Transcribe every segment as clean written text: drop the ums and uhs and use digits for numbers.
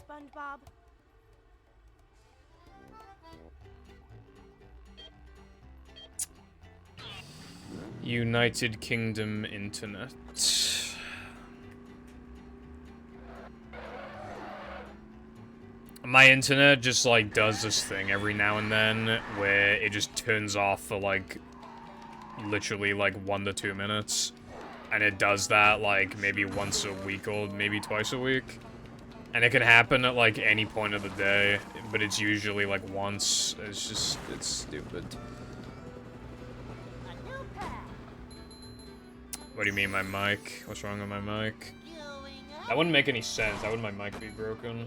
SpongeBob. United Kingdom Internet. My internet just, like, does this thing every now and then where it just turns off for, like, literally, like, 1 to 2 minutes. And it does that, like, maybe once a week or maybe twice a week. And it can happen at, like, any point of the day, but it's usually, like, once. It's just, it's stupid. What do you mean, my mic? What's wrong with my mic? That wouldn't make any sense. How would my mic be broken?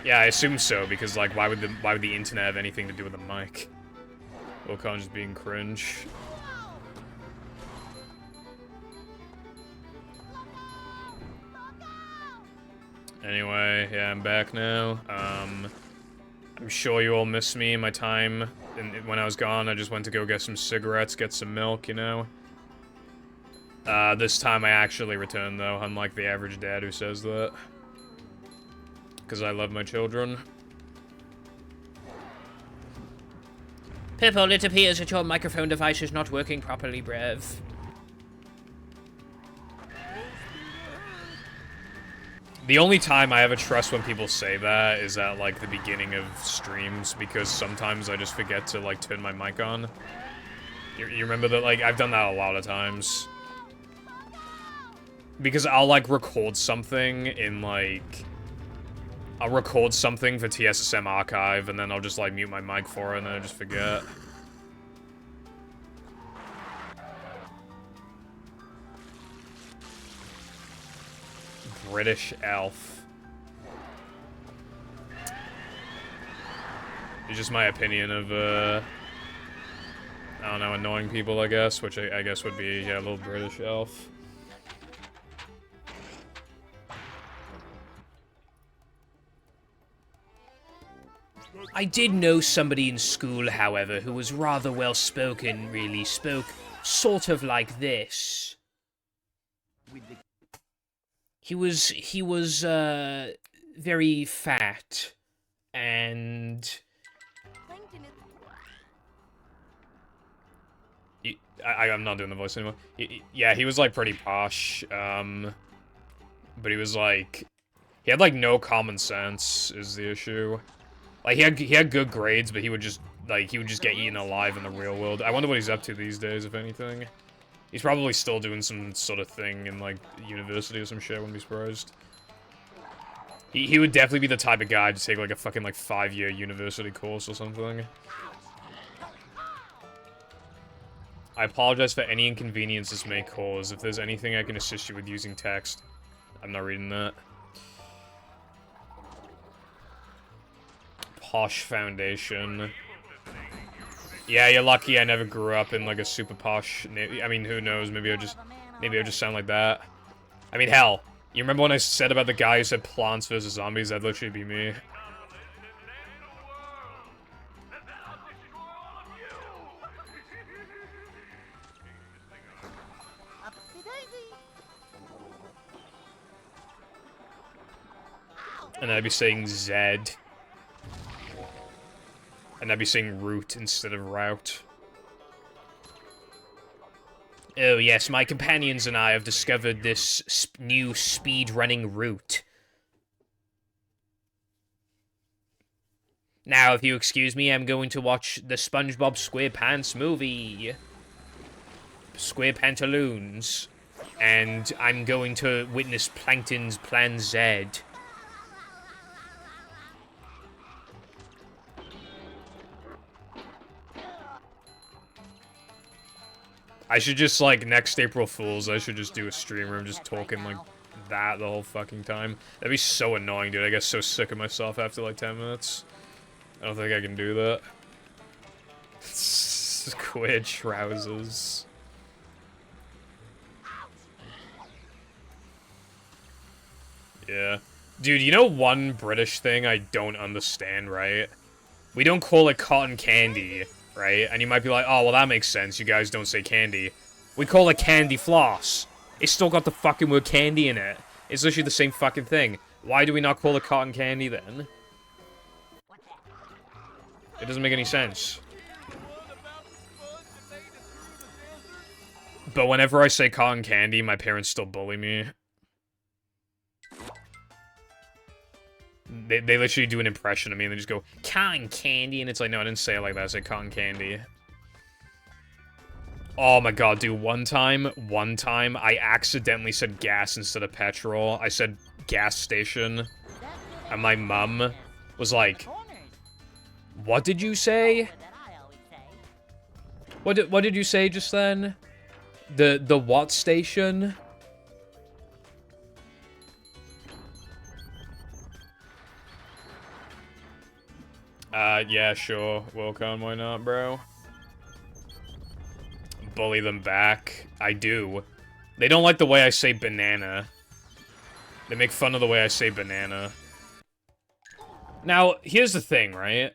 Yeah, I assume so, because, like, why would the internet have anything to do with the mic? Wilcon just being cringe. Anyway, yeah, I'm back now. I'm sure you all miss me, my time. And when I was gone, I just went to go get some cigarettes, get some milk, you know? This time I actually returned, though, unlike the average dad who says that. Because I love my children. Pipple, it appears that your microphone device is not working properly, Brev. The only time I ever trust when people say that is at, like, the beginning of streams, because sometimes I just forget to, like, turn my mic on. You remember that? Like, I've done that a lot of times. Because I'll, like, record something in, like... I'll record something for TSSM Archive, and then I'll just, like, mute my mic for it, and then I just forget. British elf. It's just my opinion of, I don't know, annoying people, I guess, which I guess would be, yeah, a little British elf. I did know somebody in school, however, who was rather well-spoken, really. Spoke sort of like this. He was, very fat, and... I'm not doing the voice anymore. Yeah, he was, like, pretty posh, but he was, like... He had, like, no common sense, is the issue. Like, he had good grades, but he would just get eaten alive in the real world. I wonder what he's up to these days, if anything. He's probably still doing some sort of thing in, like, university or some shit, I wouldn't be surprised. He would definitely be the type of guy to take, like, a fucking, like, 5-year university course or something. I apologize for any inconvenience this may cause. If there's anything I can assist you with using text. I'm not reading that. Posh Foundation. Yeah, you're lucky I never grew up in, like, a super posh... I mean, who knows? Maybe I just sound like that. I mean, hell. You remember when I said about the guy who said Plants vs. Zombies? That'd literally be me. And I'd be saying Zed. And I'd be saying route instead of route. Oh yes, my companions and I have discovered this new speed-running route. Now, if you excuse me, I'm going to watch the SpongeBob SquarePants movie. SquarePantaloons. And I'm going to witness Plankton's Plan Z. I should just, like, next April Fool's, I should just do a stream where I'm just talking like that the whole fucking time. That'd be so annoying, dude. I get so sick of myself after, like, 10 minutes. I don't think I can do that. Squid trousers. Yeah. Dude, you know one British thing I don't understand, right? We don't call it cotton candy. right? And you might be like, oh, well, that makes sense. You guys don't say candy. We call it candy floss. It's still got the fucking word candy in it. It's literally the same fucking thing. Why do we not call it cotton candy then? It doesn't make any sense. But whenever I say cotton candy, my parents still bully me. They literally do an impression of me and they just go, cotton candy, and it's like, no, I didn't say it like that, I said cotton candy. Oh my god, dude, one time, I accidentally said gas instead of petrol. I said gas station, and my mum was like, what did you say? What did you say just then? The what station? Yeah, sure. Wilcon, why not, bro? Bully them back. I do. They don't like the way I say banana. They make fun of the way I say banana. Now, here's the thing, right?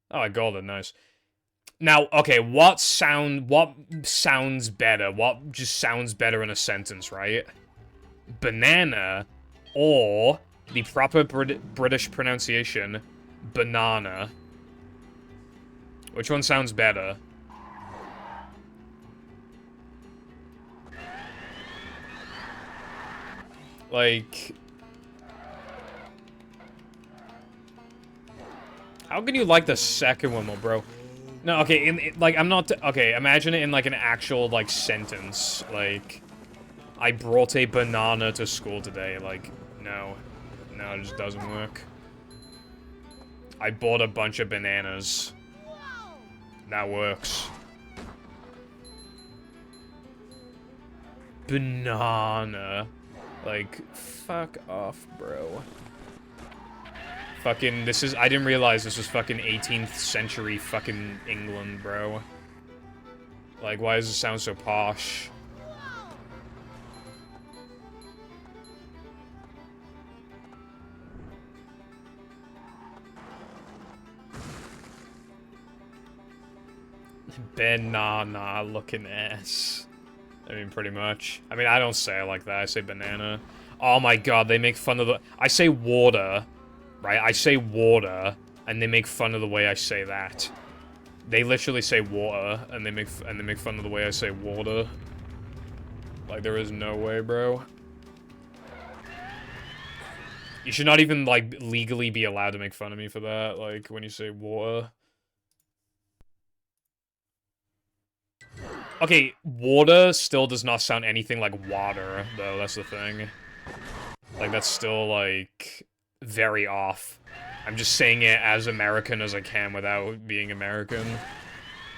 Oh, I got it, nice. Now, okay, what sounds better? What just sounds better in a sentence, right? Banana, or the proper British pronunciation, banana. Which one sounds better? Like, how can you like the second one more, bro? No, okay, like, I'm not, okay, imagine it in, like, an actual, like, sentence. Like, I brought a banana to school today. Like, no. No, it just doesn't work. I bought a bunch of bananas. That works. Banana. Like, fuck off, bro. Fucking, this is, I didn't realize this was fucking 18th century fucking England, bro. Like, why does it sound so posh? Banana looking ass. I mean, pretty much. I mean, I don't say it like that. I say banana. Oh my god, they make fun of the... I say water, right? I say water, and they make fun of the way I say that. They literally say water, and they make fun of the way I say water. Like, there is no way, bro. You should not even, like, legally be allowed to make fun of me for that, like, when you say water. Okay, water still does not sound anything like water, though, that's the thing. Like, that's still, like, very off. I'm just saying it as American as I can without being American.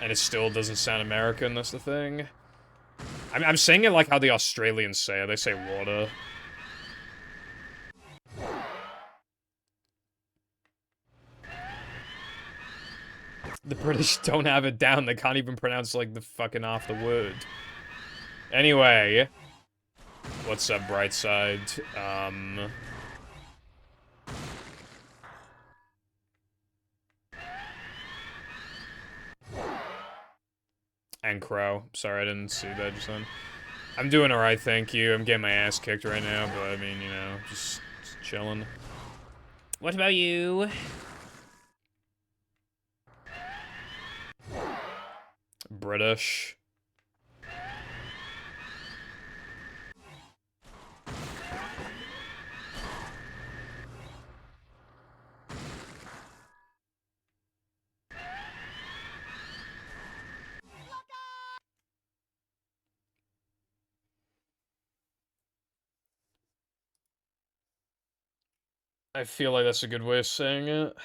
And it still doesn't sound American, that's the thing. I'm saying it like how the Australians say it, they say water. The British don't have it down, they can't even pronounce, like, the fucking half the word. Anyway. What's up, Brightside? And Crow. Sorry, I didn't see that just then. I'm doing alright, thank you. I'm getting my ass kicked right now, but I mean, you know, just chilling. What about you? British. I feel like that's a good way of saying it.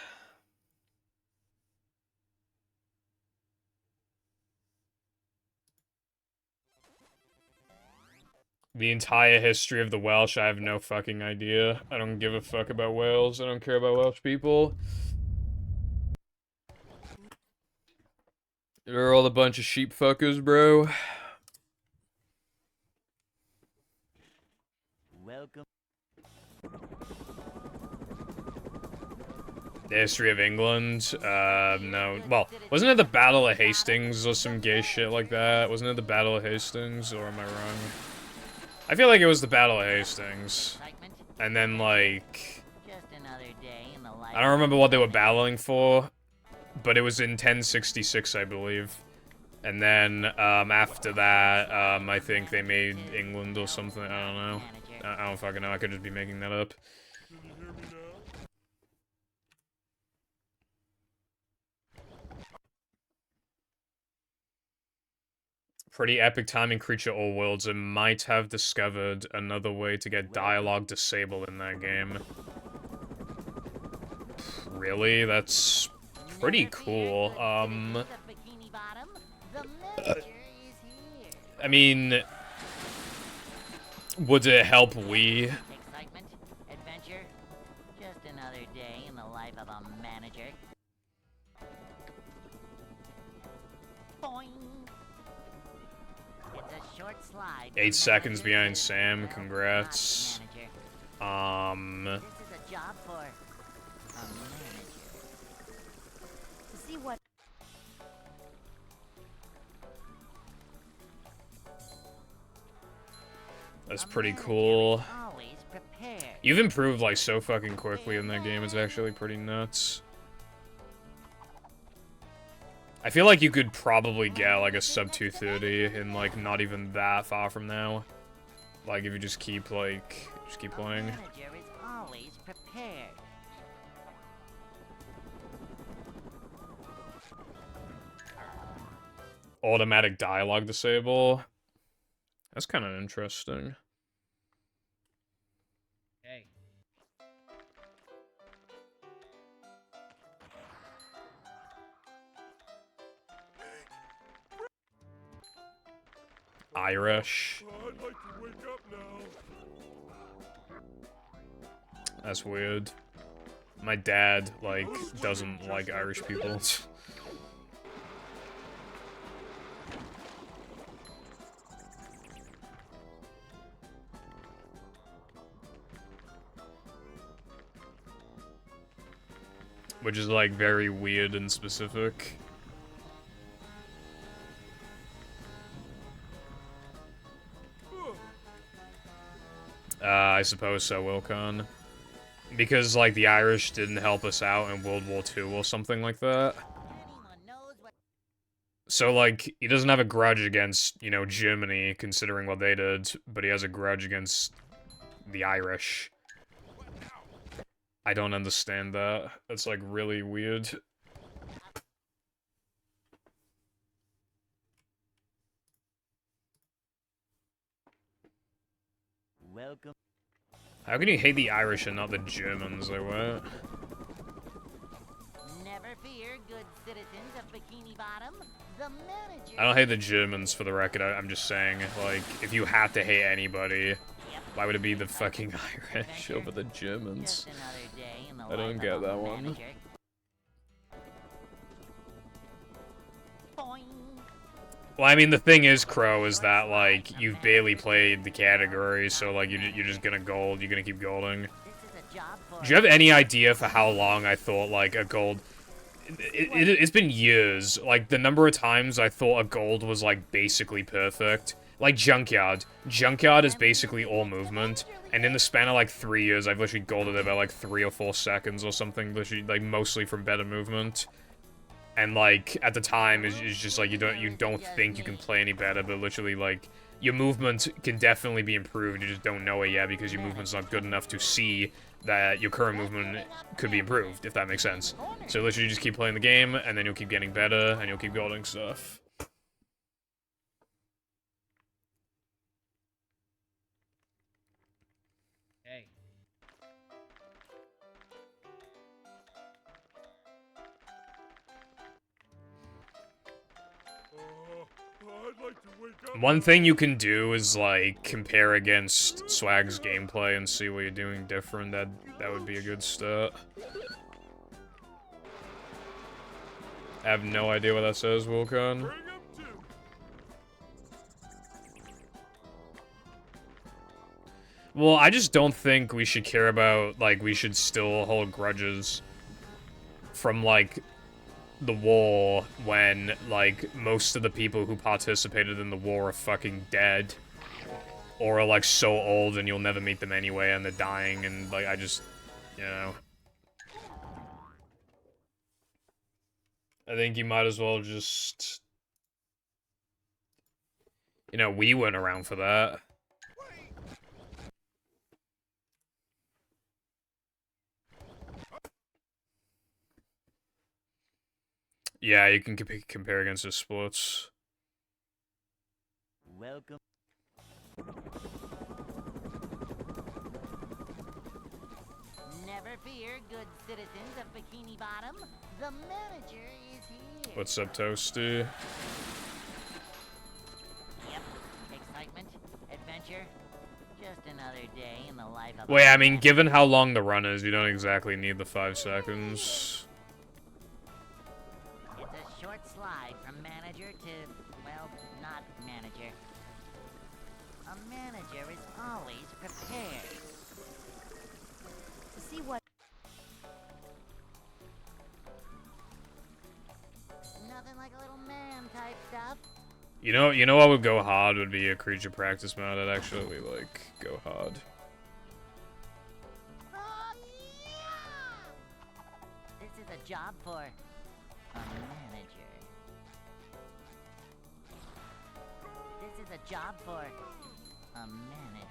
The entire history of the Welsh, I have no fucking idea. I don't give a fuck about Wales. I don't care about Welsh people. They're all a bunch of sheep fuckers, bro. Welcome. The history of England? No. Well, wasn't it the Battle of Hastings or some gay shit like that? Wasn't it the Battle of Hastings, or am I wrong? I feel like it was the Battle of Hastings. And then, like... I don't remember what they were battling for, but it was in 1066, I believe. And then, after that, I think they made England or something, I don't know. I don't fucking know, I could just be making that up. Pretty epic timing, Creature All Worlds, and might have discovered another way to get dialogue disabled in that game. Really? That's pretty cool. I mean, would it help we? Excitement, adventure, just another day in the life of a manager. Boing. It's a short slide. 8 seconds behind Sam, congrats. This is a job for a manager. To see what That's pretty cool. always prepared. You've improved, like, so fucking quickly in that game, it's actually pretty nuts. I feel like you could probably get, like, a sub 230 in, like, not even that far from now. Like, if you just keep, like, playing. A manager is always prepared. Automatic dialogue disable. That's kind of interesting. Hey. Irish. I'd like to wake up now. That's weird. My dad, like, doesn't like Irish people. Which is, like, very weird and specific. I suppose so, Wilcon. Because, like, the Irish didn't help us out in World War II or something like that. Anyone knows what So, like, he doesn't have a grudge against, you know, Germany, considering what they did, but he has a grudge against the Irish. I don't understand that. That's, like, really weird. welcome. How can you hate the Irish and not the Germans, like, what? Never fear, good citizens of Bikini Bottom. The manager. I don't hate the Germans, for the record, I'm just saying, like, if you have to hate anybody, why would it be the fucking Irish over the Germans? Just another day in the I don't life get of a that one. manager. Boing. Well, I mean, the thing is, Crow, is that, like, you've barely played the category, so, like, you're just gonna gold, you're gonna keep golding. This is a job for Do you have any idea for how long I thought, like, a gold... It's been years. Like, the number of times I thought a gold was, like, basically perfect. Like, Junkyard. Junkyard is basically all movement, and in the span of, like, 3 years, I've literally golded it by, like, 3 or 4 seconds or something, literally, like, mostly from better movement. And, like, at the time, it's just, like, you don't think you can play any better, but literally, like, your movement can definitely be improved, you just don't know it yet because your movement's not good enough to see that your current movement could be improved, if that makes sense. So literally you just keep playing the game, and then you'll keep getting better, and you'll keep golding stuff. Hey. I'd like to wake up. One thing you can do is, like, compare against Swag's gameplay and see what you're doing different. That would be a good start. I have no idea what that says, Wilcon. Bring 'em to. Well, I just don't think we should care about, like, we should still hold grudges. from, like, the war when, like, most of the people who participated in the war are fucking dead. Or are, like, so old and you'll never meet them anyway and they're dying and, like, I just, you know. I think you might as well just... You know, we weren't around for that. Yeah, you can compare against the sports. Welcome. Never fear, good citizens of Bikini Bottom. The manager is here. What's up, Toasty? Yep. Excitement, adventure. Just another day in the life of. Wait, I mean, given how long the run is, you don't exactly need the 5 seconds. It's a short slide from manager to, well, not manager. A manager is always prepared. See what? Nothing like a little man type stuff. You know what would go hard would be a creature practice mode. I'd actually, like, go hard. Oh, yeah! This is a job for a manager. This is a job for a manager.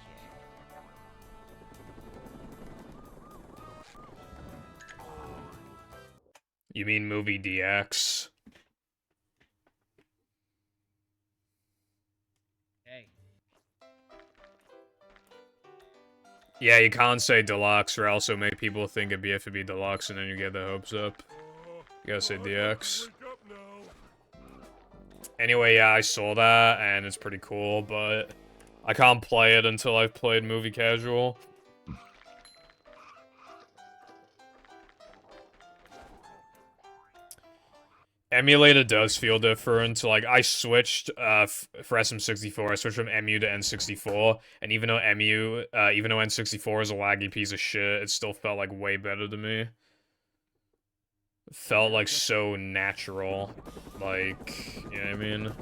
You mean movie DX? Hey. Yeah, you can't say deluxe or else it'll make people think it'd BFB deluxe and then you get their hopes up. You gotta say DX. Wake up now. Anyway, yeah, I saw that and it's pretty cool, but I can't play it until I've played movie casual. Emulator does feel different. Like, I switched for SM64. I switched from MU to N64, and even though N64 is a laggy piece of shit, it still felt like way better to me. It felt like so natural. Like, you know what I mean?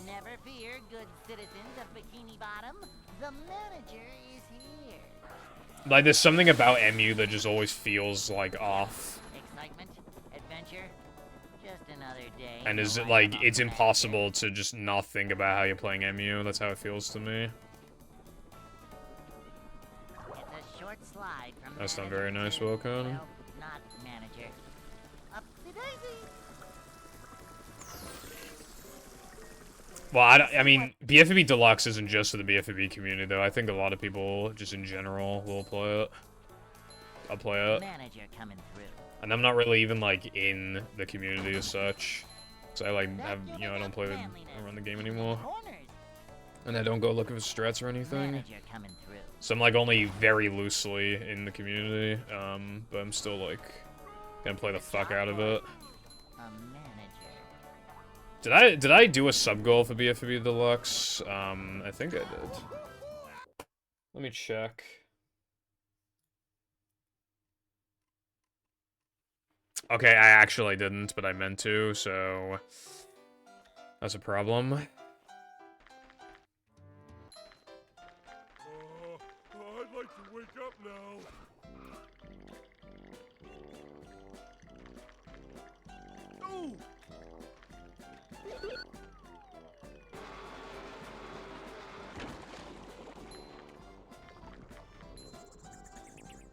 Never fear, good citizens of Bikini Bottom. The manager is here. Like, there's something about MU that just always feels like off. Excitement, adventure, just another day. And in is the it life like of a it's manager. impossible to just not think about how you're playing MU? That's how it feels to me. It's a short slide from That's not manager very nice, to, Wilcon. well, not manager. Upsy daisy. Well, I mean, BFB Deluxe isn't just for the BFB community, though. I think a lot of people, just in general, will play it. I'll play it. Manager coming through. And I'm not really even, like, in the community as such. So I, like, have, you know, I don't play with, I don't run the game anymore. Corners. And I don't go looking for strats or anything. Manager coming through. So I'm, like, only very loosely in the community. But I'm still, like, gonna play the fuck out of it. A manager. Did I do a sub goal for BFB Deluxe? I think I did. Let me check. Okay, I actually didn't, but I meant to, so that's a problem. I'd like to wake up now. Ooh!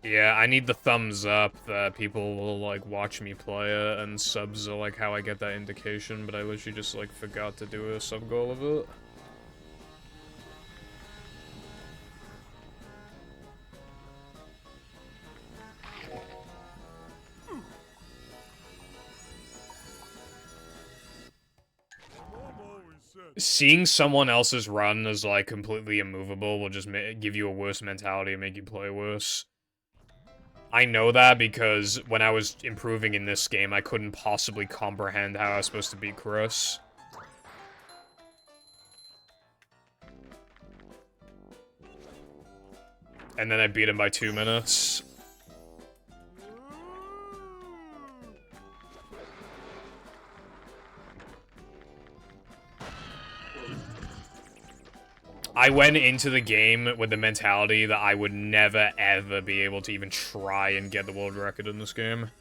Yeah, I need the thumbs up that people will, like, watch me play it, and subs are, like, how I get that indication, but I literally just, like, forgot to do a sub goal of it. Mom always said, Seeing someone else's run as, like, completely immovable will just give you a worse mentality and make you play worse. I know that because when I was improving in this game, I couldn't possibly comprehend how I was supposed to beat Chris. And then I beat him by 2 minutes. I went into the game with the mentality that I would never, ever be able to even try and get the world record in this game.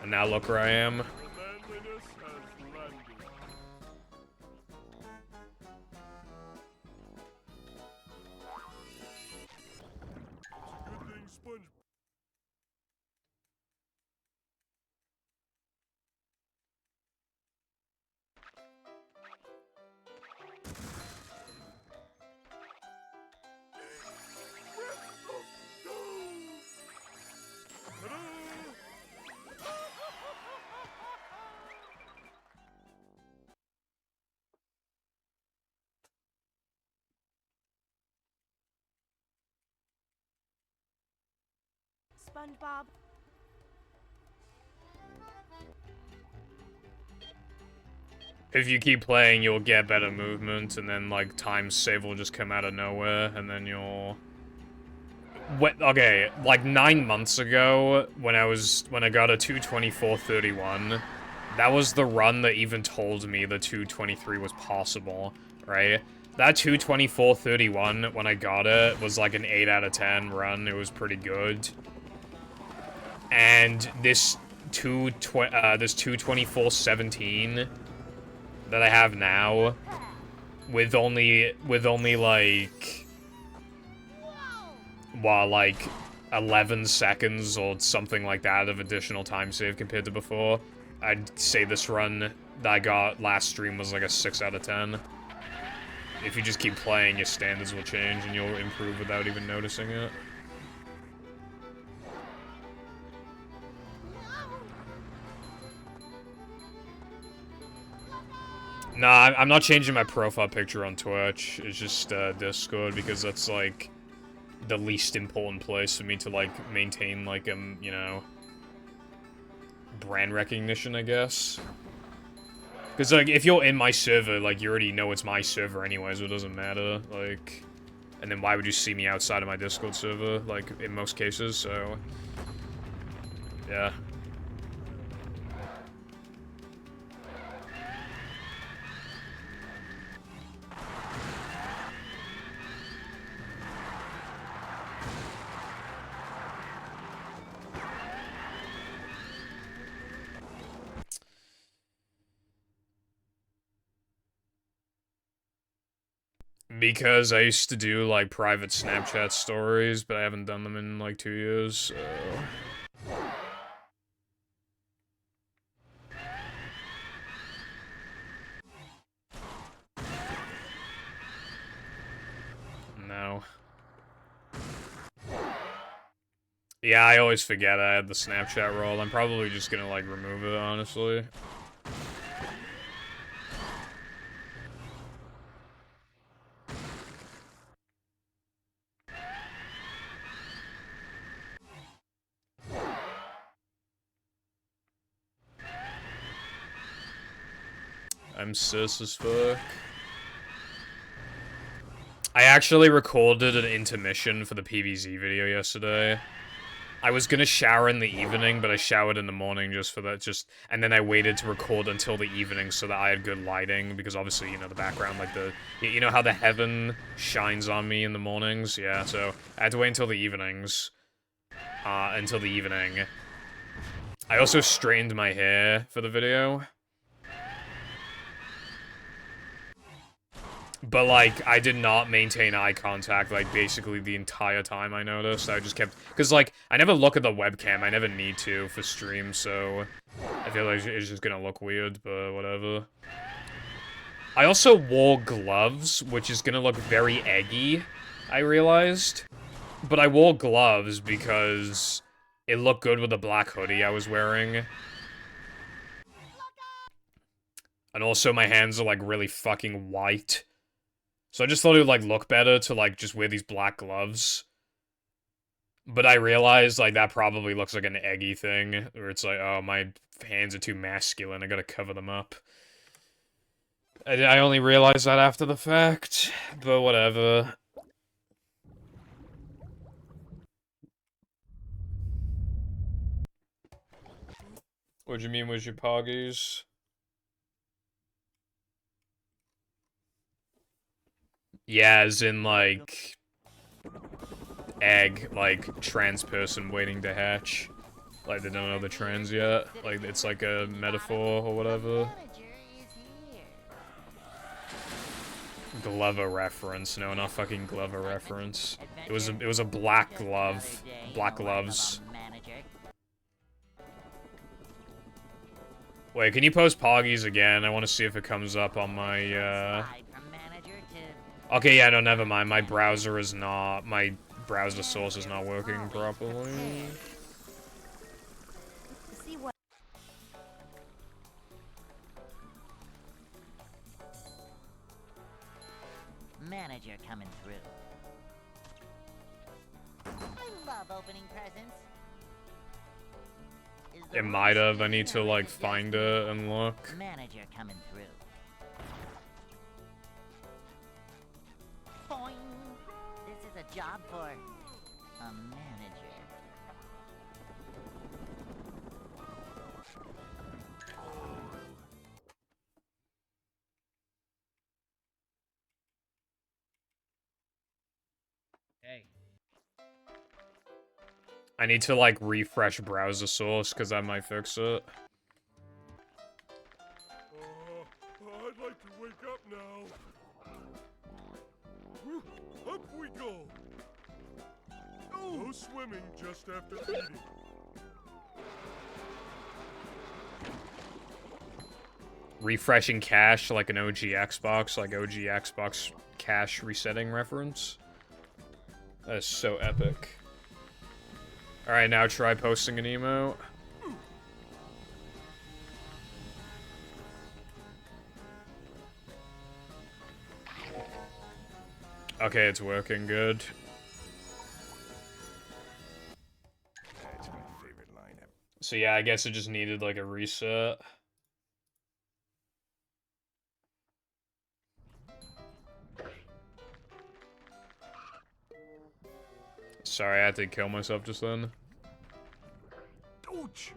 And now look where I am. The manliness has landed. Good thing Sponge. SpongeBob. If you keep playing, you'll get better movement, and then, like, time save will just come out of nowhere, and then you'll... Okay, like 9 months ago, when I got a 224.31, that was the run that even told me the 223 was possible, right? That 224.31, when I got it, was like an 8 out of 10 run. It was pretty good. And this 224.17 that I have now, with only like... Well, like 11 seconds or something like that of additional time save compared to before, I'd say this run that I got last stream was like a 6 out of 10. If you just keep playing, your standards will change and you'll improve without even noticing it. Nah, I'm not changing my profile picture on Twitch. It's just Discord, because that's like the least important place for me to like maintain like you know, brand recognition, I guess. Because like if you're in my server, like you already know it's my server anyway, so it doesn't matter. Like, and then why would you see me outside of my Discord server? Like in most cases, so yeah. Because I used to do, like, private Snapchat stories, but I haven't done them in, like, 2 years, so... No. Yeah, I always forget I had the Snapchat role. I'm probably just gonna, like, remove it, honestly. I'm sus as fuck. I actually recorded an intermission for the PvZ video yesterday. I was gonna shower in the evening, but I showered in the morning just for that, and then I waited to record until the evening so that I had good lighting, because obviously, you know, the background, like you know how the heaven shines on me in the mornings? Yeah, so I had to wait until the evenings. Until the evening. I also straightened my hair for the video. But, like, I did not maintain eye contact, like, basically the entire time, I noticed. I just kept... Because, like, I never look at the webcam. I never need to for stream, so... I feel like it's just gonna look weird, but whatever. I also wore gloves, which is gonna look very eggy, I realized. But I wore gloves because it looked good with the black hoodie I was wearing. And also my hands are, like, really fucking white. So I just thought it would, like, look better to, like, just wear these black gloves. But I realized, like, that probably looks like an eggy thing. Where it's like, oh, my hands are too masculine, I gotta cover them up. I only realized that after the fact. But whatever. What'd you mean with your poggies? Yeah, as in, like, egg, like, trans person waiting to hatch. Like, they don't know they're trans yet. Like, it's like a metaphor or whatever. Manager is here. Glover reference. No, not fucking Glover reference. It was a black Just glove. another day in Black the life of a gloves. manager. Wait, can you post Poggies again? I want to see if it comes up on my, Slide from manager to Okay, yeah, no, never mind. My browser is not... My browser source is not working properly. see what manager coming through. I love opening presents. Is the It room might have. I clean need to, or like, is it find just it and look. manager coming through? Boing. This is a job for a manager. Hey. I need to, like, refresh browser source, because that might fix it. I'd like to wake up now. Whew, up we go. No swimming just after eating. Refreshing cache, like an OG Xbox, like OG Xbox cache resetting reference. That is so epic. Alright, now try posting an emote. Okay, it's working good. That's my favorite lineup. So yeah, I guess it just needed like a reset. Sorry, I had to kill myself just then. Ouch!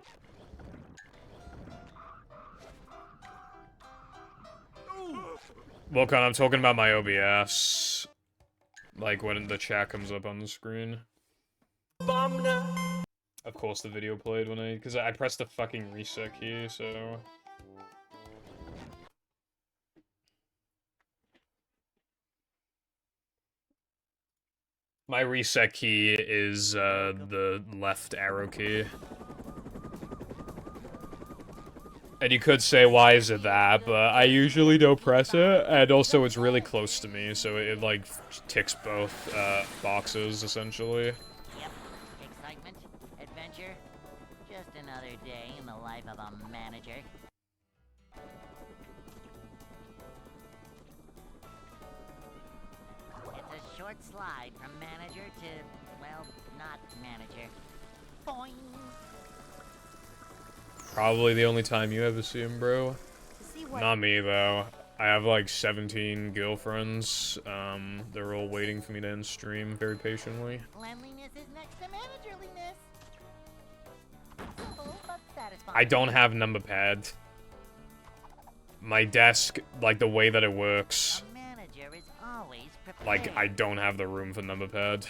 Well, I'm talking about my OBS. Like when the chat comes up on the screen. Of course the video played when because I pressed the fucking reset key, so... My reset key is, the left arrow key. And you could say, why is it that? But I usually don't press it, and also it's really close to me, so it, like, ticks both, boxes, essentially. Yep. Excitement, adventure, just another day in the life of a manager. It's a short slide from manager to, well, not manager. Boing. Probably the only time you ever see him, bro. See what Not me, though. I have, like, 17 girlfriends. They're all waiting for me to end stream very patiently. cleanliness is next to managerliness. Simple but satisfying. I don't have number pad. My desk, like, the way that it works, A manager is always prepared. like, I don't have the room for number pad.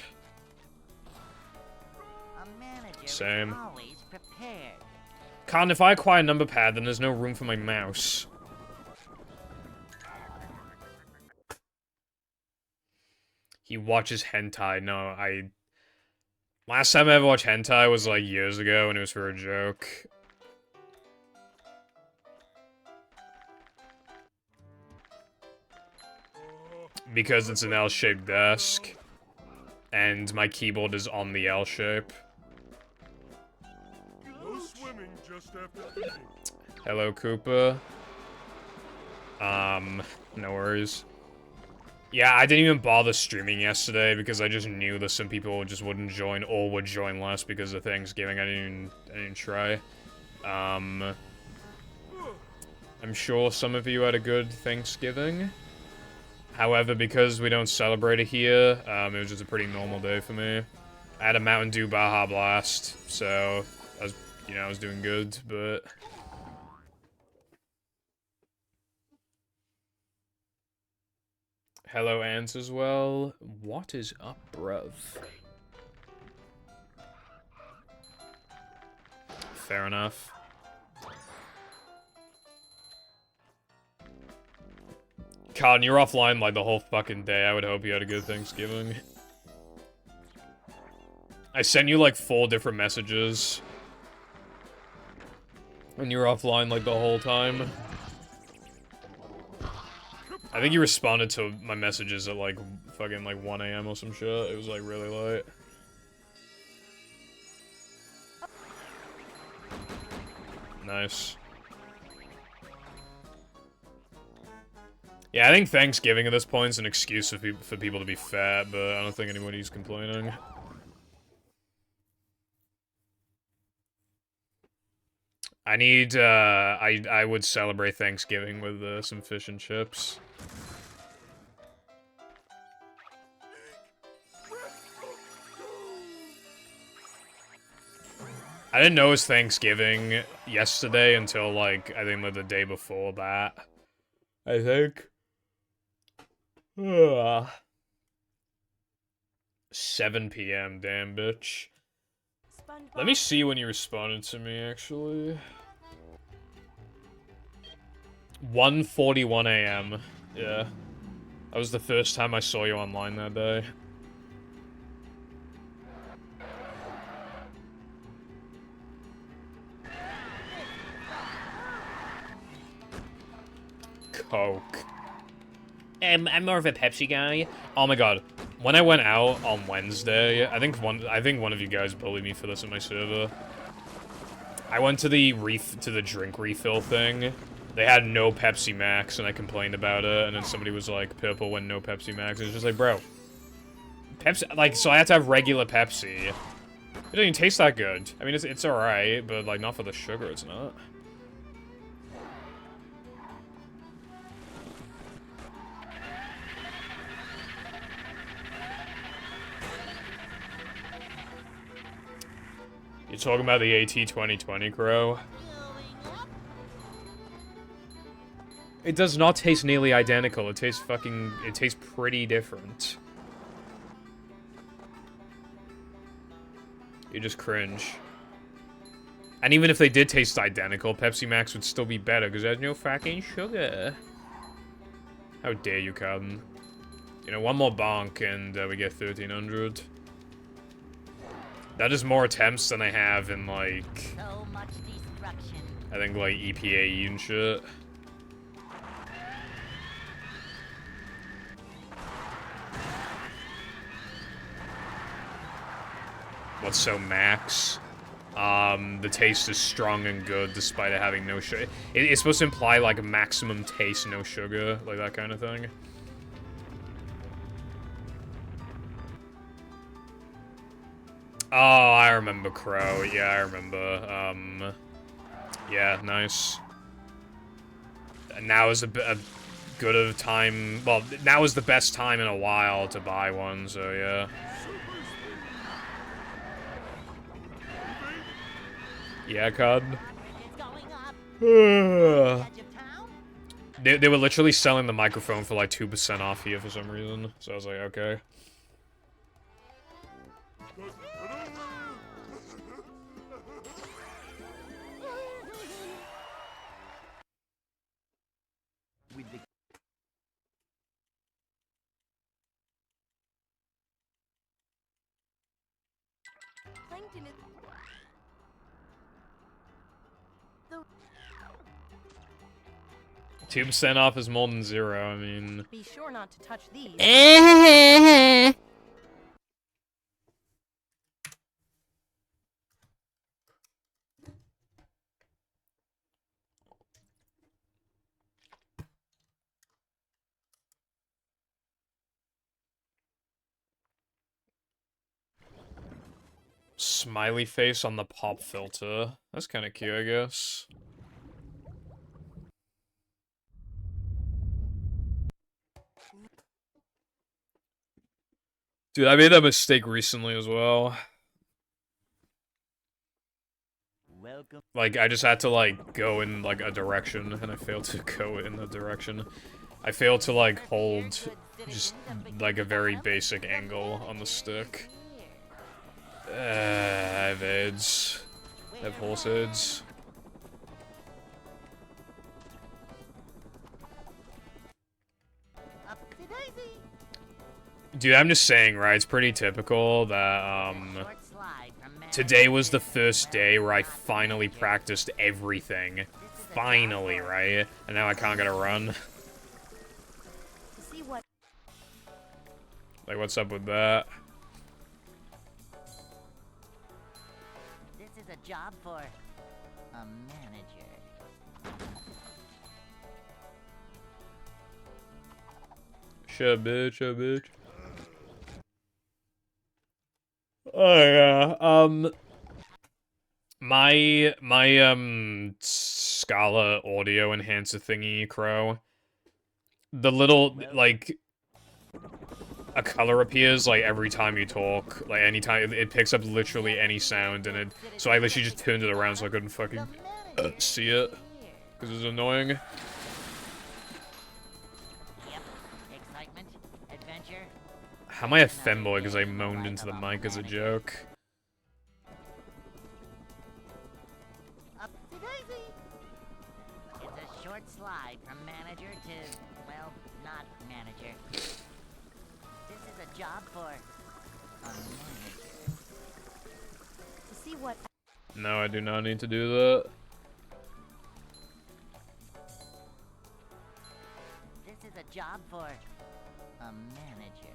A manager Same. is always prepared. Con, if I acquire number pad, then there's no room for my mouse. He watches hentai. No, last time I ever watched hentai was, like, years ago, and it was for a joke. Because it's an L-shaped desk. And my keyboard is on the L shape. No swimming just after eating. Hello, Koopa. No worries. Yeah, I didn't even bother streaming yesterday because I just knew that some people just wouldn't join or would join less because of Thanksgiving. I didn't even try. I'm sure some of you had a good Thanksgiving. However, because we don't celebrate it here, it was just a pretty normal day for me. I had a Mountain Dew Baja Blast, so I was doing good, but... Hello, Ants, as well. What is up, bruv? Fair enough. Con, you're offline like the whole fucking day. I would hope you had a good Thanksgiving. I sent you like 4 different messages. And you were offline like the whole time. I think you responded to my messages at like fucking like 1 AM or some shit. It was like really late. Nice. Yeah, I think Thanksgiving at this point is an excuse for people to be fat, but I don't think anybody's complaining. I need, I would celebrate Thanksgiving with some fish and chips. I didn't know it was Thanksgiving yesterday until, like, I think like the day before that. I think. 7 PM, damn bitch. Let me see when you responded to me, actually. 1:41 AM. Yeah. That was the first time I saw you online that day. Coke. I'm more of a Pepsi guy. Oh my god. When I went out on Wednesday, I think one of you guys bullied me for this in my server. I went to the drink refill thing. They had no Pepsi Max, and I complained about it, and then somebody was like, "Purple when no Pepsi Max." It was just like, bro, Pepsi, like, so I had to have regular Pepsi. It doesn't even taste that good. I mean, it's alright, but like, not for the sugar, it's not. You're talking about the AT 2020, Crow? It does not taste nearly identical. It tastes pretty different. You just cringe. And even if they did taste identical, Pepsi Max would still be better because there's no fucking sugar. How dare you, Cotton? You know, one more bonk and we get 1300. That is more attempts than I have in, like, So much destruction. I think, like, EPAE and shit. What's so max? The taste is strong and good despite it having no sugar. It's supposed to imply, like, a maximum taste, no sugar, like that kind of thing. Oh, I remember Crow. Yeah, I remember. Yeah, nice. And now is a good of time. Well, now is the best time in a while to buy one, so yeah. Yeah, Cod. It's going up. they, Edge of town. they were literally selling the microphone for like 2% off here for some reason, so I was like, okay. With the Plankton is... 2% off is more than 0, I mean... Be sure not to touch these. Smiley face on the pop filter. That's kind of cute, I guess. Dude, I made that mistake recently as well. welcome. Like, I just had to, like, go in, like, a direction, and I failed to go in the direction. I failed to, like, hold just, like, a very basic angle on the stick. I have AIDS. I have horse AIDS. Dude, I'm just saying, right, it's pretty typical that, today was the first day where I finally practiced everything. Finally, right? And now I can't get a run. To see what Like, what's up with that? This is a job for a manager. Shut bitch, shut bitch. Oh yeah, my Scala audio enhancer thingy, Crow. The little, like, a color appears, like, every time you talk. Like, anytime, it picks up literally any sound, and it, so I literally just turned it around so I couldn't fucking see it. Because it's annoying. Yep. Excitement, adventure. How am I a femboy because I moaned into the mic as a joke? Up to daisy. It's a short slide from manager to, well, not manager. This is a job for a manager. to see what No, I do not need to do that. This is a job for a manager.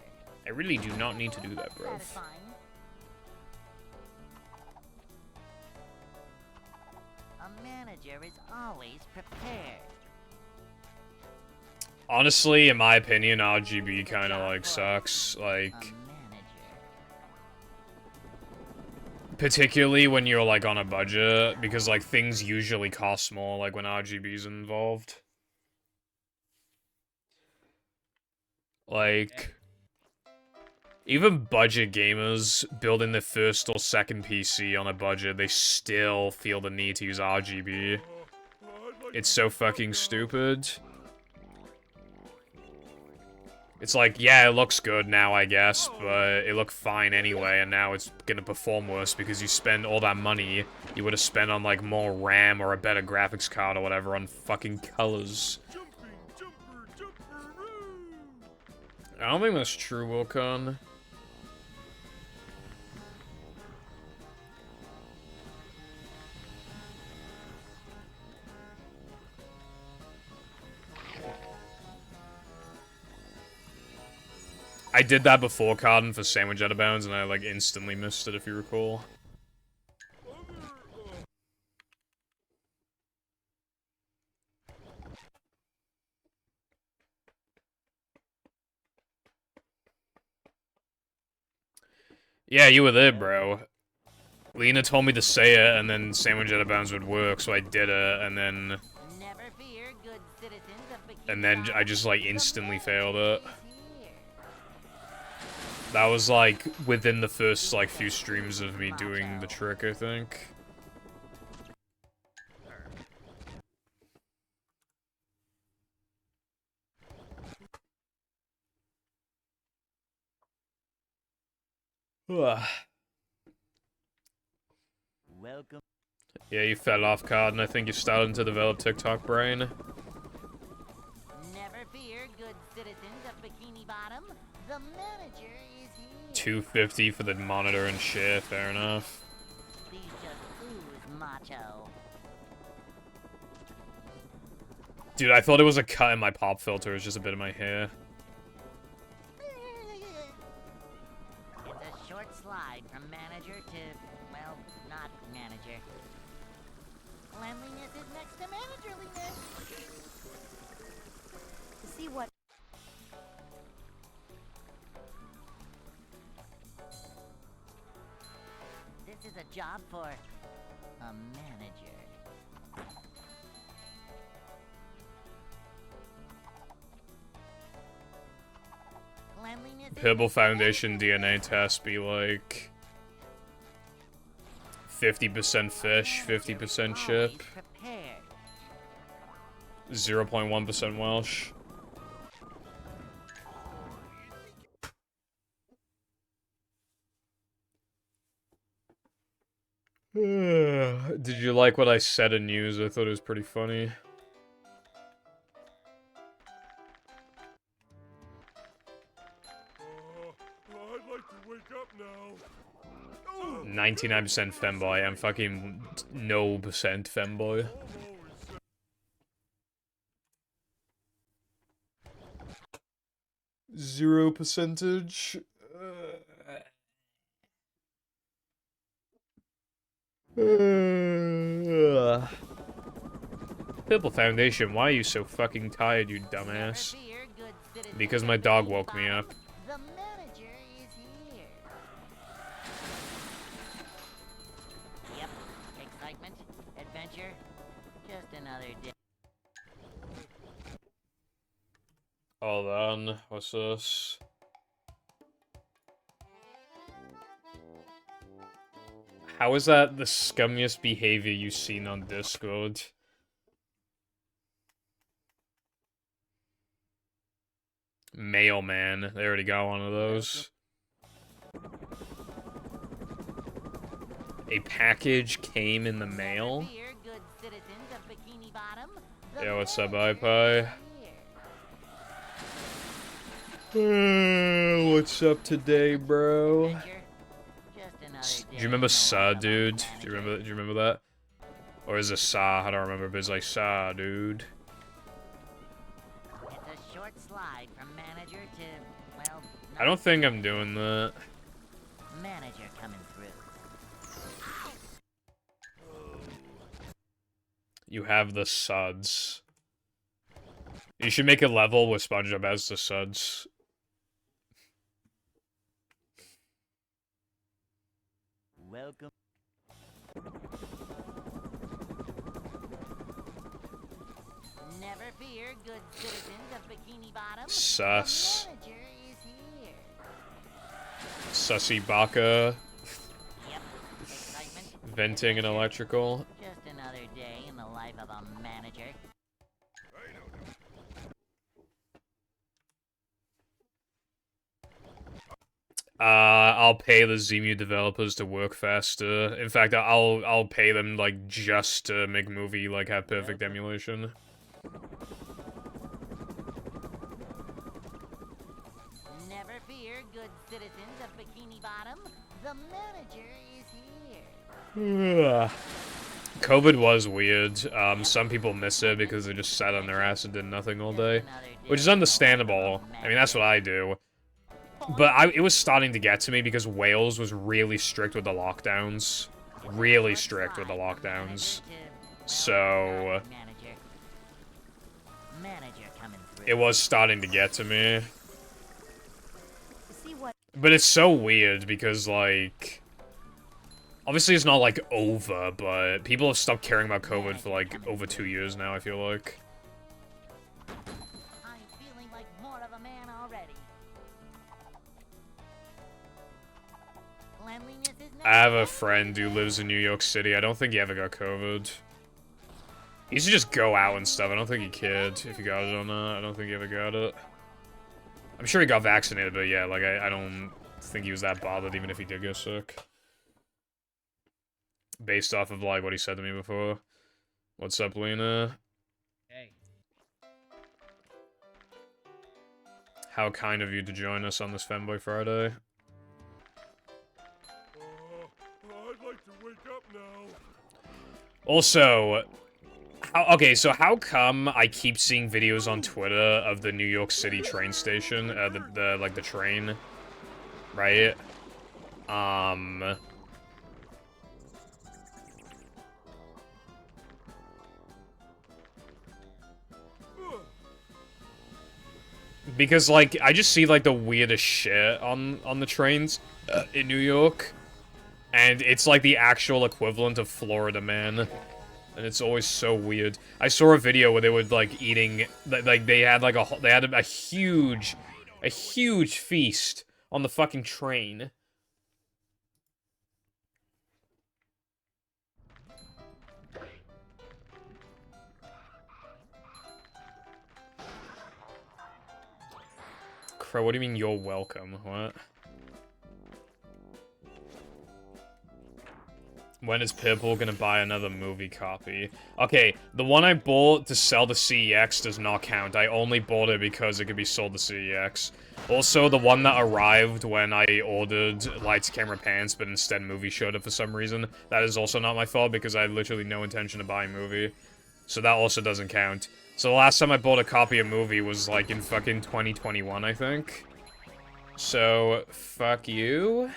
I really do not need to do that, bro. Satisfying. A manager is always prepared. Honestly, in my opinion, RGB kind of, like, sucks. A Like, manager. particularly when you're, like, on a budget, because, like, things usually cost more, like, when RGB's involved. Like, even budget gamers building their first or second PC on a budget, they still feel the need to use RGB. I'd like It's to so wake up fucking now. stupid. It's like, yeah, it looks good now, I guess, but it looked fine anyway, and now it's gonna perform worse because you spend all that money you would have spent on, like, more RAM or a better graphics card or whatever on fucking colors. Jumping, jumper, jumperoo. I don't think that's true, Wilcon. I did that before, Carden, for Sandwich Out of Bounds, and I, like, instantly missed it, if you recall. Yeah, you were there, bro. Lena told me to say it, and then Sandwich Out of Bounds would work, so I did it, and then... Never fear, good citizens of Bikini And then I just, like, Bottom. instantly The failed manager it. is here. That was, like, within the first, like, few streams of me doing the trick, I think. Ugh. Welcome. Yeah, you fell off, Card, and I think you're starting to develop TikTok brain. Never fear, good citizens of Bikini Bottom. The manager is here. 250 for the monitor and shit, fair enough. These just ooze macho. Dude, I thought it was a cut in my pop filter, it was just a bit of my hair. It's a short slide from manager to, well, not manager. Cleanliness is next to managerliness. to see what This is a job for a manager. Cleanliness is Pibble next to Foundation managerliness. DNA test be like 50% fish, 50% chip, Always prepared. 0.1% Welsh. Did you like what I said in news? I thought it was pretty funny. I'd like to wake up now. 99% femboy. I'm fucking 0% femboy. Zero percentage. Purple Foundation, why are you so fucking tired, you dumbass? Never fear, good citizens Because of my dog Bikini woke me Bottom. up. The manager is here. Yep. Excitement, adventure, just another day. Hold on, what's this? How is that the scummiest behavior you've seen on Discord? Mailman, they already got one of those. A package came in the mail. Never fear, good citizens of Bikini Bottom. The Yeah, what's up, manager iPie? is here. What's up today, bro? Adventure, just another Do day you remember in the Sa, life of a dude? Do you manager. remember that? Or is it Sa? I don't remember, but it's like Sa, dude. It's a short slide from manager to, well, I don't think I'm doing that. manager coming through. You have the suds. You should make a level with SpongeBob as the suds. Welcome. Never fear, good citizens of Bikini Bottom. Sus. The manager is here. Sussy Baka. Yep. Excitement. Venting and electrical. Just another day in the life of a manager. I'll pay the Zemu developers to work faster. In fact, I'll pay them like just to make movie like have perfect emulation. Never fear, good citizens of Bikini Bottom. The manager is here. COVID was weird. Some people miss it because they just sat on their ass and did nothing all day, which is understandable. I mean, that's what I do. But it was starting to get to me because Wales was really strict with the lockdowns. Really strict with the lockdowns. So Manager coming through. it was starting to get to me. To see what But it's so weird because, like... Obviously it's not, like, over, but people have stopped caring about COVID for, like, over 2 years now, I feel like. I'm feeling like more of a man already. Cleanliness is I have a necessary. friend who lives in New York City. I don't think he ever got COVID. He used to just go out and stuff. I don't think he cared if he got it or not. I don't think he ever got it. I'm sure he got vaccinated, but yeah, like, I don't think he was that bothered even if he did get sick. Based off of, like, what he said to me before. What's up, Lena? Hey. How kind of you to join us on this Femboy Friday. I'd like to wake up now. Also, okay, so how come I keep seeing videos on Twitter of the New York City train station, the train, right? Because, like, I just see, like, the weirdest shit on the trains in New York. And it's, like, the actual equivalent of Florida Man. And it's always so weird. I saw a video where they were, like, eating... Like, they had, like, a huge feast on the fucking train. Crow, what do you mean you're welcome? What? When is Pitbull gonna buy another movie copy? Okay, the one I bought to sell to CEX does not count. I only bought it because it could be sold to CEX. Also, the one that arrived when I ordered Lights, Camera, Pants, but instead movie showed up for some reason, that is also not my fault because I had literally no intention of buying movie. So that also doesn't count. So the last time I bought a copy of movie was like in fucking 2021, I think. So, fuck you.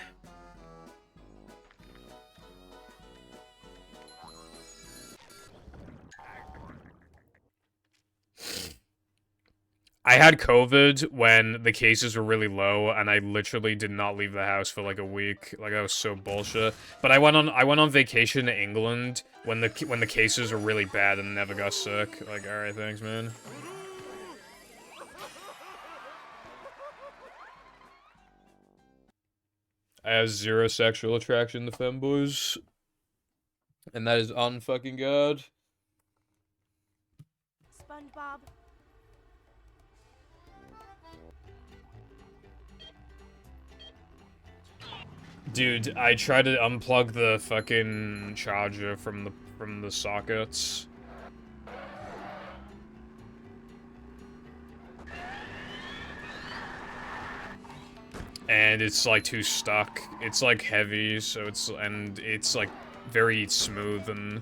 I had COVID when the cases were really low, and I literally did not leave the house for like a week. Like, I was so bullshit. But I went on vacation to England when the cases were really bad and never got sick. Like, all right, thanks, man. I have zero sexual attraction to femboys, and that is unfucking god. SpongeBob. Dude, I tried to unplug the fucking charger from the sockets. And it's like too stuck. It's like heavy, so it's like very smooth and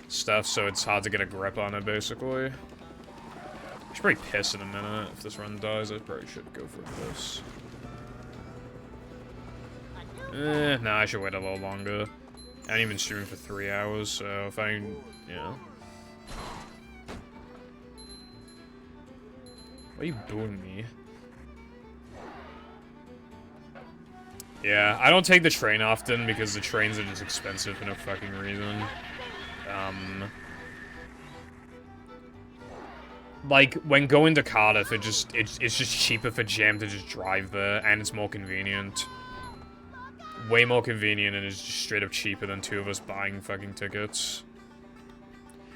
stuff, so it's hard to get a grip on it basically. I should probably piss in a minute. If this run dies, I probably should go for a piss. Nah, I should wait a little longer. I haven't even streamed for 3 hours, so if I, you know. Why are you booing me? Yeah, I don't take the train often because the trains are just expensive for no fucking reason. Like, when going to Cardiff, it's just cheaper for Jam to just drive there, and it's more convenient. Way more convenient, and it's just straight up cheaper than two of us buying fucking tickets.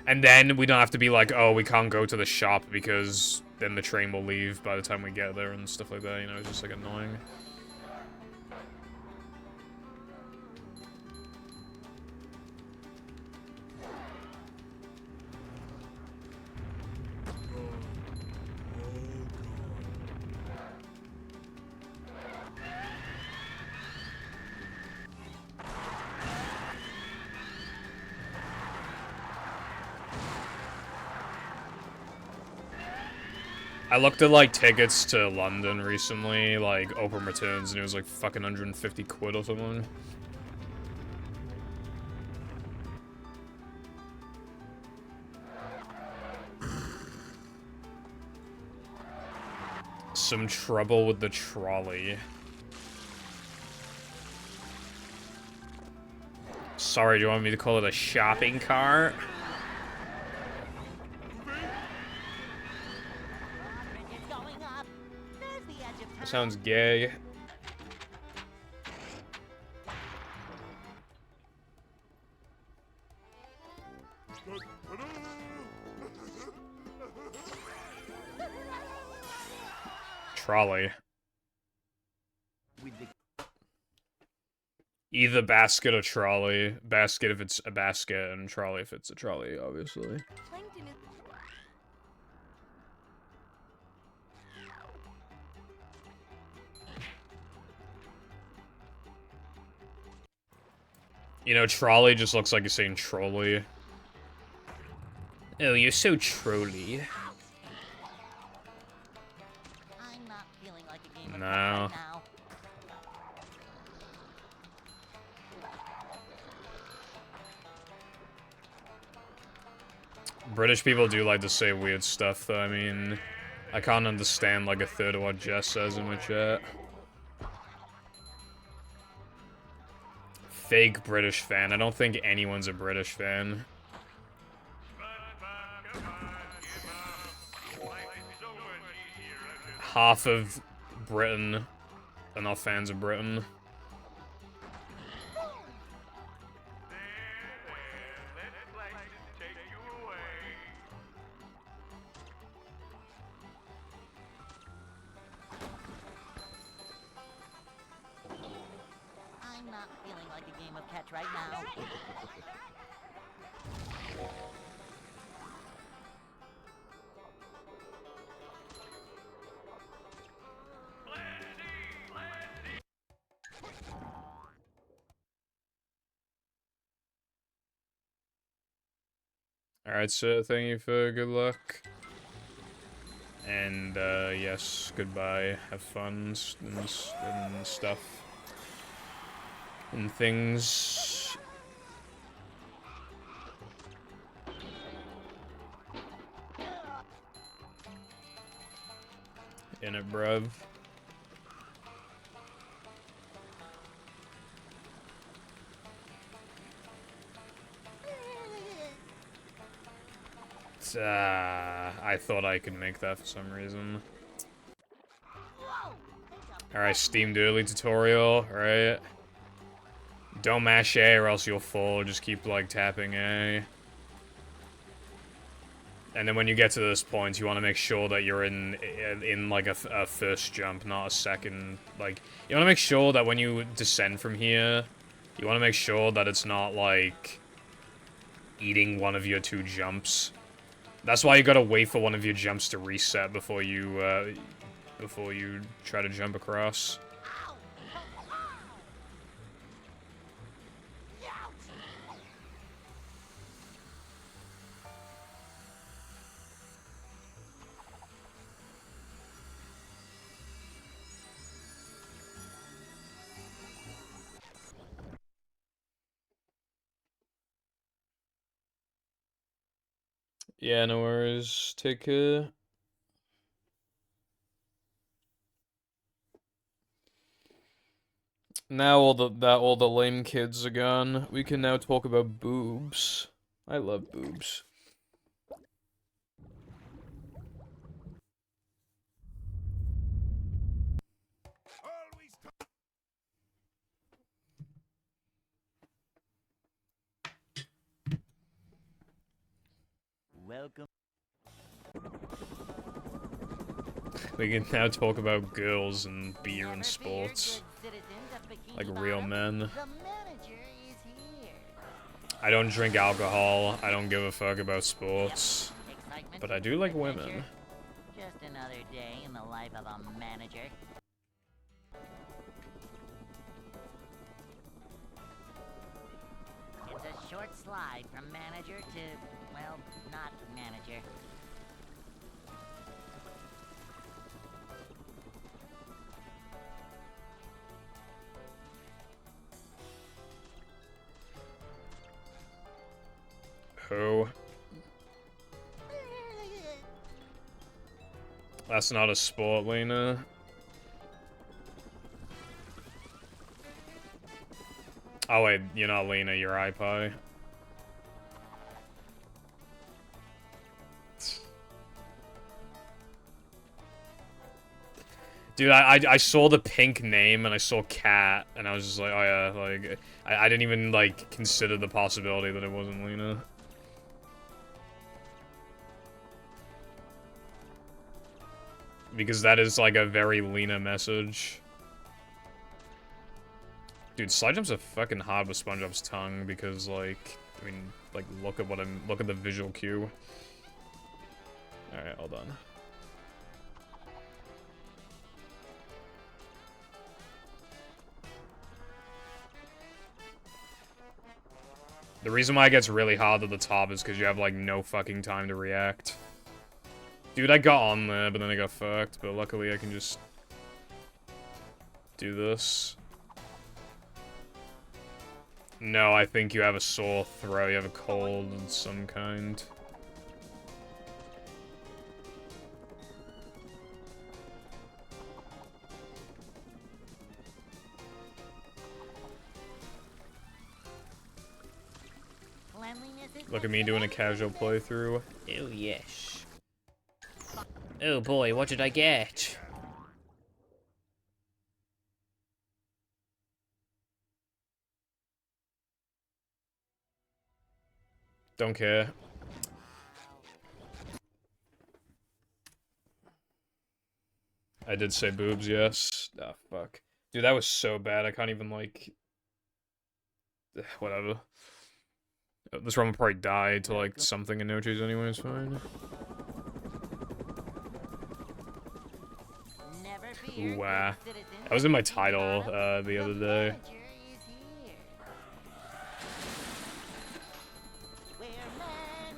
And then we don't have to be like, oh, we can't go to the shop because then the train will leave by the time we get there and stuff like that, you know, it's just like annoying. I looked at, like, tickets to London recently, like, open returns, and it was, like, fucking 150 quid or something. Some trouble with the trolley. Sorry, do you want me to call it a shopping cart? Sounds gay. Trolley. Either basket or trolley. Basket if it's a basket, and trolley if it's a trolley, obviously. Plankton is You know, trolley just looks like you're saying trolley. Oh, you're so trolly. I'm not feeling like a game of No. right now. British people do like to say weird stuff, though. I mean, I can't understand like a third of what Jess says in my chat. Fake British fan. I don't think anyone's a British fan. Half of Britain are not fans of Britain. I'm not not feeling like a game of catch right now. Alright, so thank you for good luck. And, yes, goodbye. Have fun and stuff. And things. In it, bruv. I thought I could make that for some reason. Alright, Steamed early tutorial, right? Don't mash A or else you'll fall, just keep, like, tapping A. And then when you get to this point, you want to make sure that you're in like, a first jump, not a second. Like, you want to make sure that when you descend from here, you want to make sure that it's not, like, eating one of your 2 jumps. That's why you gotta wait for one of your jumps to reset before you try to jump across. Yeah, no worries. Take care. Now all the lame kids are gone, we can now talk about boobs. I love boobs. Welcome. We can now talk about girls and beer and sports. Like real men. The manager is here. I don't drink alcohol, I don't give a fuck about sports. Excitement, But I do like adventure. women. Just another day in the life of a manager. It's a short slide from manager to, well, not manager. Who? That's not a sport, Lena. Oh wait, you're not Lena, you're iPie. Dude, I saw the pink name and I saw cat and I was just like, oh yeah, like I didn't even like consider the possibility that it wasn't Lena. Because that is like a very Lena message. Dude, slide jumps are fucking hard with SpongeBob's tongue because like, I mean, like look at the visual cue. Alright, hold on. The reason why it gets really hard at the top is because you have, like, no fucking time to react. Dude, I got on there, but then I got fucked. But luckily I can just do this. No, I think you have a sore throat. You have a cold of some kind. Look at me doing a casual playthrough. Oh, yes. Oh boy, what did I get? Don't care. I did say boobs, yes. Ah, fuck. Dude, that was so bad. I can't even, like... Whatever. This run will probably die to like something in no cheese anyway, it's fine. Never fear, Ooh, good citizens that was in my of Bikini title Bottom. the other The day. manager is here. We're men.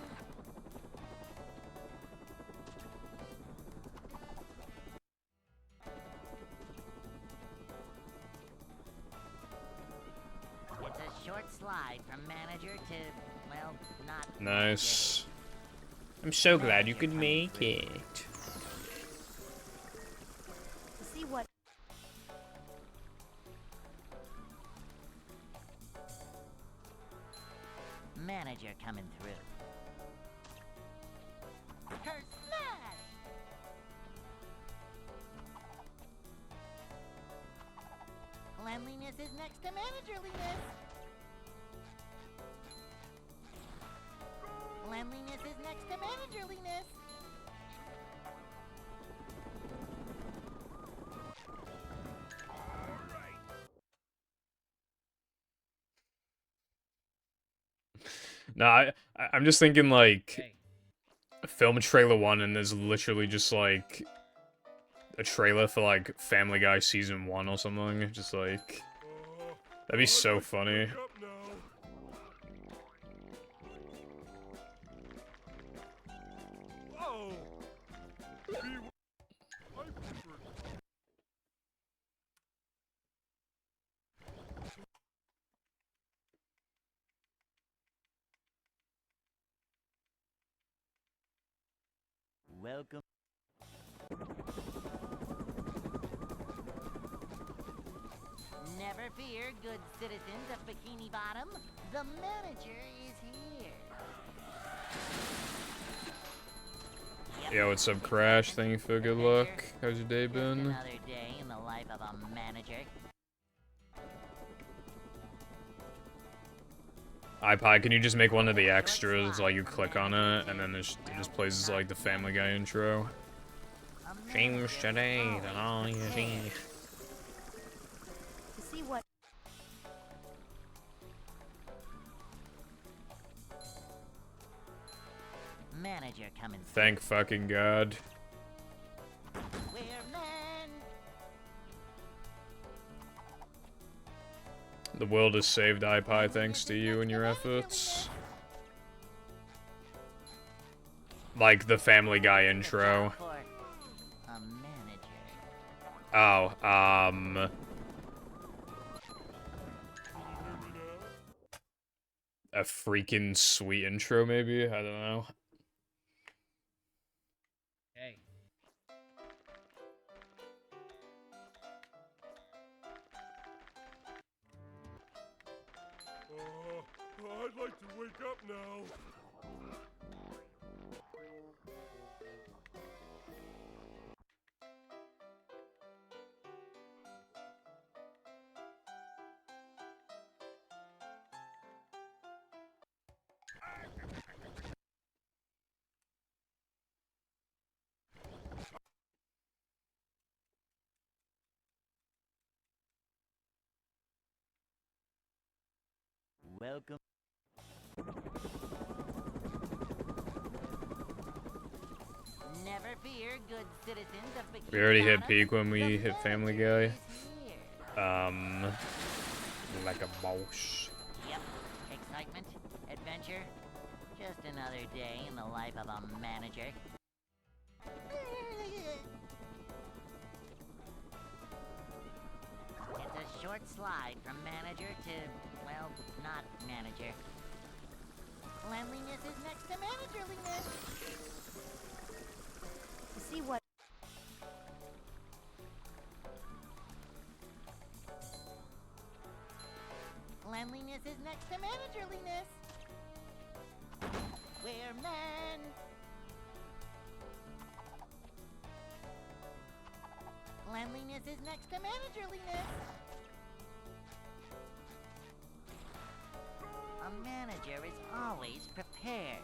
It's a short slide from manager to, well, not Nice. I'm so glad you could make it. To see what manager coming through. Her smash! Cleanliness is next to managerliness. Cleanliness is next to managerliness. No, I'm just thinking like film trailer 1 and there's literally just like a trailer for like Family Guy season 1 or something. Just like that'd be so funny. Wake up now. Oh. I prefer Welcome. Never fear, good citizens of Bikini Bottom. The manager is here. Yep. Yo, what's up, Crash? Thank you for good luck. How's your day Just been? another day in the life of a manager. iPod, can you just make one of the extras, like you click on it, and then it just plays as, like the Family Guy intro? A Seems manager today is that always all you see. prepared. to see what Manager coming through. Thank fucking God. We're men. The world has saved iPie thanks to you and your efforts. Like the Family Guy intro. For a manager. Oh, Can you hear me now? a freaking sweet intro maybe? I don't know. Hey. I'd like to wake up now. Welcome. Never fear, good citizens of Bikini We already hit Bottom. peak when we The hit Family manager Guy. is here. Like a boss. Yep. Excitement, adventure, just another day in the life of a manager. It's a short slide from manager to, well, not manager. Cleanliness is next to managerliness. to see what Cleanliness is next to managerliness. We're men. Cleanliness is next to managerliness. A manager is always prepared.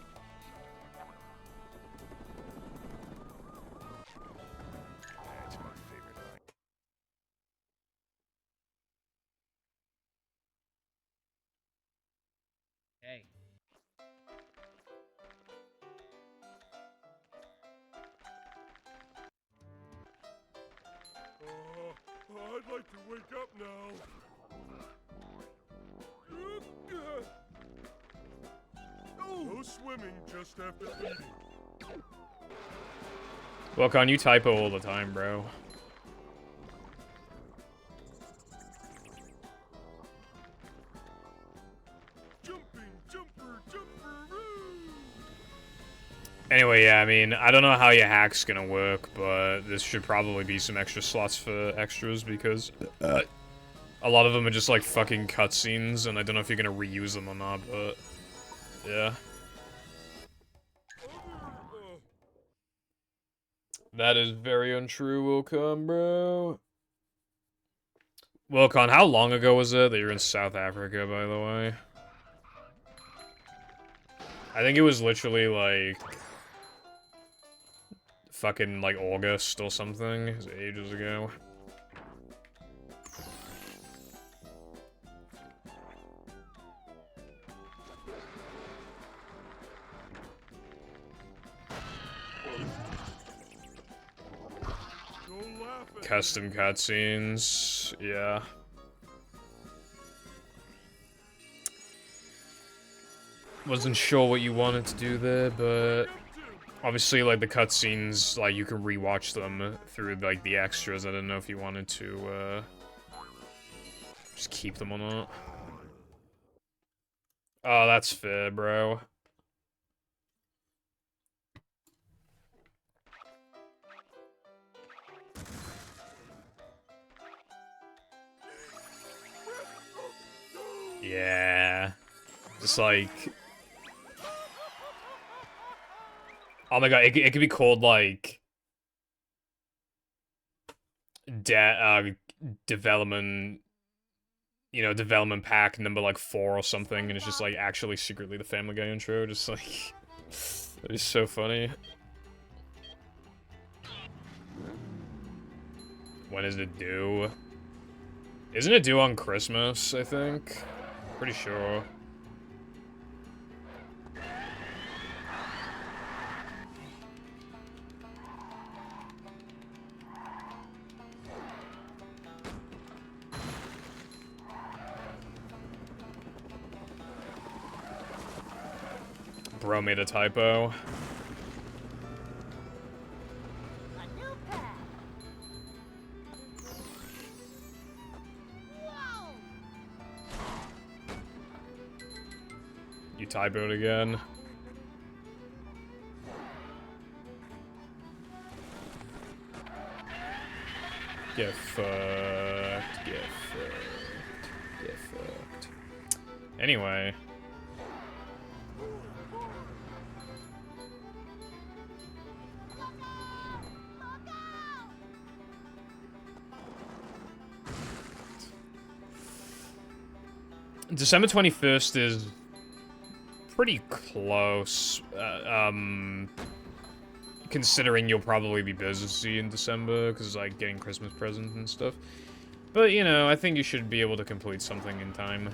I'd like to wake up now. No swimming just after eating. Welcon, you typo all the time, bro. Jumping, jumper, jumper, Anyway, yeah, I mean, I don't know how your hack's gonna work, but this should probably be some extra slots for extras, because a lot of them are just, like, fucking cutscenes, and I don't know if you're gonna reuse them or not, but yeah. That is very untrue, Wilcon, bro. Wilcon, how long ago was it that you were in South Africa, by the way? I think it was literally, like, fucking, like, August or something. It was ages ago. don't laugh at Custom cutscenes, yeah. Wasn't sure what you wanted to do there, but obviously, like, the cutscenes, like, you can rewatch them through, like, the extras. I don't know if you wanted to, just keep them or not. Oh, that's fair, bro. Yeah. Just like... Oh my god, it could be called, like... Development... You know, development pack number, like, 4 or something, and it's just, like, actually secretly the Family Guy intro, just, like... That is so funny. When is it due? Isn't it due on Christmas, I think? Pretty sure. Bro made a typo. A new pet. Whoa! You typoed again. Get fucked. Get fucked. Get fucked. Anyway. December 21st is pretty close, considering you'll probably be busy in December, because, like, getting Christmas presents and stuff. But, you know, I think you should be able to complete something in time.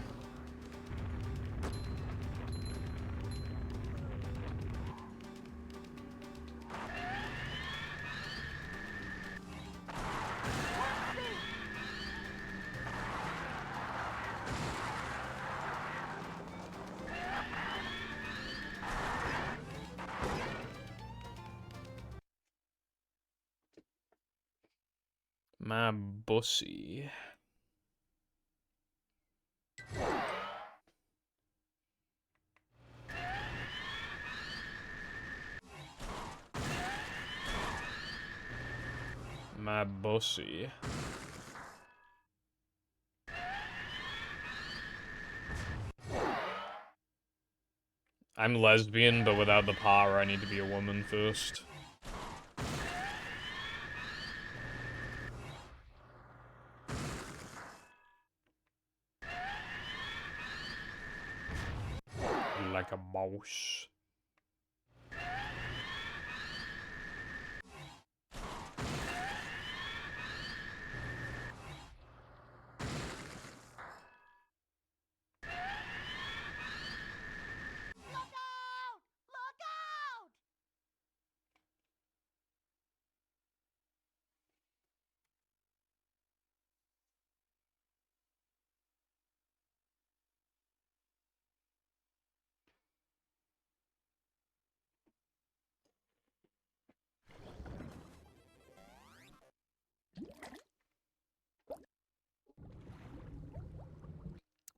My bussy. My bussy. I'm lesbian, but without the power, I need to be a woman first. Like a mouse.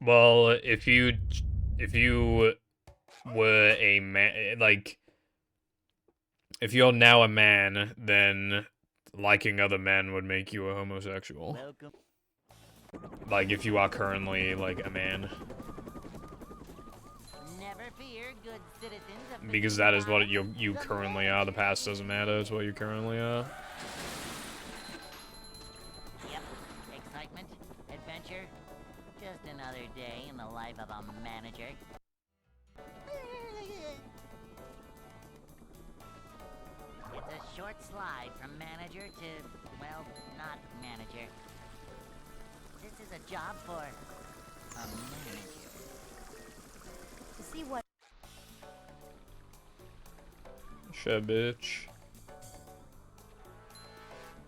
Well, if you were a man, like, if you're now a man, then liking other men would make you a homosexual. Welcome. Like, if you are currently, like, a man. Never fear, good citizens of the Because that is what you currently are. The past doesn't matter, it's what you currently are. Yep. Excitement, adventure, just another day in the life of a manager. It's a short slide from manager to, well, not manager. This is a job for a manager. To see what Shit, bitch.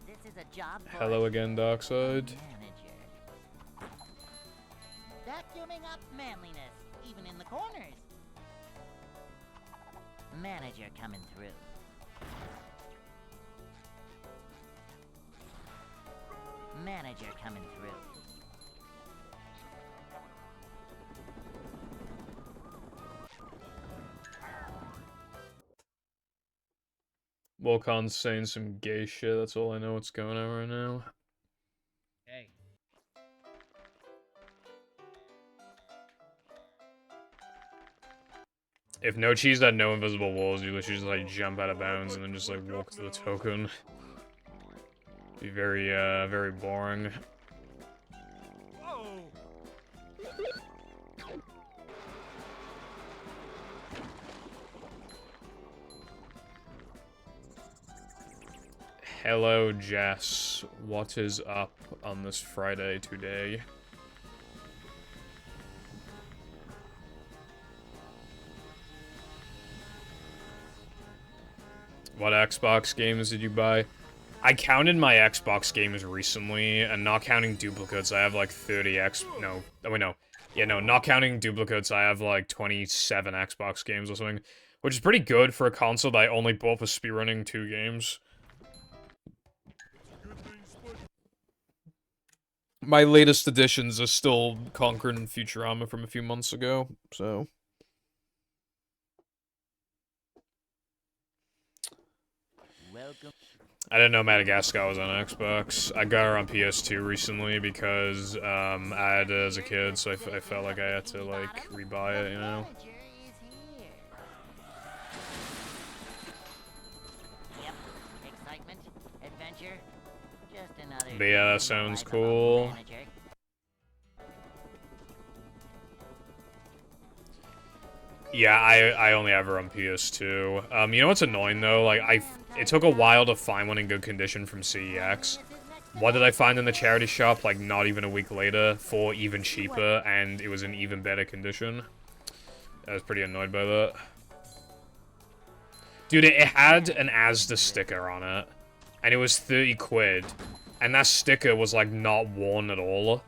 This is a job for Hello again, Darkseid. manager. Vacuuming up manliness, even in the corners. Manager coming through. Manager coming through. Volcon's saying some gay shit, that's all I know what's going on right now. Hey. If No Cheese had no invisible walls, you literally just like jump out of bounds and then just like walk to the token. Be very, very boring. Whoa! Hello, Jess. What is up on this Friday today? What Xbox games did you buy? I counted my Xbox games recently, and not counting duplicates, I have like 30 no, oh wait, no. Yeah, no, not counting duplicates, I have like 27 Xbox games or something, which is pretty good for a console that I only bought for speedrunning 2 games. Good thing Spud My latest additions are still Conquer and Futurama from a few months ago, so... Welcome. I didn't know Madagascar was on Xbox. I got her on PS2 recently because I had it as a kid, so I felt like I had to like rebuy it, you know. Manager is here. Yep. Excitement, adventure, just another But yeah, day in that the sounds life of a cool. manager. Yeah, I only have her on PS2. You know what's annoying though? Like it took a while to find one in good condition from CEX. What did I find in the charity shop? Like not even a week later for even cheaper, and it was in even better condition. I was pretty annoyed by that. Dude, it had an Asda sticker on it, and it was 30 quid, and that sticker was like not worn at all.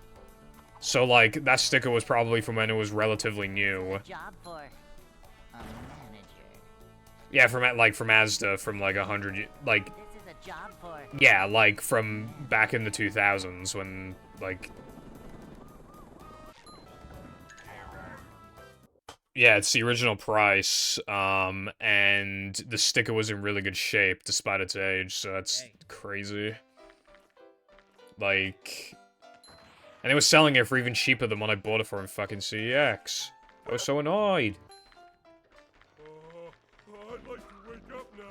So like that sticker was probably from when it was relatively new. Job for a manager. Yeah, from Asda from like 100 like This is a job for yeah, like from back in the 2000s when like yeah, it's the original price, and the sticker was in really good shape despite its age, so that's crazy. Like, and it was selling it for even cheaper than what I bought it for in fucking CEX. I was so annoyed. I'd like to wake up now.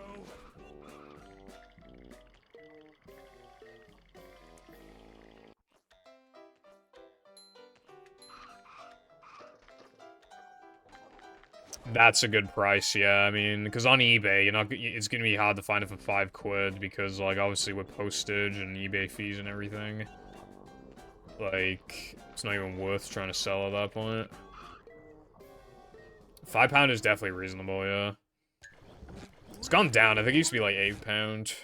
That's a good price, yeah. I mean, because on eBay, it's gonna be hard to find it for 5 quid because, like, obviously with postage and eBay fees and everything, like, it's not even worth trying to sell at that point. £5 is definitely reasonable, yeah. It's gone down. I think it used to be like £8.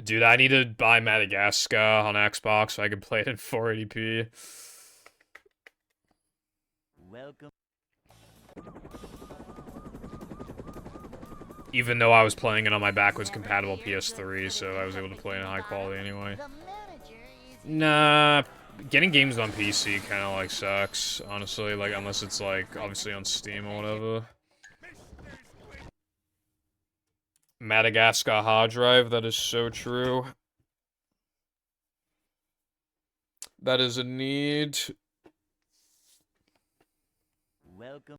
Dude, I need to buy Madagascar on Xbox so I can play it in 480p. welcome. Even though I was playing it on my backwards compatible PS3, so I was able to play it in high quality anyway. The manager is Nah, getting games on PC kind of like sucks, honestly. Like unless it's like obviously on Steam or whatever. Madagascar hard drive. That is so true. That is a need. Welcome.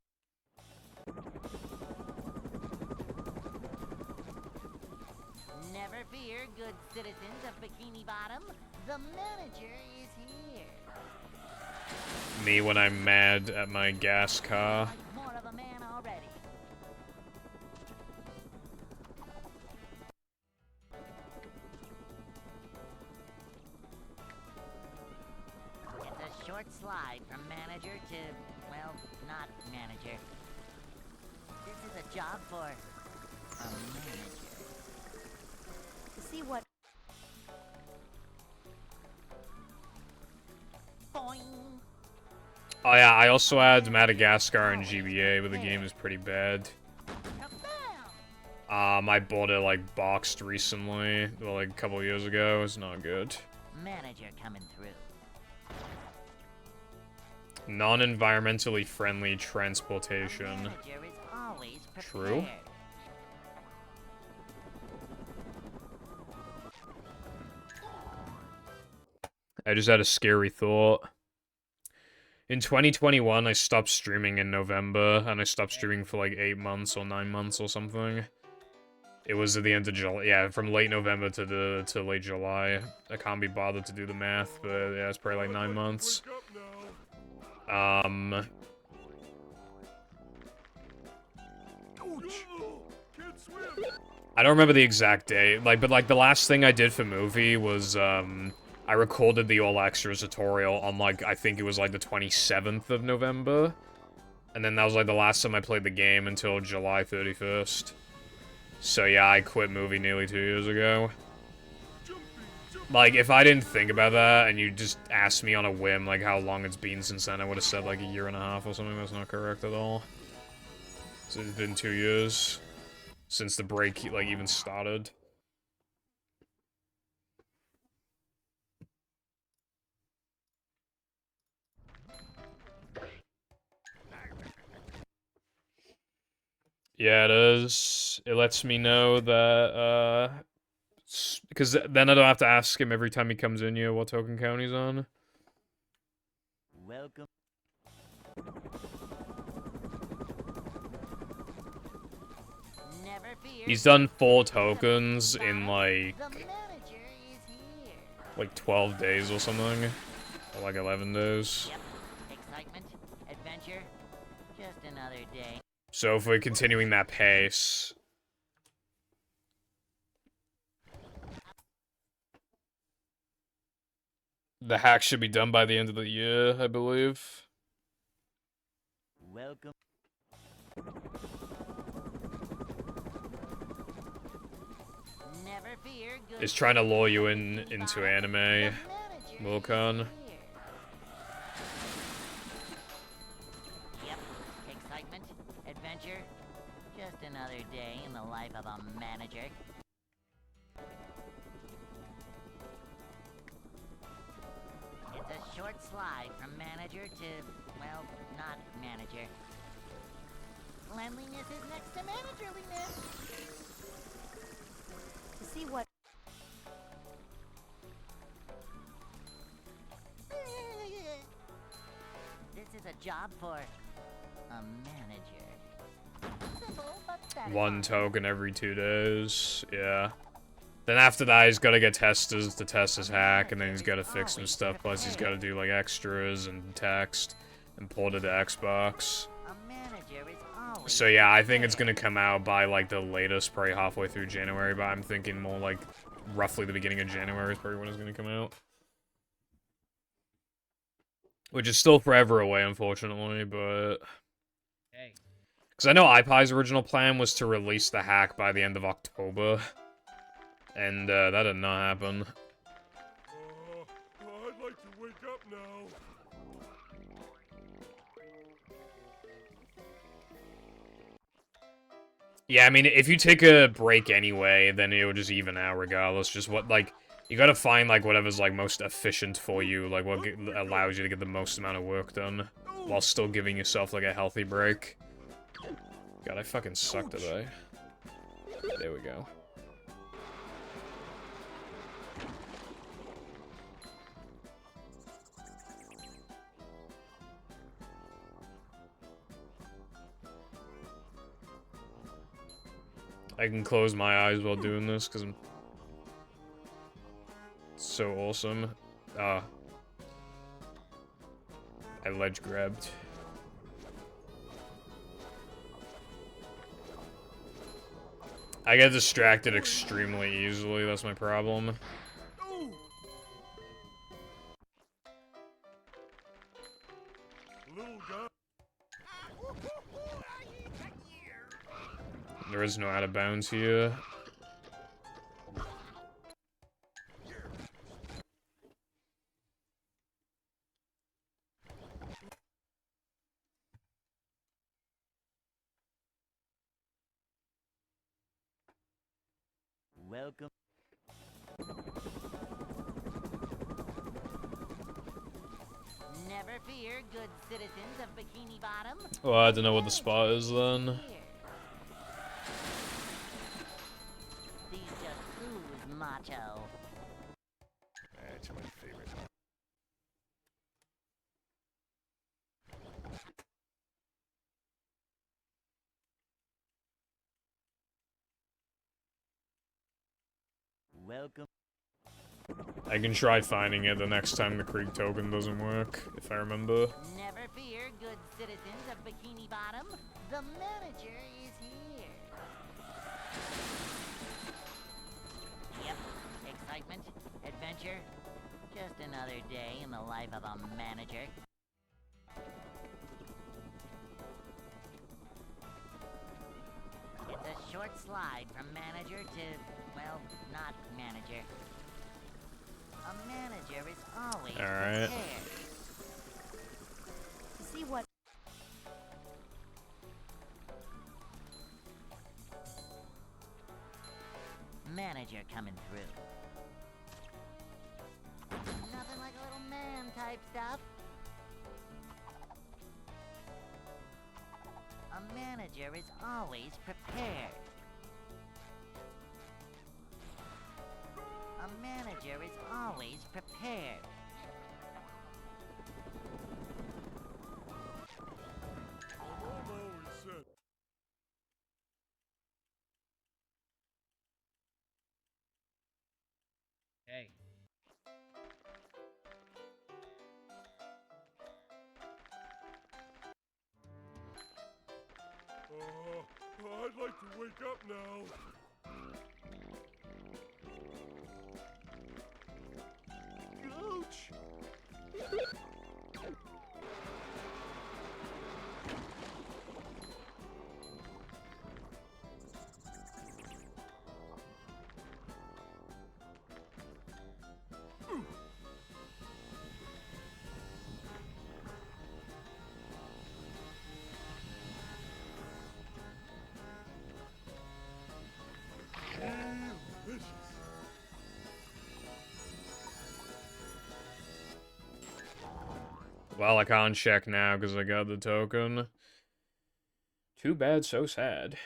Never fear, good citizens of Bikini Bottom. The manager is here. Me when I'm mad at my gas car. Like more of a man already. It's a short slide from manager to, well, not manager. This is a job for a manager. To see what Boing. Oh yeah, I also had Madagascar and GBA, but the game is pretty bad. Kabam! I bought it like boxed recently, well, like a couple years ago. It's not good. Manager coming through. Non-environmentally friendly transportation. Manager is always True. prepared. I just had a scary thought. In 2021, I stopped streaming in November, and I stopped streaming for like 8 months or 9 months or something. It was at the end of July. Yeah, from late November to late July. I can't be bothered to do the math, but yeah, it's probably like 9 months. Wake up now. Ouch! Can't swim. I don't remember the exact date, like, but like the last thing I did for movie was, I recorded the all extras tutorial on like, I think it was like the 27th of November. And then that was like the last time I played the game until July 31st. So yeah, I quit movie nearly 2 years ago. Like, if I didn't think about that, and you just asked me on a whim, like, how long it's been since then, I would have said, like, 1.5 years or something. That's not correct at all. So it's been 2 years since the break, like, even started. Yeah, it is. It lets me know that, because then I don't have to ask him every time he comes in here what token count he's on. Welcome. Never fear. He's done 4 tokens in, like, The manager is here. like 12 days or something. Or like 11 days. Yep. Excitement, adventure, just another day. So if we're continuing that pace... The hack should be done by the end of the year, I believe. Welcome. Never fear. Good Is trying to lure you citizens into of anime, the manager Wilcon. is here. Yep. Excitement, adventure, just another day in the life of a manager. It's a short slide from manager to, well, not manager. Cleanliness is next to managerliness. to see what This is a job for a manager. Simple, but satisfying. 1 token every 2 days, yeah. Then after that, he's gotta get testers to test his hack, and then he's gotta fix some stuff, plus he's gotta do, like, extras and text, and port it to Xbox. A manager is always So yeah, I think it's gonna come out by, like, the latest, probably halfway through January, but I'm thinking more, like, roughly the beginning of January is probably when it's gonna come out. Which is still forever away, unfortunately, but... Hey. Because I know iPie's original plan was to release the hack by the end of October. And, that did not happen. I'd like to wake up now. Yeah, I mean, if you take a break anyway, then it will just even out regardless. Just what, like, You gotta find, like, whatever's, like, most efficient for you, like, what allows you to get the most amount of work done, while still giving yourself, like, a healthy break. God, I fucking suck today. There we go. I can close my eyes while doing this, because I'm so awesome. I ledge grabbed. I get distracted extremely easily, that's my problem. Little guy. There is no out of bounds here. Welcome. Never fear, good citizens of Bikini Bottom. Well, I don't know what the spot is then. Here. These just ooze macho. That's my favorite. Welcome. I can try finding it the next time the Krieg token doesn't work, if I remember. Never fear, good citizens of Bikini Bottom. The manager is here. Yep, excitement, adventure. Just another day in the life of a manager. It's a short slide from manager to, well, not manager. A manager is always Alright. prepared. To see what Manager coming through. Nothing like a little man type stuff. A manager is always prepared. A manager is always prepared. My mom always said. Hey. I'd like to wake up now. Ouch! Delicious. Well, I can't check now because I got the token. Too bad, so sad.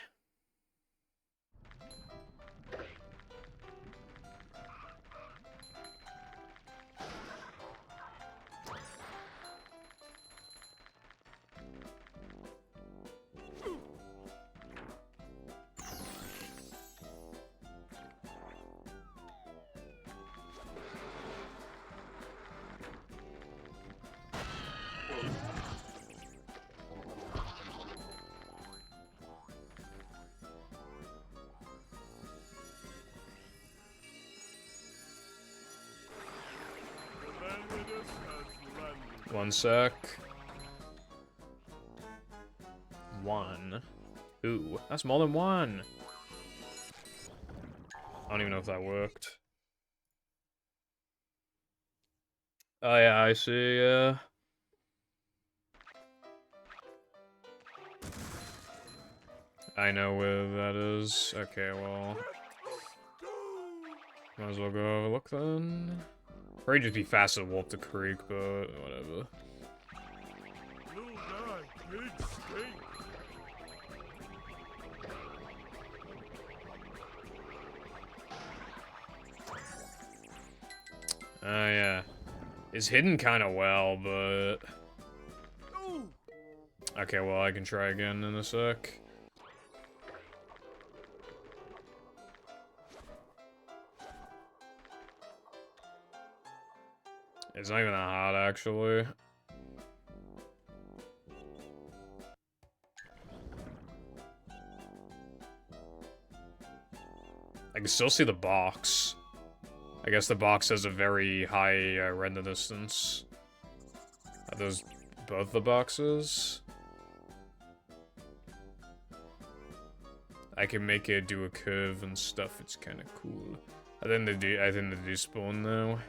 Manliness has landed. One sec. One. Ooh, that's more than one. I don't even know if that worked. Oh yeah, I see, I know where that is. Okay, well... Might as well go have a look then. Probably just be faster to walk the creek, but whatever. Little guy, big stink. Yeah. It's hidden kind of well, but... Ooh. Okay, well, I can try again in a sec. It's not even that hot, actually. I can still see the box. I guess the box has a very high render distance. Are those both the boxes? I can make it do a curve and stuff. It's kind of cool. I think they do spawn now.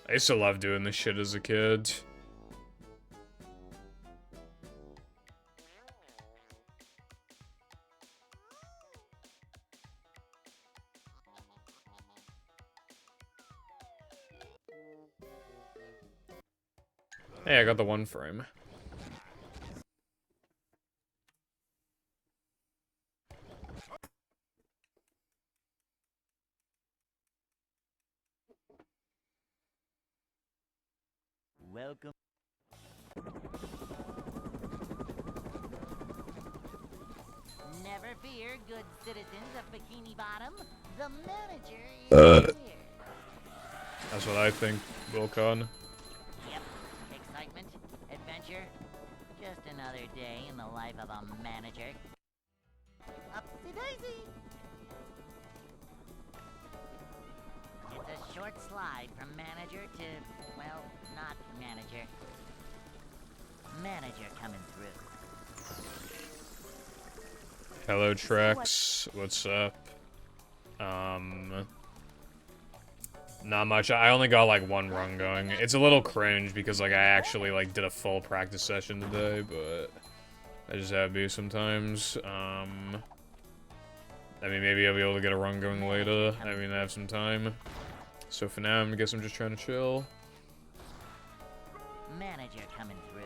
I used to love doing this shit as a kid. Hey, I got the one frame. Welcome. Never fear, good citizens of Bikini Bottom. The manager is here. That's what I think, Wilcon. Yep. Excitement, adventure. Just another day in the life of a manager. Upsy daisy. It's a short slide from manager to, well, not manager. Manager coming through. Hello, Trex. What's up? Not much. I only got like one run going. It's a little cringe because like I actually like did a full practice session today, but I just have to sometimes. I mean, maybe I'll be able to get a run going later. I mean, I have some time. So for now, I guess I'm just trying to chill. Manager coming through.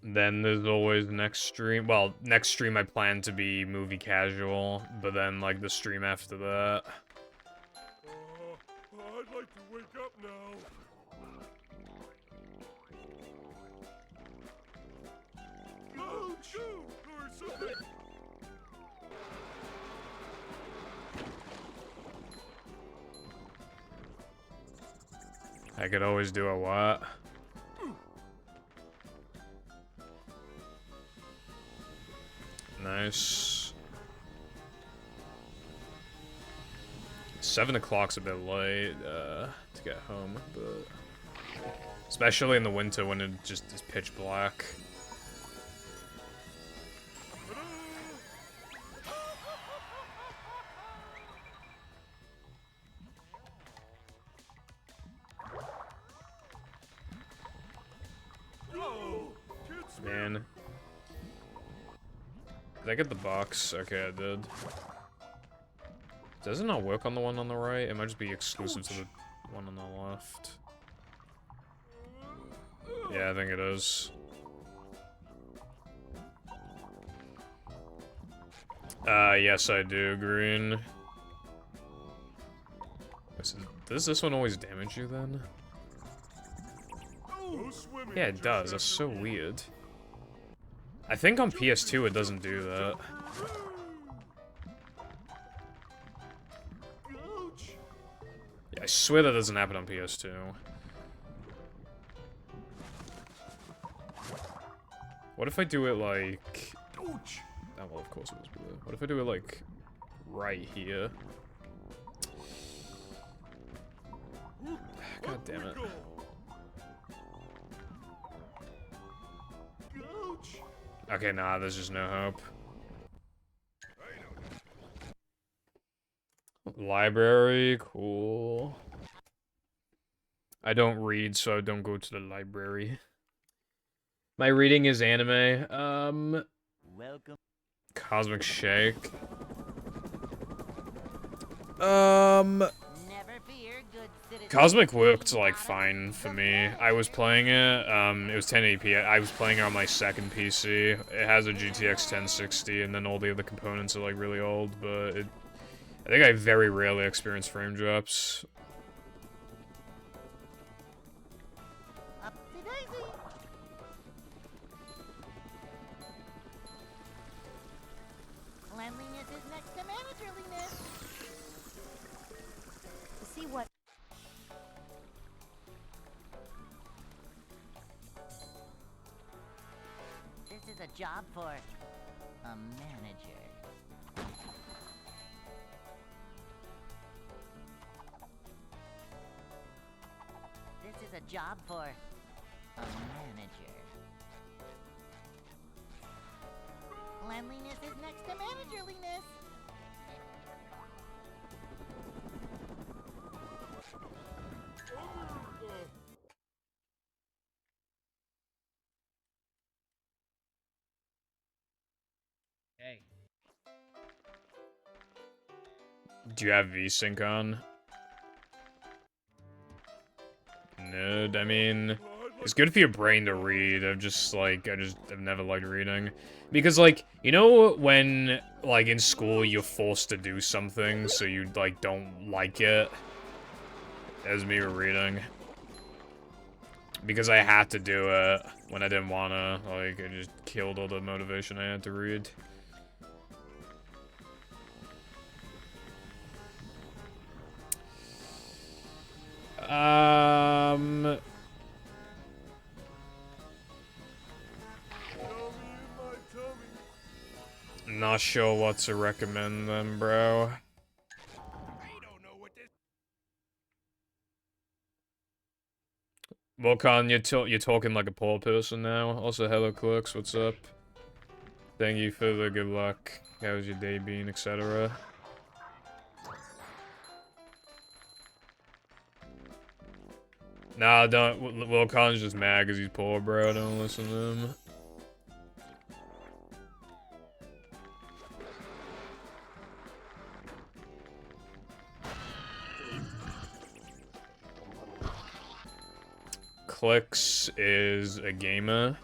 Then there's always next stream. Well, next stream I plan to be movie casual, but then like the stream after that. I'd like to wake up now. Oh, shoot! Or something. I could always do a what? Nice. 7 o'clock's a bit late to get home, but especially in the winter when it just is pitch black. Man. Did I get the box? Okay, I did. Does it not work on the one on the right? It might just be exclusive to the one on the left. Yeah, I think it is. Yes, I do, Green. Does this one always damage you, then? Yeah, it does. That's so weird. I think on PS2 it doesn't do that. Yeah, I swear that doesn't happen on PS2. What if I do it like... Oh, well, of course it was blue. What if I do it like right here? God damn it. Okay, nah, there's just no hope. Library, cool. I don't read, so I don't go to the library. My reading is anime. Welcome. Cosmic Shake. Never fear, good citizen. Cosmic worked, like, fine for me. I was playing it, it was 1080p. I was playing it on my second PC. It has a GTX 1060, and then all the other components are, like, really old, but I think I very rarely experience frame drops. Up to daisy. Cleanliness is next to managerliness. To see what This is a job for a manager. This is a job for a manager. Cleanliness is next to managerliness. Hey. Do you have VSync on? No, I mean, it's good for your brain to read. I've never liked reading. Because, like, you know when, like, in school you're forced to do something, so you, like, don't like it? As me with reading. Because I had to do it when I didn't wanna, like, it just killed all the motivation I had to read. Not sure what to recommend then, bro. Volkan, you're talking like a poor person now. Also, hello, Clerks, what's up? Thank you for the good luck. How's your day been, etc. Nah, don't. Volkan's just mad because he's poor, bro. Don't listen to him. Clicks is a gamer,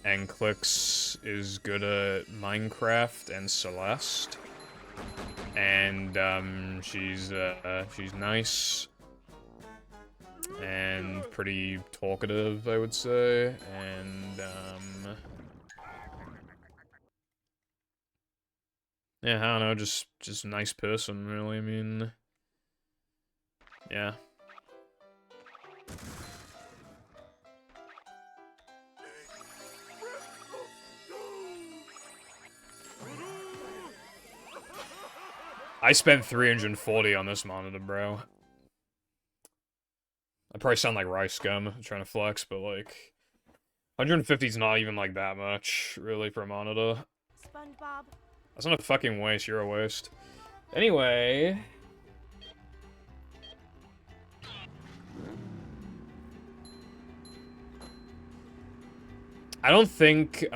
and Clicks is good at Minecraft and Celeste, and she's nice and pretty talkative, I would say, and yeah, I don't know, just a nice person, really. I mean, yeah. I spent 340 on this monitor, bro. I probably sound like rice scum trying to flex, but like 150 is not even like that much, really, for a monitor. SpongeBob. That's not a fucking waste, you're a waste. Anyway. I don't think,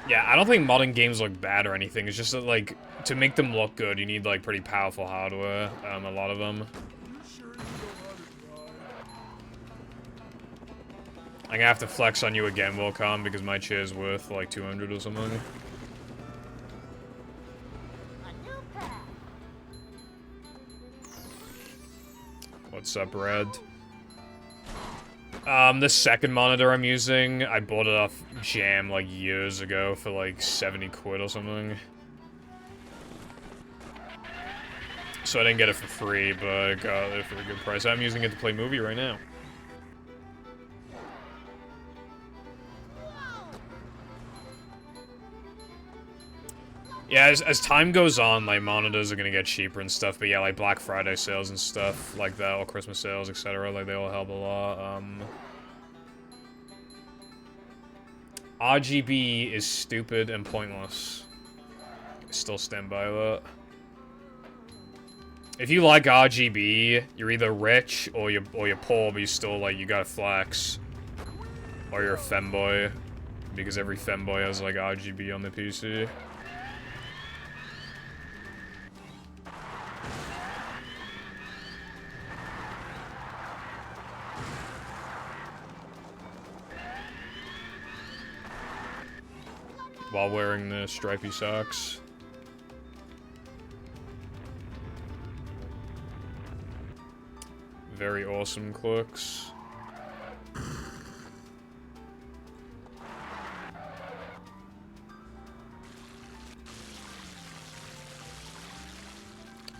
yeah, I don't think modern games look bad or anything. It's just that, like, to make them look good, you need, like, pretty powerful hardware, a lot of them. I'm gonna have to flex on you again, Wilcom, because my chair's worth, like, 200 or something. What's up, Red? The second monitor I'm using, I bought it off Jam, like, years ago for, like, 70 quid or something. So I didn't get it for free, but I got it for a good price. I'm using it to play Movie right now. Yeah, as time goes on, like, monitors are gonna get cheaper and stuff, but yeah, like, Black Friday sales and stuff like that, or Christmas sales, etc., like, they all help a lot. RGB is stupid and pointless. I still stand by that. If you like RGB, you're either rich or you're poor, but you still, like, you gotta flex. Or you're a femboy. Because every femboy has, like, RGB on the PC. While wearing the stripy socks. Very awesome clicks.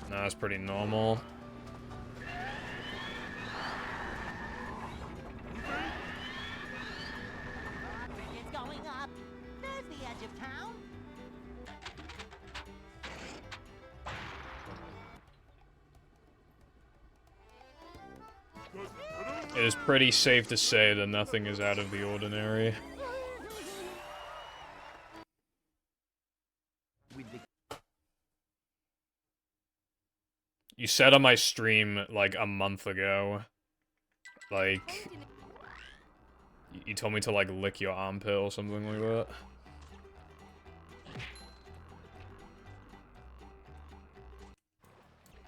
Nah, that's pretty normal. It's going up. There's the edge of town. It is pretty safe to say that nothing is out of the ordinary. You said on my stream, like, a month ago, like, you told me to, like, lick your armpit or something like that.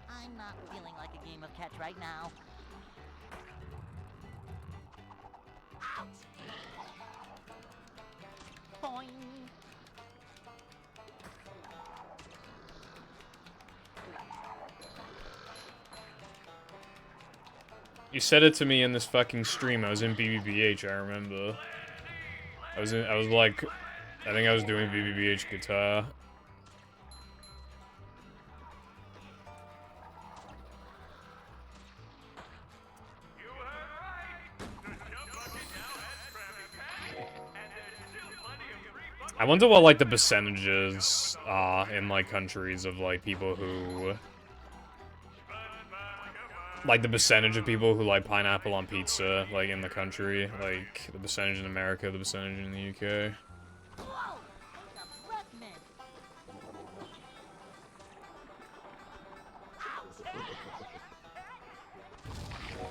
I'm not feeling like a game of catch right now. Boing. You said it to me in this fucking stream. I was in BBBH, I remember. I was like, I think I was doing BBBH guitar. I wonder what, like, the percentages are in, like, countries of, like, people who... Like, the percentage of people who like pineapple on pizza, like, in the country. Like, the percentage in America, the percentage in the UK. Whoa! It's a breath mint.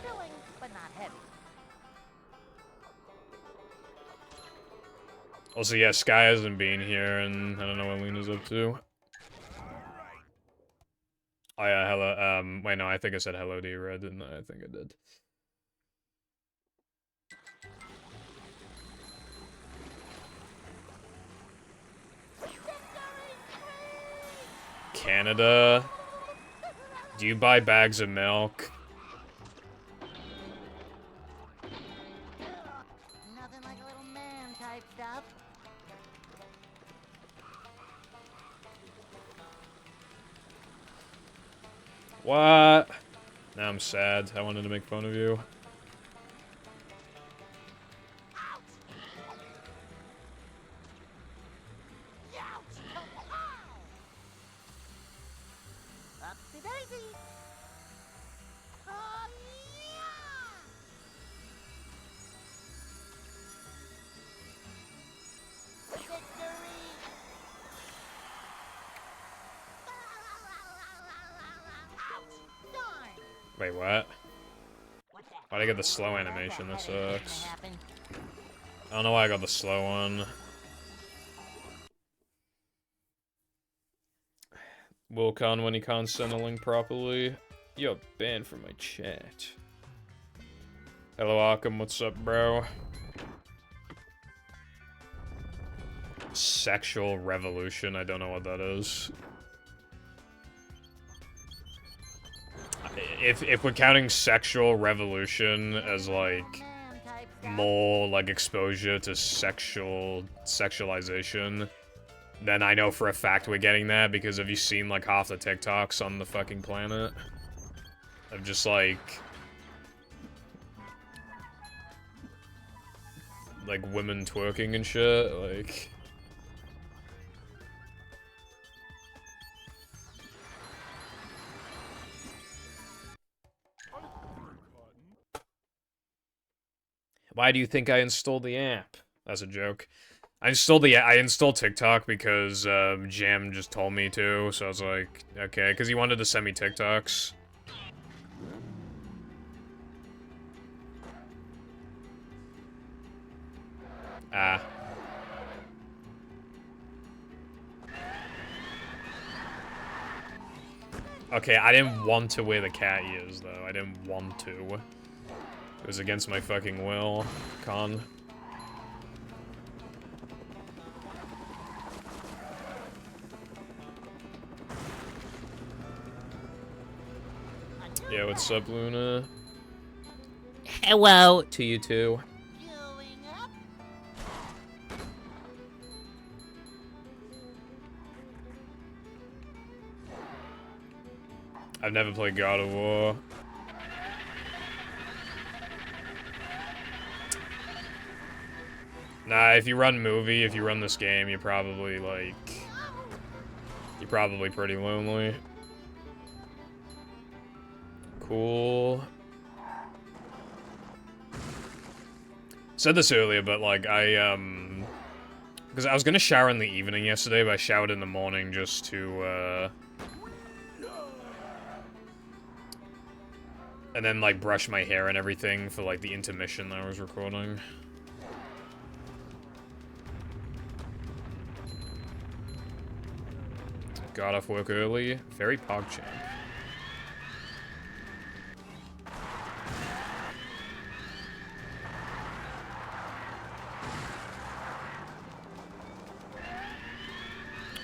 Filling, but not heavy. Also, yeah, Sky hasn't been here, and I don't know what Lena's up to. Oh yeah, hello, wait, no, I think I said hello to you, Red, didn't I? I think I did. Canada? Do you buy bags of milk? Nothing like a little man type stuff. What? Now I'm sad. I wanted to make fun of you. Upsy daisy. Oh, yeah! Victory! Darn! Wait, what? What the Why'd I get the slow animation? That That ain't gonna sucks. happen. I don't know why I got the slow one. Wilcon when he can't send a link properly. You're banned from my chat. Hello, Arkham. What's up, bro? Sexual revolution. I don't know what that is. If we're counting sexual revolution as, like, Man type stuff. more, like, exposure to sexualization, then I know for a fact we're getting that, because have you seen, like, half the TikToks on the fucking planet? Of just, like, women twerking and shit, like... Why do you think I installed the app? That's a joke. I installed TikTok because Jam just told me to, so I was like, okay, because he wanted to send me TikToks. Ah. Okay, I didn't want to wear the cat ears, though. I didn't want to. It was against my fucking will, Con. Yeah, what's up, Luna? Hello. To you too. Going up. I've never played God of War. Nah, if you run this game, you're probably, like... You're probably pretty lonely. Cool. Said this earlier, but, like, because I was gonna shower in the evening yesterday, but I showered in the morning just to, and then, like, brush my hair and everything for, like, the intermission that I was recording. Got off work early. Very PogChamp.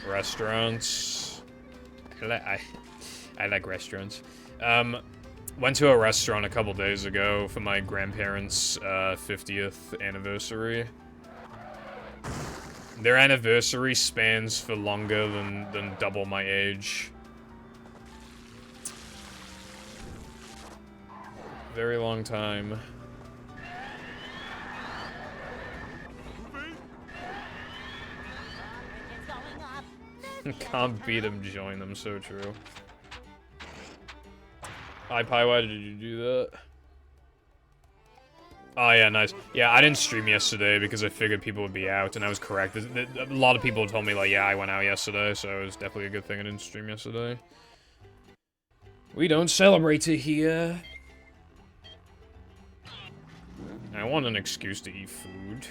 Restaurants. I like restaurants. Went to a restaurant a couple days ago for my grandparents' 50th anniversary. Their anniversary spans for longer than double my age. Very long time. It's going up. Can't beat them, join them, so true. Hi, Pi, why did you do that? Oh, yeah, nice. Yeah, I didn't stream yesterday because I figured people would be out, and I was correct. A lot of people told me, like, yeah, I went out yesterday, so it was definitely a good thing I didn't stream yesterday. We don't celebrate it here. I want an excuse to eat food.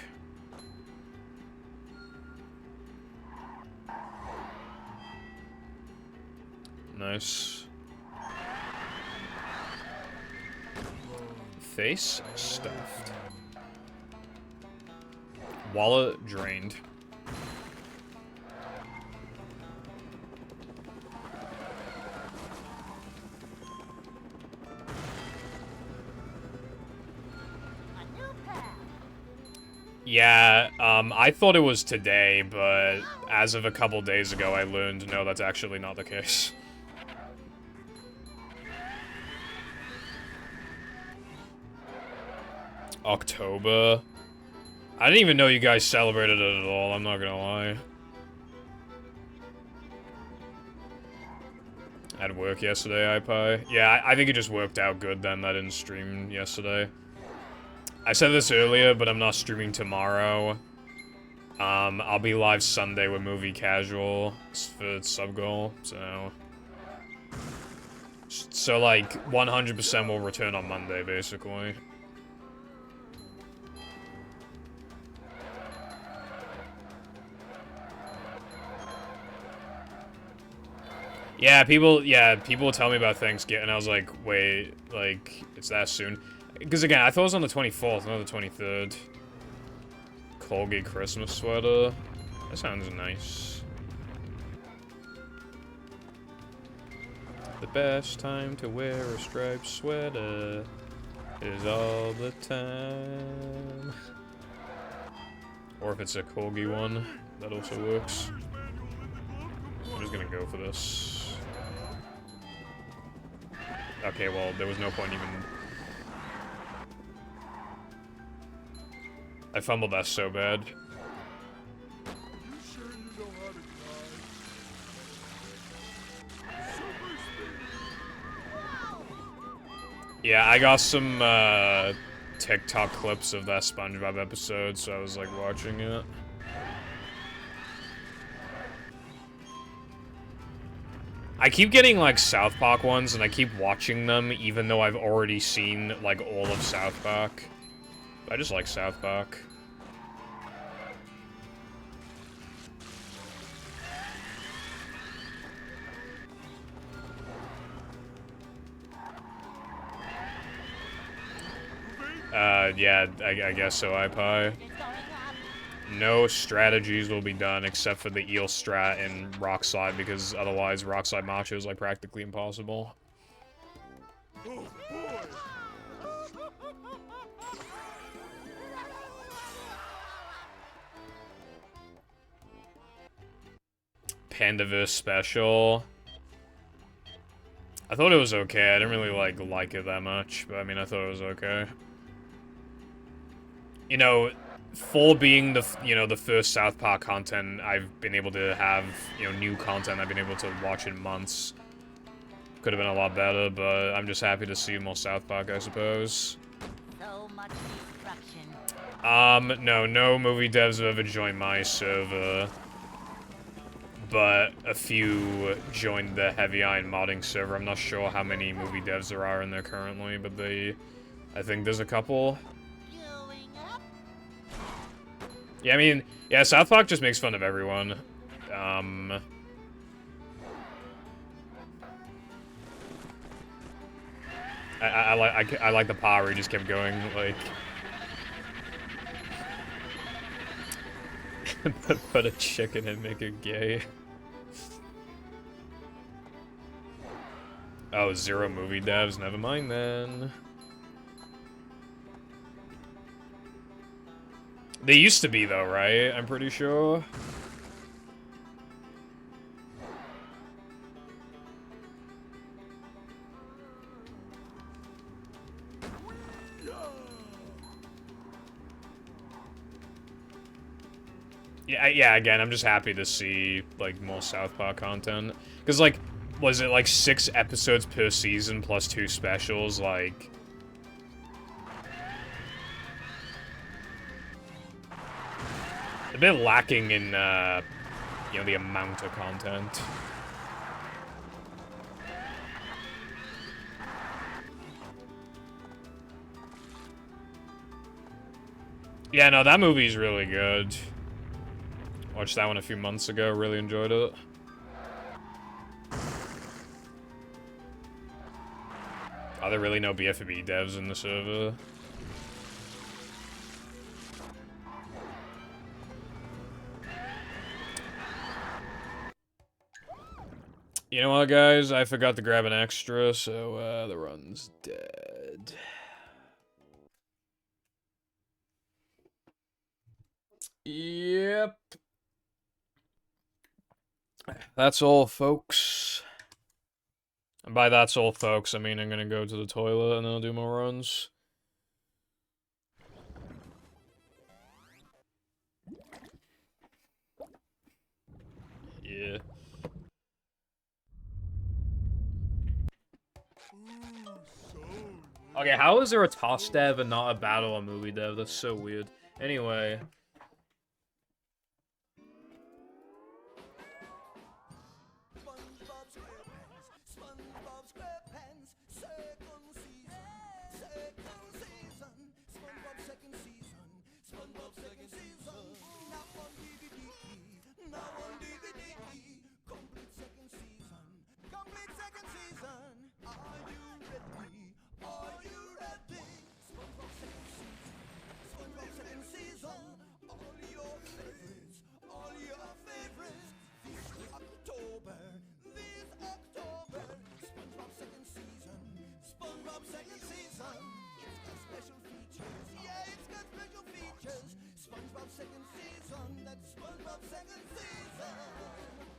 Nice. Face stuffed. Wallet drained. A new path. Yeah, I thought it was today, but as of a couple days ago, I learned no, that's actually not the case. October. I didn't even know you guys celebrated it at all, I'm not gonna lie. I had work yesterday, iPie. Yeah, I think it just worked out good then that I didn't stream yesterday. I said this earlier, but I'm not streaming tomorrow. I'll be live Sunday with Movie Casual for sub goal, so... So, like, 100% will return on Monday, basically. Yeah, people tell me about Thanksgiving, and I was like, wait, like, it's that soon? Because, again, I thought it was on the 24th, not the 23rd. Colgate Christmas sweater. That sounds nice. The best time to wear a striped sweater is all the time. Or if it's a Colgate one, that also works. I'm just gonna go for this. Okay, well, there was no point even... I fumbled that so bad. You sure you know how to drive? Super speed. Yeah, I got some, TikTok clips of that SpongeBob episode, so I was like watching it. I keep getting like South Park ones, and I keep watching them, even though I've already seen like all of South Park. I just like South Park. Yeah, I guess so, iPie. No strategies will be done except for the eel strat and rock slide, because otherwise rock slide macho is like practically impossible. Oh boy! Pandaverse special. I thought it was okay. I didn't really like it that much, but I mean, I thought it was okay. You know, for being the the first South Park content I've been able to have, new content I've been able to watch in months. Could have been a lot better, but I'm just happy to see more South Park, I suppose. So much destruction. No movie devs have ever joined my server, but a few joined the Heavy Iron modding server. I'm not sure how many movie devs there are in there currently, but I think there's a couple. Going up. Yeah, I mean, yeah, South Park just makes fun of everyone. I like the power he just kept going, like... put a chicken and make it gay. Oh, zero movie devs, never mind then. They used to be though, right? I'm pretty sure. Yeah, again, I'm just happy to see, like, more South Park content. Because, like, was it, like, 6 episodes per season plus 2 specials? Like... a bit lacking in, the amount of content. Yeah, no, that movie's really good. Watched that one a few months ago, really enjoyed it. Are there really no BFB devs in the server? You know what, guys? I forgot to grab an extra, so, the run's dead. Yep. That's all, folks. And by that's all, folks, I mean I'm gonna go to the toilet and then I'll do more runs. Yeah. Okay, how is there a toss dev and not a battle on movie dev? That's so weird. Anyway.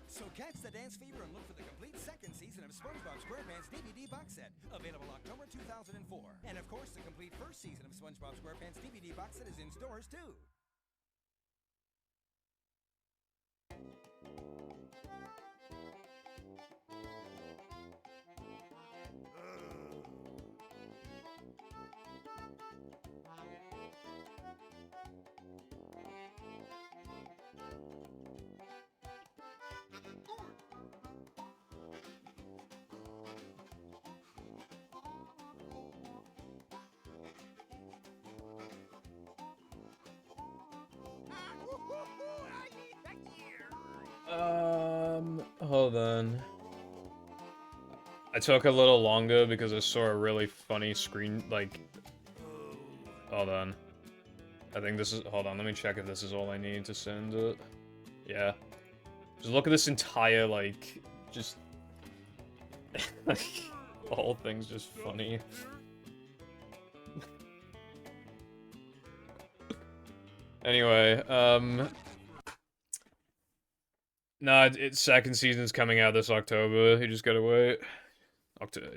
So catch the dance fever and look for the complete second season of SpongeBob SquarePants DVD box set, available October 2004. And of course, the complete first season of SpongeBob SquarePants DVD box set is in stores too. Hold on. I took a little longer because I saw a really funny screen, like... Hold on. I think this is... Hold on, let me check if this is all I need to send it. Yeah. Just look at this entire, like... Just... the whole thing's just funny. Anyway, no, it's second season's coming out this October. You just gotta wait.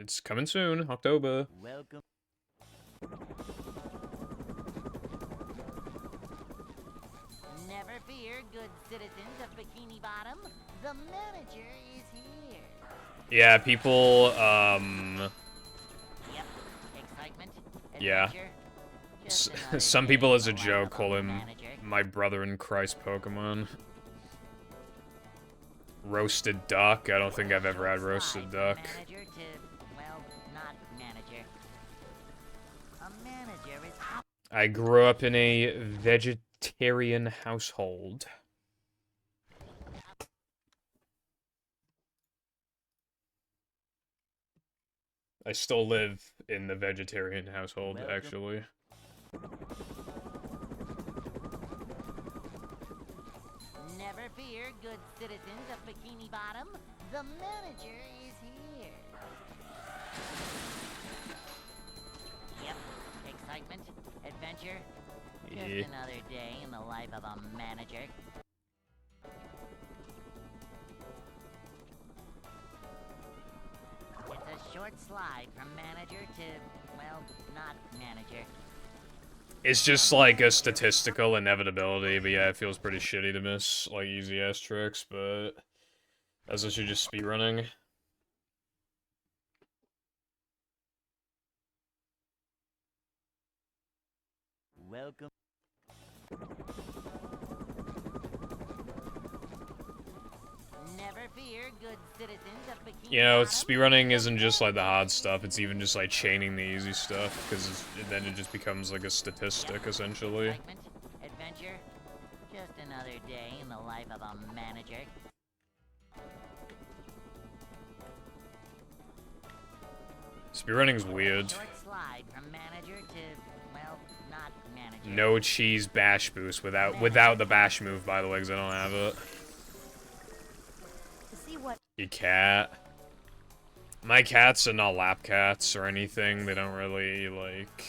It's coming soon, October. Welcome. Never fear, good citizens of Bikini Bottom. The manager is here. Yeah, people, Yep. Excitement. Yeah. Adventure. Just another some day people in as a the life joke of call him manager. my brother in Christ Pokemon. Roasted duck? I don't think I've ever had roasted duck. Manager to, well, not manager. A manager is I grew up in a vegetarian household. I still live in the vegetarian household, Welcome. actually. Never fear, good citizens of Bikini Bottom. The manager is here. Yep. Excitement, adventure. Just Yeah. another day in the life of a manager. It's a short slide from manager to, well, not manager. It's just like a statistical inevitability, but yeah, it feels pretty shitty to miss like easy ass tricks, but that's what you're just speedrunning. Welcome. Never fear, good citizens of Bikini You know, Bottom. speedrunning isn't just like the hard stuff, it's even just like chaining the easy stuff, because then it just becomes like a statistic, essentially. Excitement, adventure, just another day in the life of a manager. Speedrunning's weird. Short slide from manager to, well, not manager. No cheese bash boost without the bash move, by the way, because I don't have it. To see what Your cat. My cats are not lap cats or anything. They don't really, like...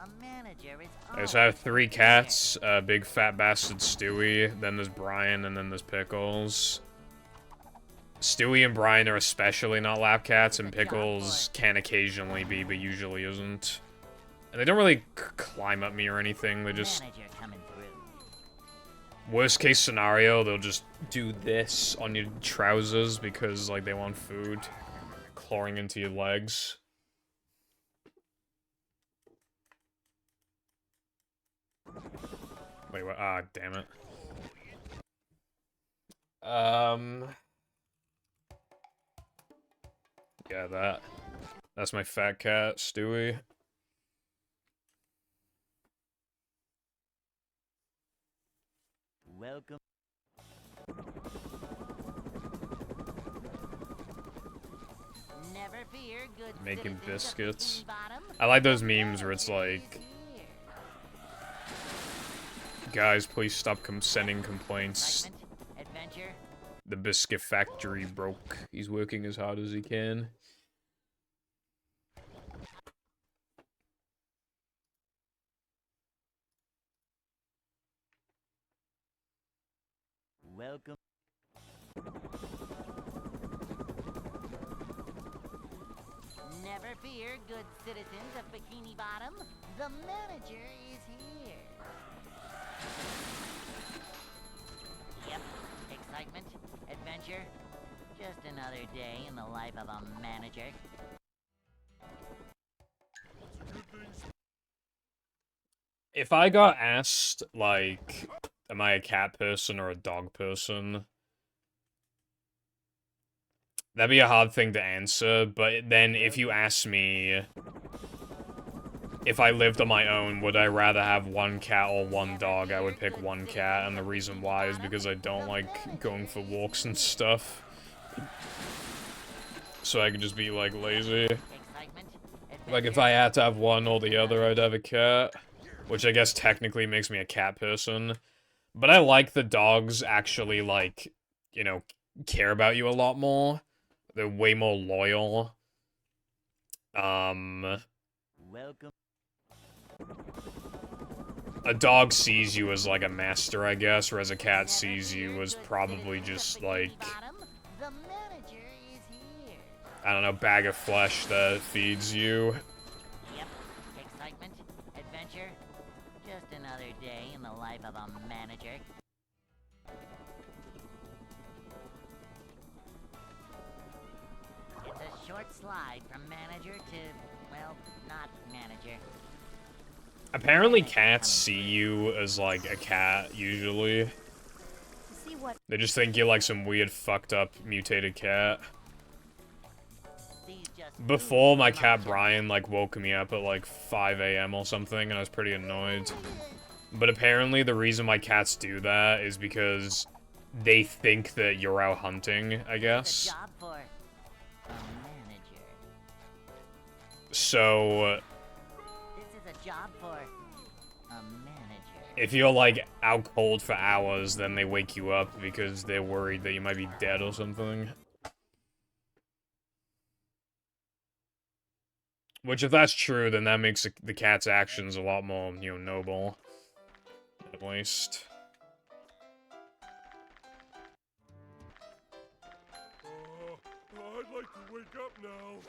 A manager is I just have 3 cats. Big fat bastard Stewie, then there's Brian, and then there's Pickles. Stewie and Brian are especially not lap cats, and Pickles can occasionally be, but usually isn't. And they don't really climb up me or anything, they just... Manager coming through. Worst case scenario, they'll just do this on your trousers because, like, they want food. Clawing into your legs. Wait, what? Ah, damn it. Yeah, that's my fat cat, Stewie. Welcome. Never fear, good Making citizens of biscuits. Bikini Bottom. I like those The memes where it's manager like, is here. guys, please stop sending complaints. Excitement, adventure, The biscuit factory broke. He's working as hard as he can. welcome. Never fear, good citizens of Bikini Bottom. The manager is here. Yep, excitement, adventure, just another day in the life of a manager. If I got asked, like, am I a cat person or a dog person? That'd be a hard thing to answer, but then if you ask me if I lived on my own, would I rather have one cat or one dog, I would pick one cat, and the reason why is because I don't like going for walks and stuff. So I could just be, like, lazy. Excitement. Like, if I had to have one or the other, I'd have a cat. Which I guess technically makes me a cat person. But I like the dogs actually, like, you know, care about you a lot more. They're way more loyal. Welcome. A dog sees you as, like, a master, I guess, whereas a cat sees you as probably just, like, The manager is here. I don't know, bag of flesh that feeds you. Yep. Excitement, adventure. Just another day in the life of a manager. It's a short slide from manager to, well, not manager. Apparently cats see you as, like, a cat, usually. To see what They just think you're, like, some weird, fucked up, mutated cat. These just Before, my cat Brian, like, woke me up at, like, 5 a.m. or something, and I was pretty annoyed. But apparently the reason why cats do that is because they think that you're out hunting, I a guess. job for a manager. So, This is a job for a manager. if you're, like, out cold for hours, then they wake you up because they're worried that you might be dead or something. Which, if that's true, then that makes the cat's actions a lot more, you know, noble. At least. I'd like to wake up now.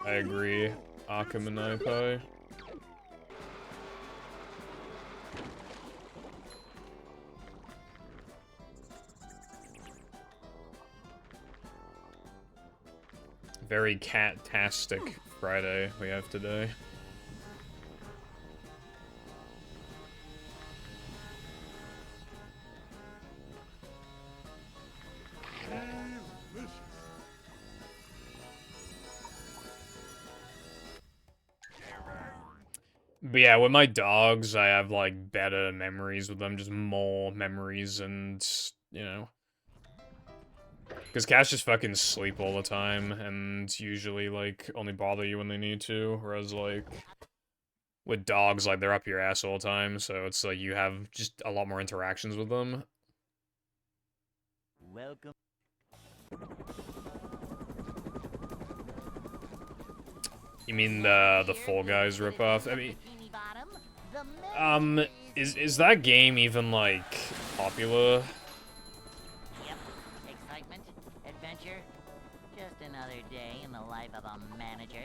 I agree. Akamanaipai. Very cat-tastic Friday we have today. Delicious. But yeah, with my dogs, I have, like, better memories with them. Just more memories and, you know. Because cats just fucking sleep all the time, and usually, like, only bother you when they need to. Whereas, like, with dogs, like, they're up your ass all the time, so it's like you have just a lot more interactions with them. Welcome. You mean the Fall Guys ripoff? I mean, is that game even, like, popular? Yep. Excitement, adventure. Just another day in the life of a manager.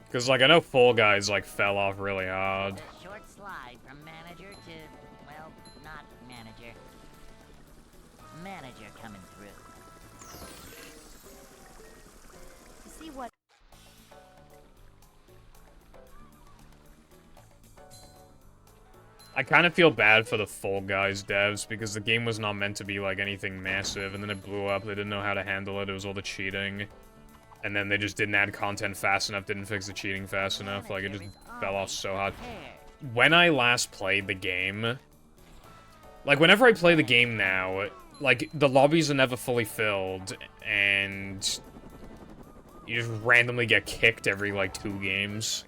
Because, like, I know Fall Guys, like, fell off really hard. A short slide from manager to, well, not manager. Manager coming through. to see what I kind of feel bad for the Fall Guys devs, because the game was not meant to be, like, anything massive, and then it blew up, they didn't know how to handle it, it was all the cheating. And then they just didn't add content fast enough, didn't fix the cheating fast enough, like, it just fell off so hard. When I last played the game, like, whenever I play the game now, like, the lobbies are never fully filled, and you just randomly get kicked every, like, 2 games.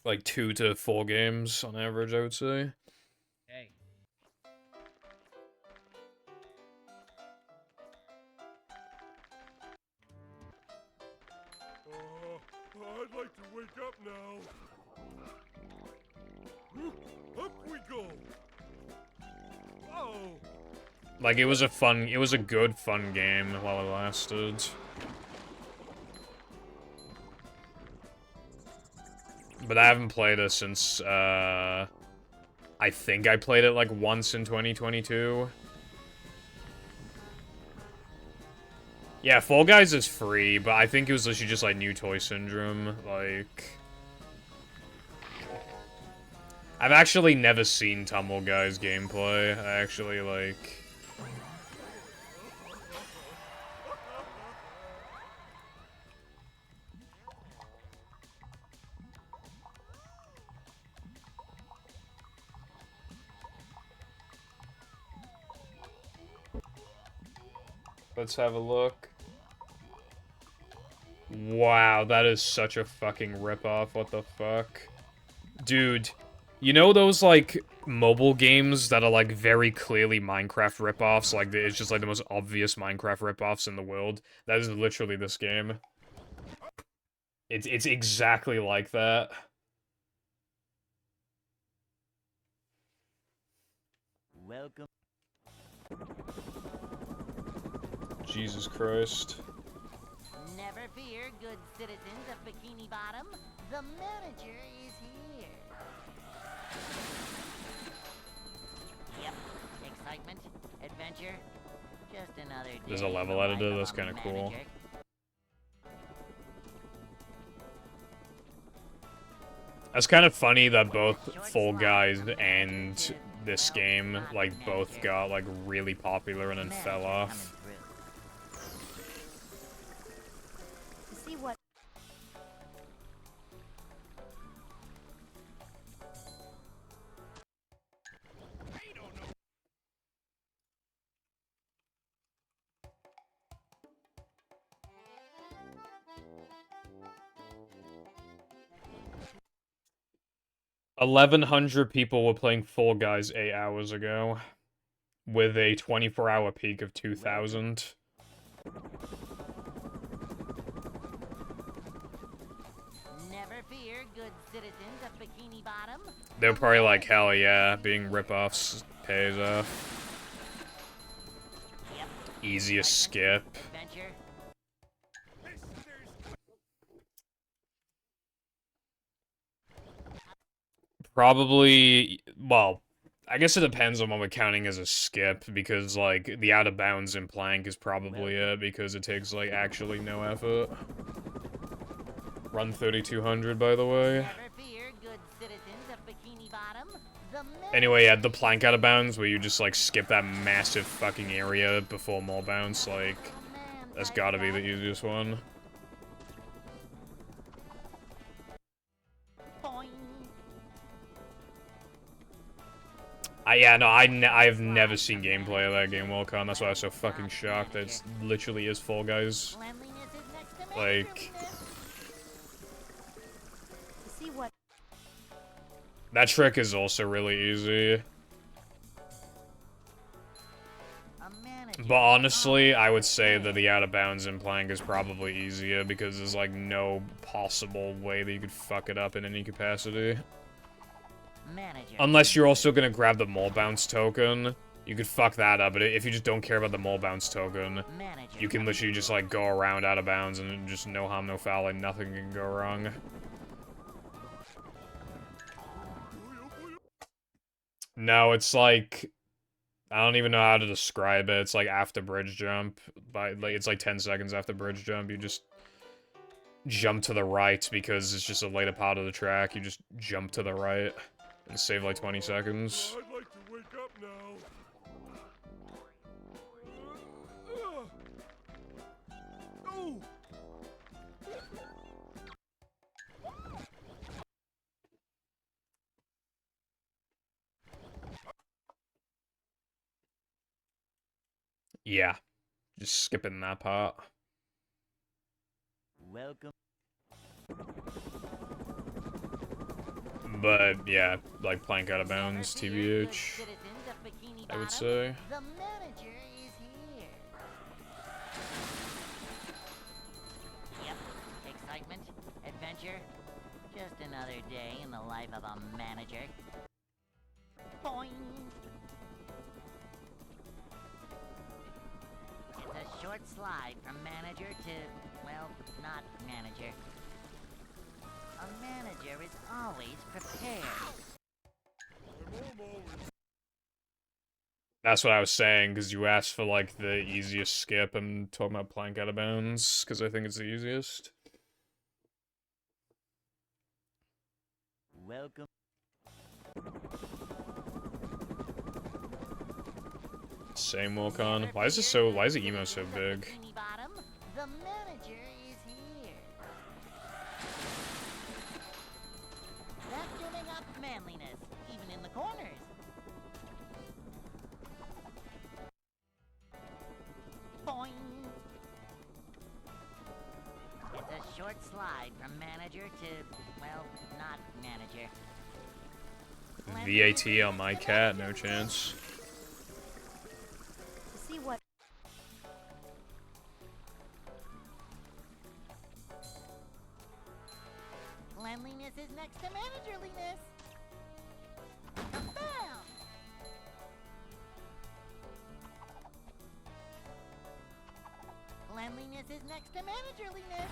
Like, 2 to 4 games on average, I would say. Hey. I'd like to wake up now. Up we go. Oh. Like, it was a good, fun game while it lasted. But I haven't played it since, I think I played it, like, once in 2022. Yeah, Fall Guys is free, but I think it was literally just, like, new toy syndrome, like... I've actually never seen Tumble Guys gameplay. I actually, like... Let's have a look. Wow, that is such a fucking ripoff. What the fuck? Dude, you know those, like, mobile games that are, like, very clearly Minecraft ripoffs? Like, it's just, like, the most obvious Minecraft ripoffs in the world? That is literally this game. It's exactly like that. Welcome. Jesus Christ. Never fear, good citizens of Bikini Bottom. The manager is here. Yep. Excitement, adventure, just another day. There's a in level the editor, life that's of a kinda cool. manager. That's kind of funny that both Fall Guys and this game, like, both got, like, really popular and then fell Manager off. coming through. To see what 1,100 people were playing Fall Guys 8 hours ago, with a 24-hour peak of 2,000. Never fear, good citizens of Bikini Bottom. They're probably like, hell yeah, being ripoffs pays off. Yep. Easiest skip. Adventure. Probably, well, I guess it depends on what we're counting as a skip, because, like, the out of bounds in Plank is probably it, because it takes, like, actually no effort. Run 3,200, by the way. Never fear, good citizens of Bikini Bottom. The Anyway, yeah, the Plank out of bounds, where you just, like, skip that massive fucking area before more bounce, like, that's gotta be the easiest one. Boing. I've never seen gameplay of that game, Welcon. That's why I was so fucking shocked. That it's literally is Fall Guys. Cleanliness is next to Like, to see what that trick is also really easy. A manager. But honestly, I would say that the out of bounds in Plank is probably easier, because there's, like, no possible way that you could fuck it up in any capacity. Manager. Unless you're also gonna grab the mole bounce token. You could fuck that up, but if you just don't care about the mole bounce token, Manager. you can literally just, like, go around out of bounds and just no harm, no foul, like, nothing can go wrong. No, it's like, I don't even know how to describe it. It's like after bridge jump, it's like 10 seconds after bridge jump, you just jump to the right because it's just a later part of the track. You just jump to the right and save like 20 seconds. I'd like to wake up now. Oh! Yeah, just skipping that part. Welcome. But yeah, like Plank out of bounds, TBH, I would say. The manager is here. Yep. Excitement, adventure, just another day in the life of a manager. Boing. It's a short slide from manager to, well, not manager. A manager is always prepared. That's what I was saying, because you asked for, like, the easiest skip. I'm talking about Plank out of bounds, because I think it's the easiest. Welcome. Same Wilcon. Why is the emo so big? Bikini Bottom, the manager is here. That's giving up manliness, even in the corners. Boing. short slide from manager to, well, not manager. VAT on my cat, no chance. To see what Cleanliness is next to managerliness. Bam! Cleanliness is next to managerliness.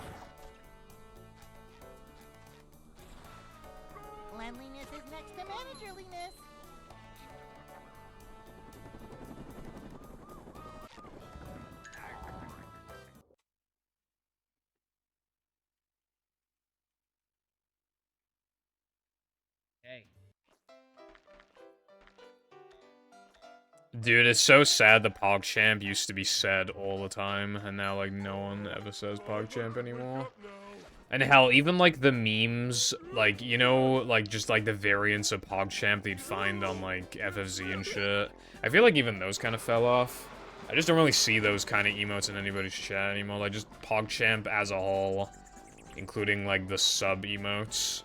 Cleanliness is next to managerliness. Hey. Dude, it's so sad the PogChamp used to be said all the time, and now, like, no one ever says PogChamp anymore. And hell, even, like, the memes, like, you know, like, just, like, the variants of PogChamp that you'd find on, like, FFZ and shit. I feel like even those kind of fell off. I just don't really see those kind of emotes in anybody's chat anymore. Like, just PogChamp as a whole, including, like, the sub-emotes.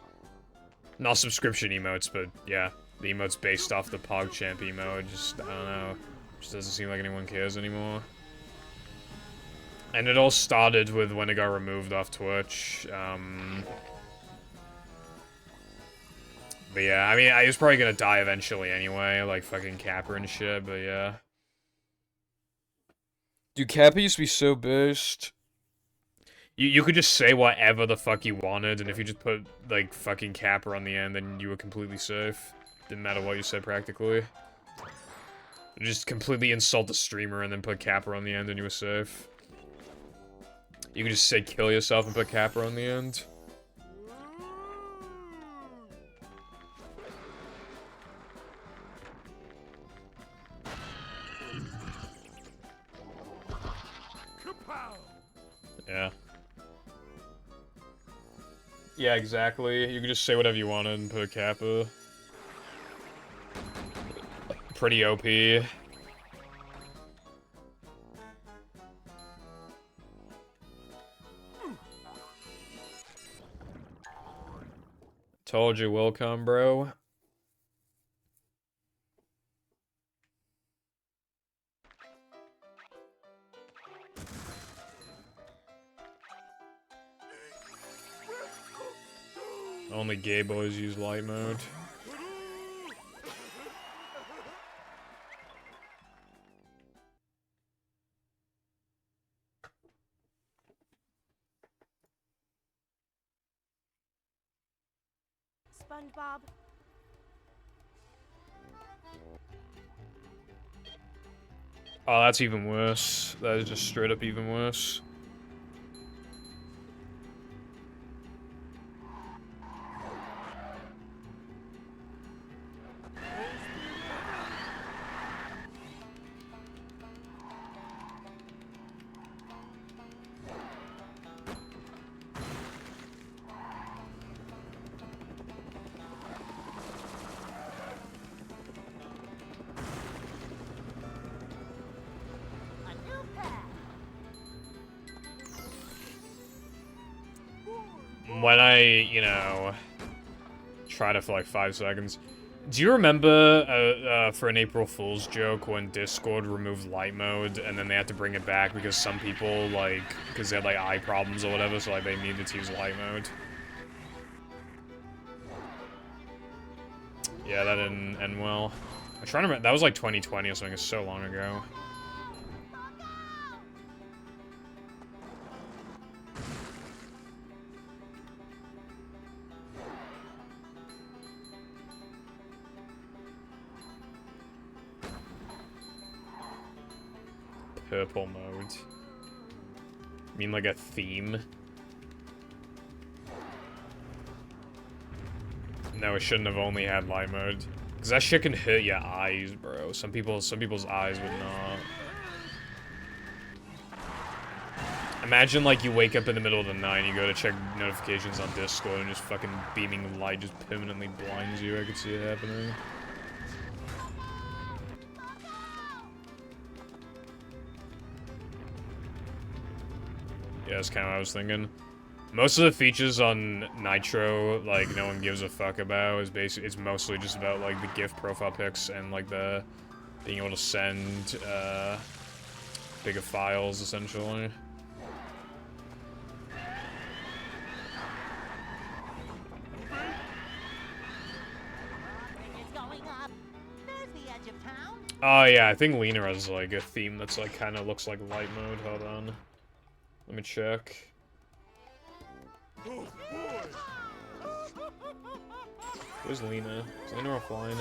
Not subscription emotes, but, yeah. The emote's based off the PogChamp emote. Just, I don't know. Just doesn't seem like anyone cares anymore. And it all started with when it got removed off Twitch. But yeah, I mean, I was probably gonna die eventually anyway, like fucking Kappa and shit, but yeah. Dude, Kappa used to be so based. You could just say whatever the fuck you wanted, and if you just put, like, fucking Kappa on the end, then you were completely safe. Didn't matter what you said, practically. You just completely insult the streamer and then put Kappa on the end, and you were safe. You could just say kill yourself and put Kappa on the end. Yeah. Yeah, exactly. You could just say whatever you wanted and put Kappa. Pretty OP. Told you, welcome, bro. Only gay boys use light mode. SpongeBob. Oh, that's even worse. That is just straight up even worse. A new path. When I, you know, tried it for like 5 seconds. Do you remember for an April Fool's joke when Discord removed light mode and then they had to bring it back because some people, like, because they had like eye problems or whatever, so like they needed to use light mode? Yeah, that didn't end well. I'm trying to remember, that was like 2020 or something, it's so long ago. Purple mode. You mean like a theme? No, it shouldn't have only had light mode. Cause that shit can hurt your eyes, bro. Some people's eyes would not. Imagine like you wake up in the middle of the night and you go to check notifications on Discord and just fucking beaming light just permanently blinds you. I could see it happening. Yeah, that's kind of what I was thinking. Most of the features on Nitro, like, no one gives a fuck about. It's mostly just about, like, the GIF profile pics and, like, the being able to send, bigger files, essentially. It's going up. There's the edge of town. Oh, yeah, I think Lena has, like, a theme that's, like, kind of looks like light mode. Hold on. Let me check. Oh boy! Where's Lena? Is Lena offline?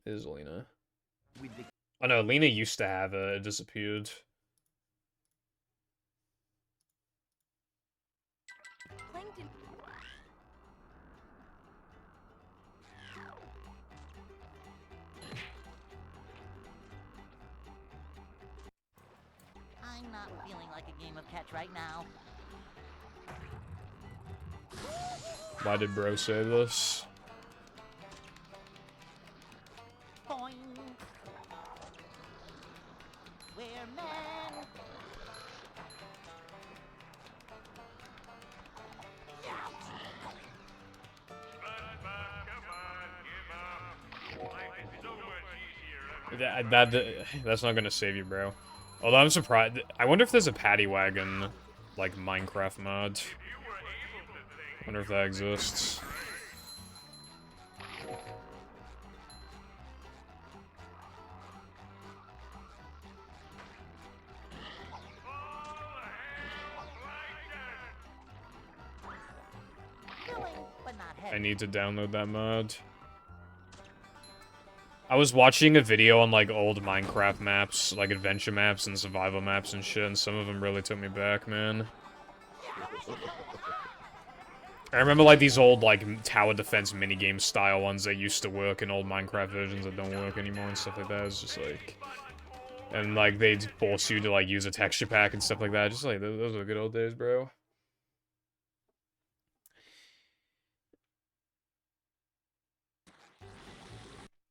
It is Lena. Oh no, Lena used to have it. It disappeared. Plankton. I'm not feeling like a game of catch right now. Why did bro say this? Boing. We're men. That's not gonna save you, bro. Although I'm surprised. I wonder if there's a paddy wagon, like, Minecraft mod. Wonder if that exists. Filling, but not I heavy. need to download that mod. I was watching a video on, like, old Minecraft maps, like, adventure maps and survival maps and shit, and some of them really took me back, man. I remember, like, these old, like, tower defense minigame style ones that used to work in old Minecraft versions that don't work anymore and stuff like that. It's just, like... And, like, they'd force you to, like, use a texture pack and stuff like that. Just, like, those were good old days, bro.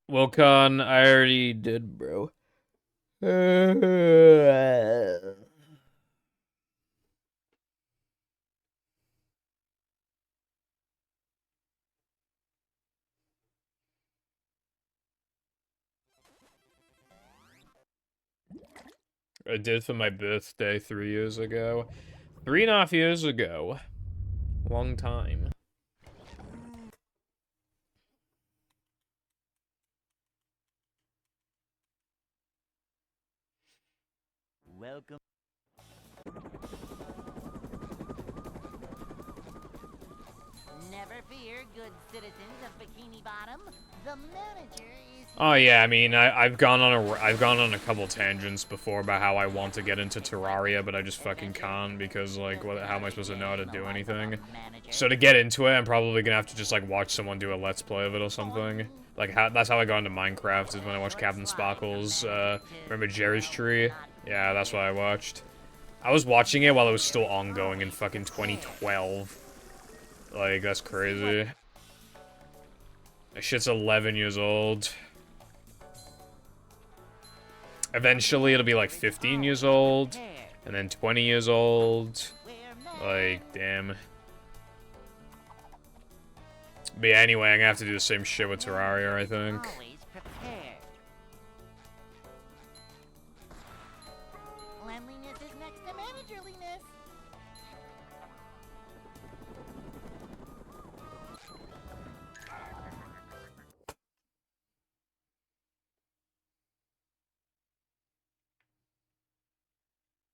Wilcon, I already did, bro. I did for my birthday 3 years ago. 3.5 years ago. Long time. Welcome. Never fear, good citizens of Bikini Bottom. The manager is. Oh yeah, I mean, I've gone on a couple tangents before about how I want to get into Terraria, but I just fucking can't because, like, how am I supposed to know how to do anything? So to get into it, I'm probably gonna have to just, like, watch someone do a Let's Play of it or something. Like, that's how I got into Minecraft, is when I watched Captain Sparkles, remember Jerry's Tree? Yeah, that's what I watched. I was watching it while it was still ongoing in fucking 2012. Like, that's crazy. That shit's 11 years old. Eventually, it'll be like 15 years old, and then 20 years old. Like, damn. But yeah, anyway, I'm gonna have to do the same shit with Terraria, I think. Always prepared. Cleanliness is next to managerliness.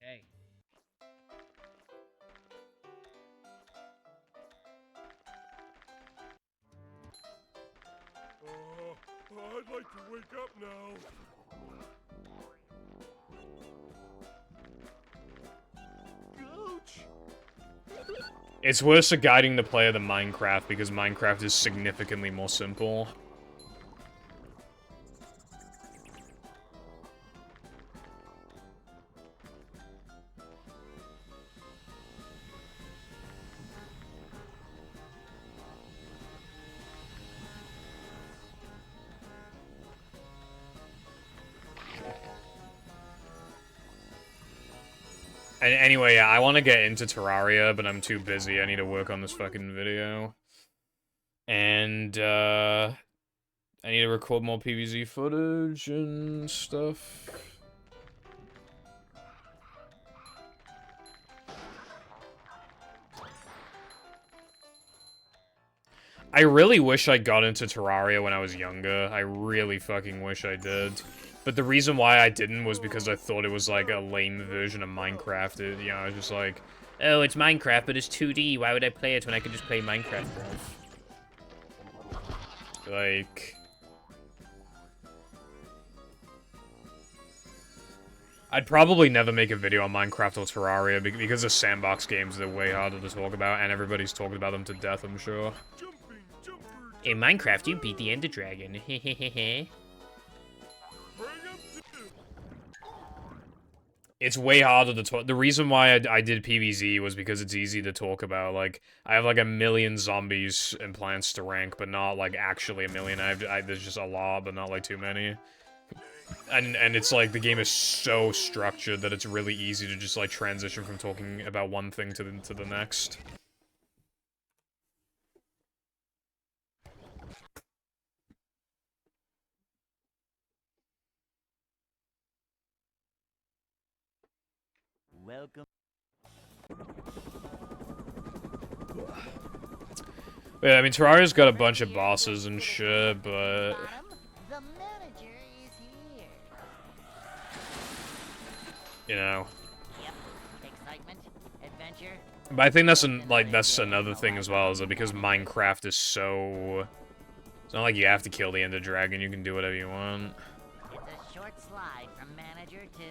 Hey. I'd like to wake up now. Ouch! It's worse at guiding the player than Minecraft, because Minecraft is significantly more simple. Anyway, yeah, I want to get into Terraria, but I'm too busy. I need to work on this fucking video. And, I need to record more PvZ footage and stuff. I really wish I got into Terraria when I was younger. I really fucking wish I did. But the reason why I didn't was because I thought it was like a lame version of Minecraft. You know, I was just like, Oh, it's Minecraft, but it's 2D. Why would I play it when I could just play Minecraft, bro? like... I'd probably never make a video on Minecraft or Terraria because the sandbox games are way harder to talk about, and everybody's talking about them to death, I'm sure. Jumping, jumper, In Minecraft, you beat the Ender Dragon. Hehehehe. bring 'em to. It's way harder to talk. The reason why I did PvZ was because it's easy to talk about. Like, I have like 1 million zombies and plants to rank, but not like actually 1 million. There's just a lot, but not like too many. And it's like the game is so structured that it's really easy to just like transition from talking about one thing to the next. Welcome. Yeah, I mean Terraria's got a bunch of bosses and shit, but Bottom, the manager is here. you know. Yep. Excitement, adventure. But I think that's that's another thing as well, is that because Minecraft is so... It's not like you have to kill the Ender Dragon, you can do whatever you want. It's a short slide from manager to,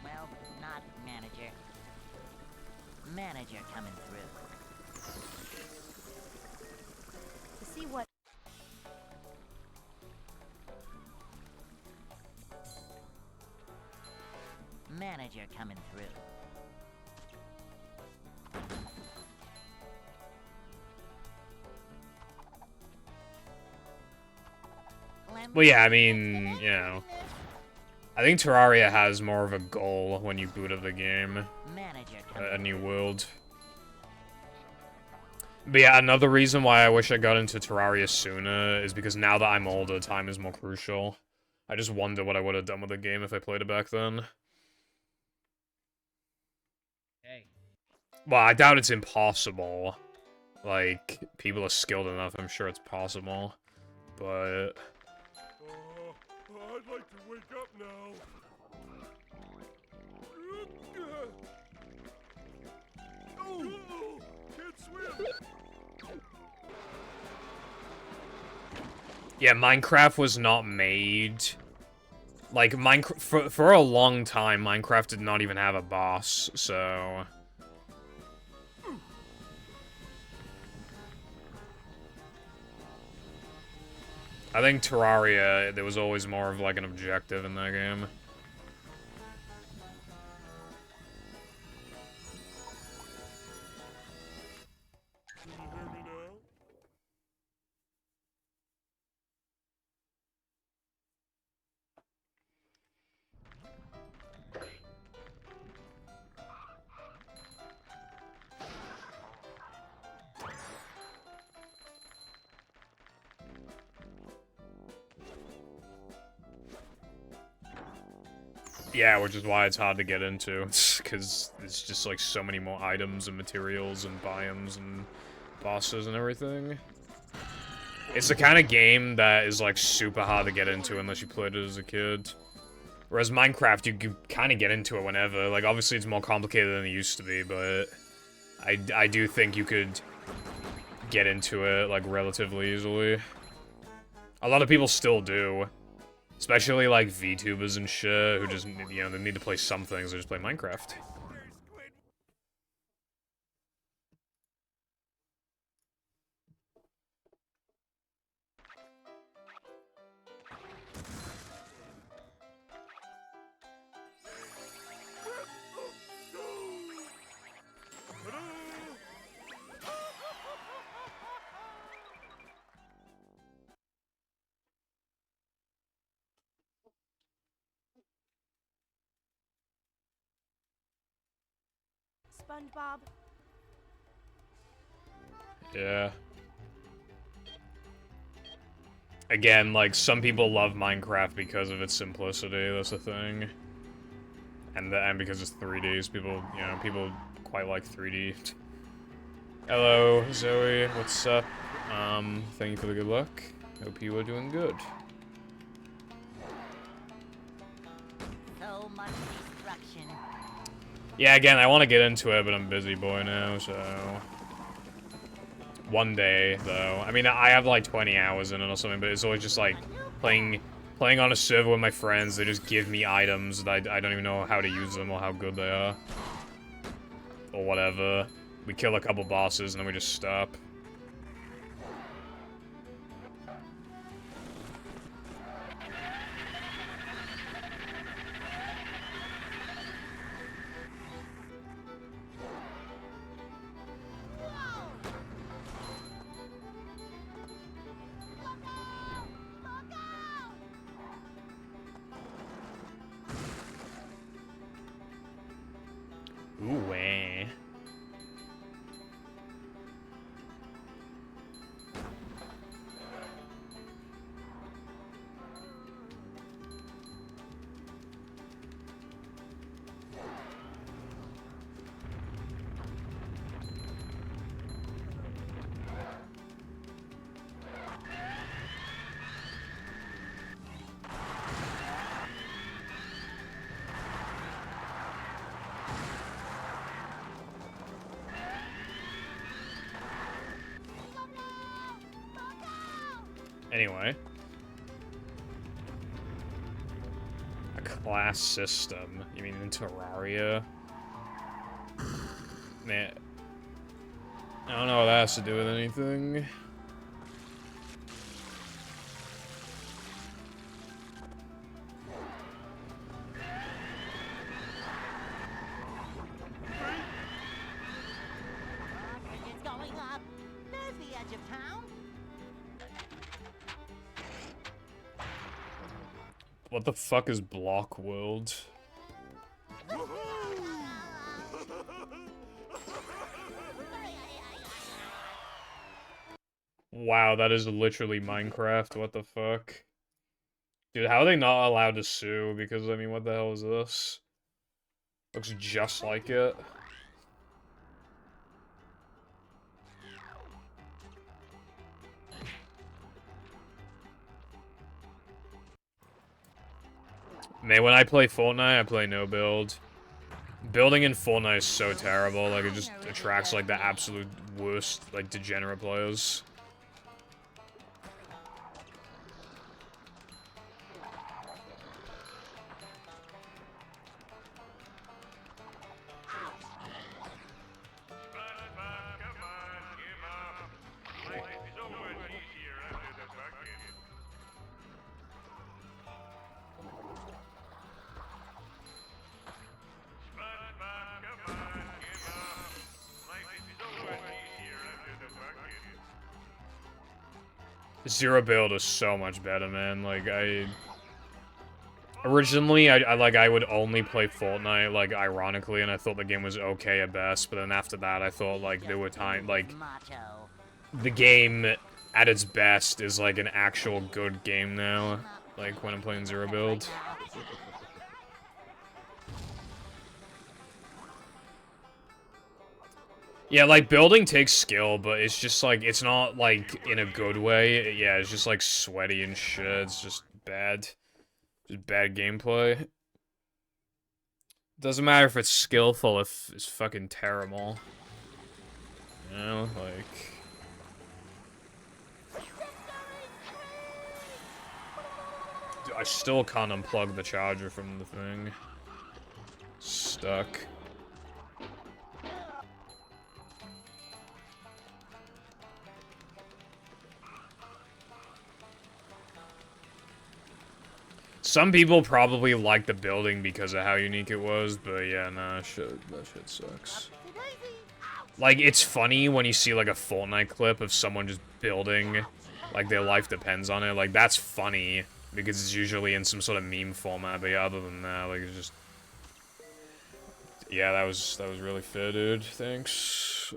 well, not manager. Manager coming through. To see what Manager coming through. Well, yeah, I mean, you know. I think Terraria has more of a goal when you boot up the game. Manager A coming new world. But yeah, another reason why I wish I got into Terraria sooner is because now that I'm older, time is more crucial. I just wonder what I would have done with the game if I played it back then. Hey. Well, I doubt it's impossible. Like, people are skilled enough, I'm sure it's possible. But... I'd like to wake up now. Oh, can't swim. yeah, Minecraft was not made... Like, for a long time, Minecraft did not even have a boss, so... I think Terraria, there was always more of, like, an objective in that game. Can you hear me now? Yeah, which is why it's hard to get into, because it's just, like, so many more items and materials and biomes and bosses and everything. It's the kind of game that is, like, super hard to get into unless you played it as a kid. Whereas Minecraft, you can kind of get into it whenever. Like, obviously it's more complicated than it used to be, but I do think you could get into it, like, relatively easily. A lot of people still do. Especially, like, VTubers and shit who just, you know, they need to play some things, they just play Minecraft. SpongeBob. Yeah. Again, like, some people love Minecraft because of its simplicity, that's the thing. And because it's 3D, so people, you know, people quite like 3D. Hello, Zoe, what's up? Thank you for the good luck. Hope you are doing good. So much destruction. Yeah, again, I want to get into it, but I'm busy boy now, so... One day, though. I mean, I have like 20 hours in it or something, but it's always just like playing on a server with my friends. They just give me items that I don't even know how to use them or how good they are. Or whatever. We kill a couple bosses and then we just stop. Ooh, eh. Anyway. A class system. You mean in Terraria? Man. I don't know what that has to do with anything. It's going up. There's the edge of town. What the fuck is Block World? Wow, that is literally Minecraft. What the fuck? Dude, how are they not allowed to sue? Because, I mean, what the hell is this? Looks just like it. Man, when I play Fortnite, I play no build. Building in Fortnite is so terrible, like, it just attracts, like, the absolute worst, like, degenerate players. Zero build is so much better, man. Like, originally, I would only play Fortnite, like, ironically, and I thought the game was okay at best, but then after that, I thought, like, there were times, like, Macho. the game at its best is, like, an actual good game now, like, when I'm playing Zero build. Yeah, like, building takes skill, but it's just, like, it's not, like, in a good way. Yeah, it's just, like, sweaty and shit. It's just bad. Just bad gameplay. Doesn't matter if it's skillful, if it's fucking terrible. You know, like... Dude, I still can't unplug the charger from the thing. Stuck. Some people probably like the building because of how unique it was, but yeah, nah, that shit sucks. Like, it's funny when you see, like, a Fortnite clip of someone just building, like, their life depends on it. Like, that's funny, because it's usually in some sort of meme format, but yeah, other than that, like, it's just... Yeah, that was really fair, dude. Thanks.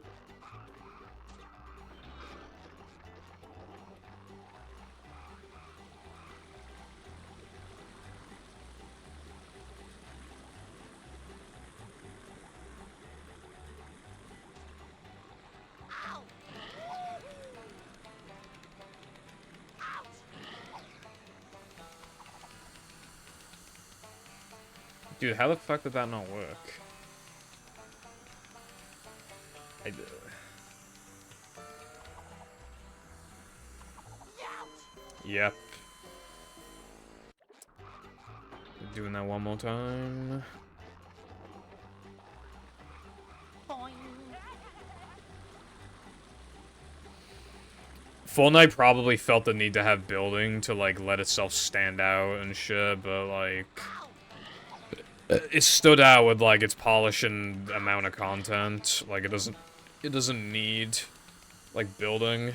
Dude, how the fuck did that not work? Yep. Doing that one more time. Boing. Fortnite probably felt the need to have building to, like, let itself stand out and shit, but, like... It stood out with, like, its polish and amount of content. Like, it doesn't need, like, building.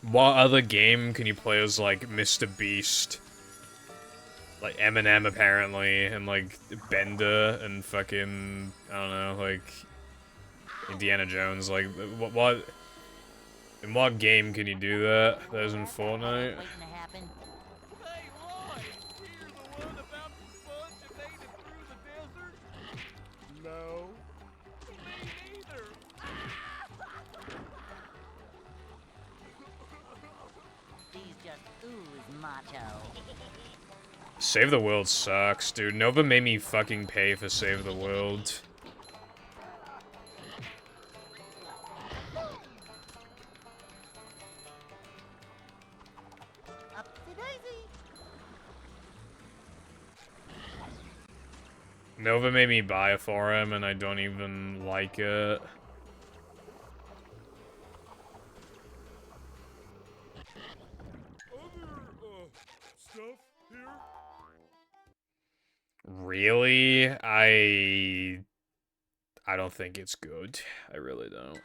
What other game can you play as, like, Mr. Beast? Like, Eminem, apparently, and, like, Bender, and fucking, I don't know, like, Indiana Jones, like, what... In what game can you do that? That isn't Fortnite? Waiting to happen. Hey, Roy! You're the one about the sponge that made it through the desert? No. Me neither. These just ooze macho. Save the World sucks, dude. Nova made me fucking pay for Save the World. Upsy daisy. Nova made me buy it for him, and I don't even like it. Other, stuff here? Really? I don't think it's good. I really don't.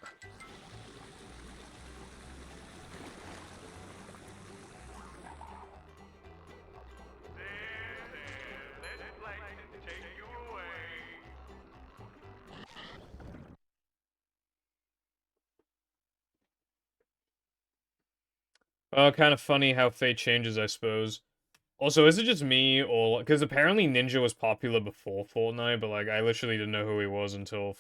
Kind of funny how fate changes, I suppose. Also, is it just me, or... Because apparently Ninja was popular before Fortnite, but, like, I literally didn't know who he was until...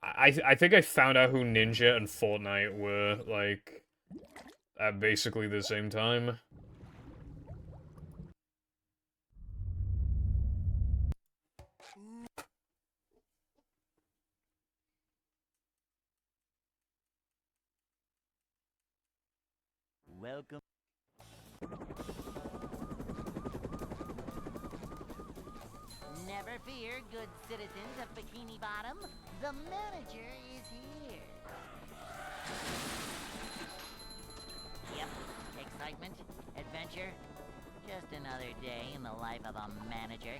I think I found out who Ninja and Fortnite were, like, at basically the same time. Welcome. Never fear, good citizens of Bikini Bottom. The manager is here. Yep, excitement, adventure. Just another day in the life of a manager.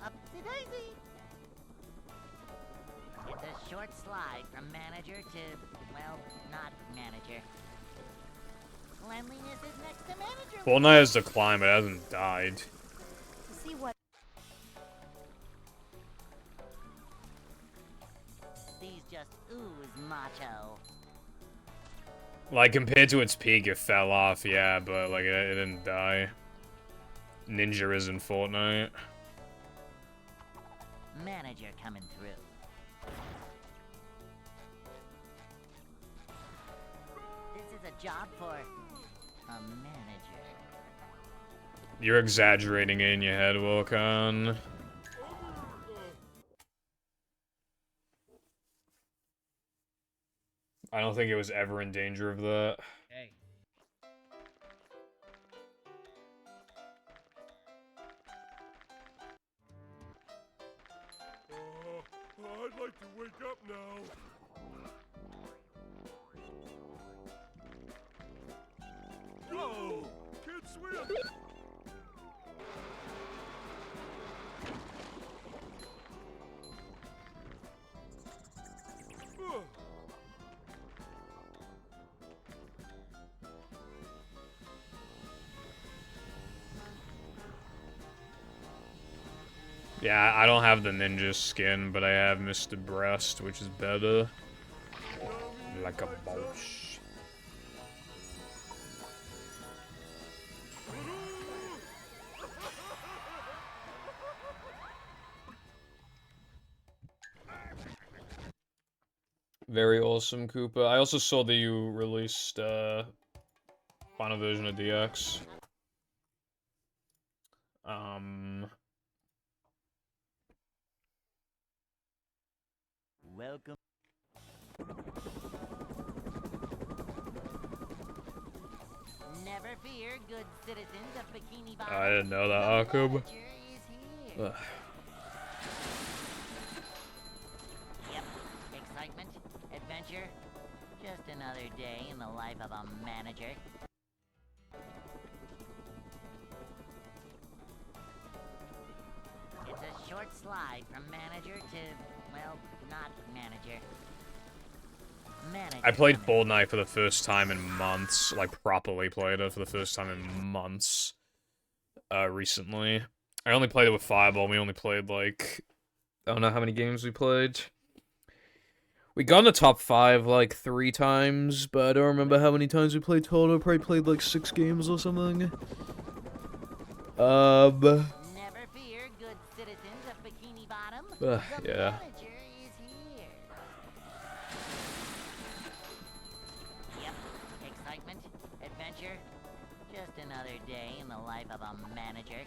Upsy daisy. It's a short slide from manager to, well, not manager. Cleanliness is next to manager. Fortnite has declined, but it hasn't died. To see what These just ooze macho. Like, compared to its peak, it fell off, yeah, but, like, it didn't die. Ninja is in Fortnite. Manager coming through. This is a job for a manager. You're exaggerating it in your head, Wilcon. I don't think it was ever in danger of that. Hey. I'd like to wake up now. Whoa! Can't swim! Ugh. Yeah, I don't have the ninja skin, but I have Mr. Breast, which is better. Like a boss. Very awesome, Koopa. I also saw that you released, final version of DX. Welcome. Never fear, good citizens of Bikini Bottom. I didn't know that, The Akub. manager is here. Ugh. Yep. Excitement, adventure, just another day in the life of a manager. It's a short slide from manager to, well, not manager. Manager. I played Fortnite for the first time in months, like properly played it for the first time in months, recently. I only played it with Fireball, we only played like, I don't know how many games we played. We got in the top 5 like 3 times, but I don't remember how many times we played total. Probably played like 6 games or something. Never fear, good citizens of Bikini Bottom. The yeah. manager is here. Yep. Excitement, adventure, just another day in the life of a manager.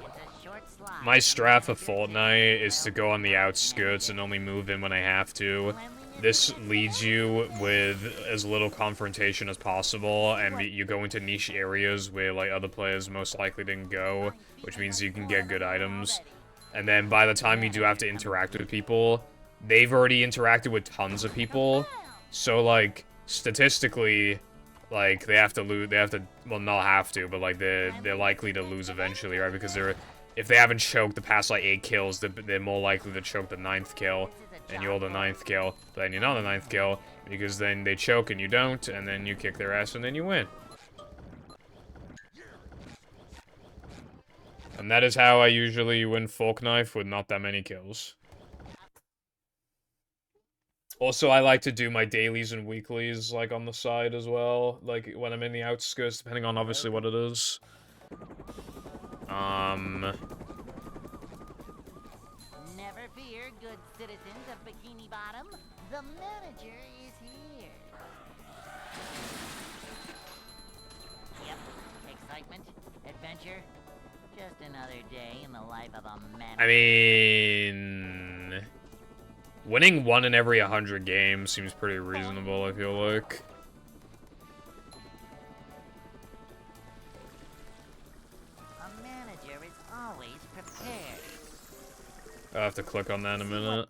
It's a short slide. My from strat for manager to, Fortnite is well, to go on the not outskirts and manager. only move in when I have to. Cleanliness This is leads you with as little confrontation as possible, and you go into niche areas where like other players most likely didn't go, which means you can get good items. And then by the time you do have to interact with people, they've already interacted with tons of people, so like statistically, like they have to lose. They have to, well, not have to, but like they're likely to lose eventually, right? Because if they haven't choked the past like 8 kills, they're more likely to choke the 9th kill. And you're the 9th kill, but then you're not the 9th kill, because then they choke and you don't, and then you kick their ass and then you win. And that is how I usually win Fork Knife with not that many kills. Also, I like to do my dailies and weeklies, like, on the side as well, like, when I'm in the outskirts, depending on obviously what it is. Never fear, good citizens of Bikini Bottom. The manager is here. Yep. Excitement, adventure, just another day in the life of a manager. I mean... winning 1 in every 100 games seems pretty reasonable, I feel like. A manager is always prepared. I'll have to click on that in a minute.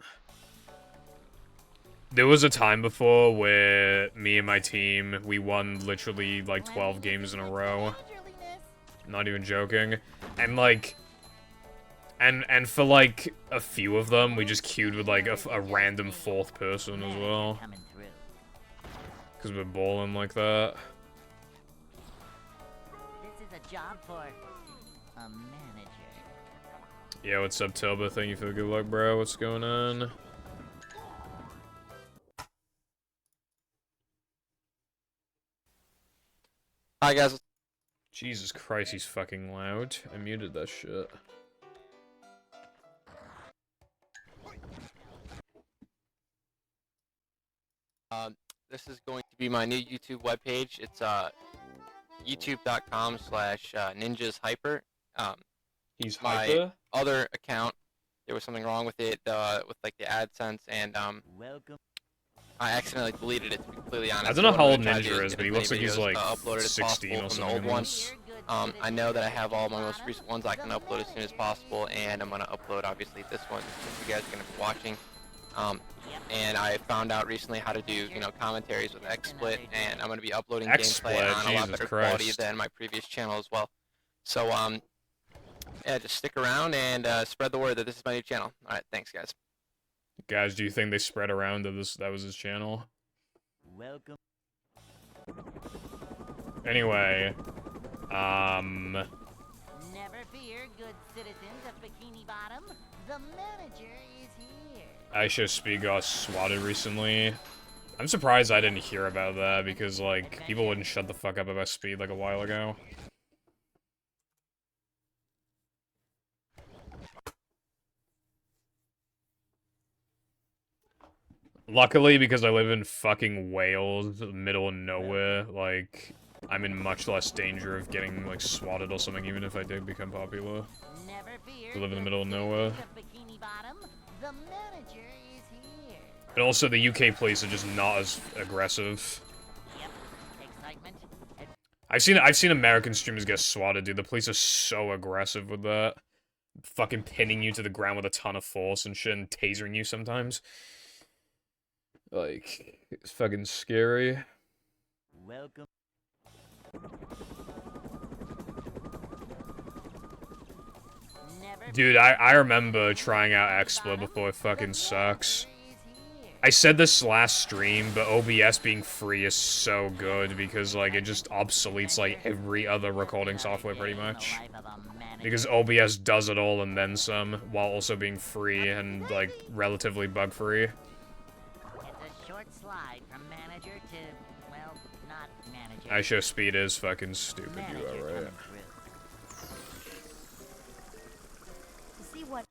There was a time before where me and my team, we won literally like 12 games in a row. Not even joking. And like, and for like a few of them, we just queued with like a random 4th person as well. Coming through. Because we're balling like that. This is a job for a manager. Yeah, what's up, Tilba? Thank you for the good luck, bro. What's going on? Hi guys. Jesus Christ, he's fucking loud. I muted that shit. This is going to be my new YouTube webpage. It's youtube.com/ninjashyper. He's My hyper? other account, there was something wrong with it, with like the AdSense, and Welcome. I accidentally deleted it, to be completely honest. I don't know So how what old I'm gonna try to do Ninja is, get but he as looks like many he's videos, like uploaded as 16 or possible from the something. old in ones. this. I know that I have all my most recent ones I can upload as soon as possible, and I'm gonna upload obviously this one that you guys are gonna be watching. And I found out recently how to do, you know, commentaries with XSplit, and I'm gonna be uploading XSplit, gameplay on a lot Jesus better quality Christ. than my previous channel as well. So yeah, just stick around and spread the word that this is my new channel. All right, thanks guys. Guys, do you think they spread around that that was his channel? Welcome. Anyway, Never fear, good citizens of Bikini Bottom. The manager is here. Aisha Speed got swatted recently. I'm surprised I didn't hear about that because, like, people wouldn't shut the fuck up about Speed like a while ago. Luckily, because I live in fucking Wales, middle of nowhere, like, I'm in much less danger of getting, like, swatted or something, even if I did become popular. Never fear, I live in the good middle of nowhere. citizens of Bikini Bottom. The manager is here. And also, the UK police are just not as aggressive. Yep. Excitement. I've seen American streamers get swatted, dude. The police are so aggressive with that. Fucking pinning you to the ground with a ton of force and shit and tasering you sometimes. Like, it's fucking scary. Welcome. Never Dude, I remember trying out XSplit before it fucking sucks. I said this last stream, but OBS being free is so good because, like, it just obsoletes, like, every other recording software pretty much. Because OBS does it all and then some, while also being free and, like, relatively bug-free. It's a short slide from manager to, well, not manager. iShow Speed is fucking stupid, you Manager are right. coming through. To see what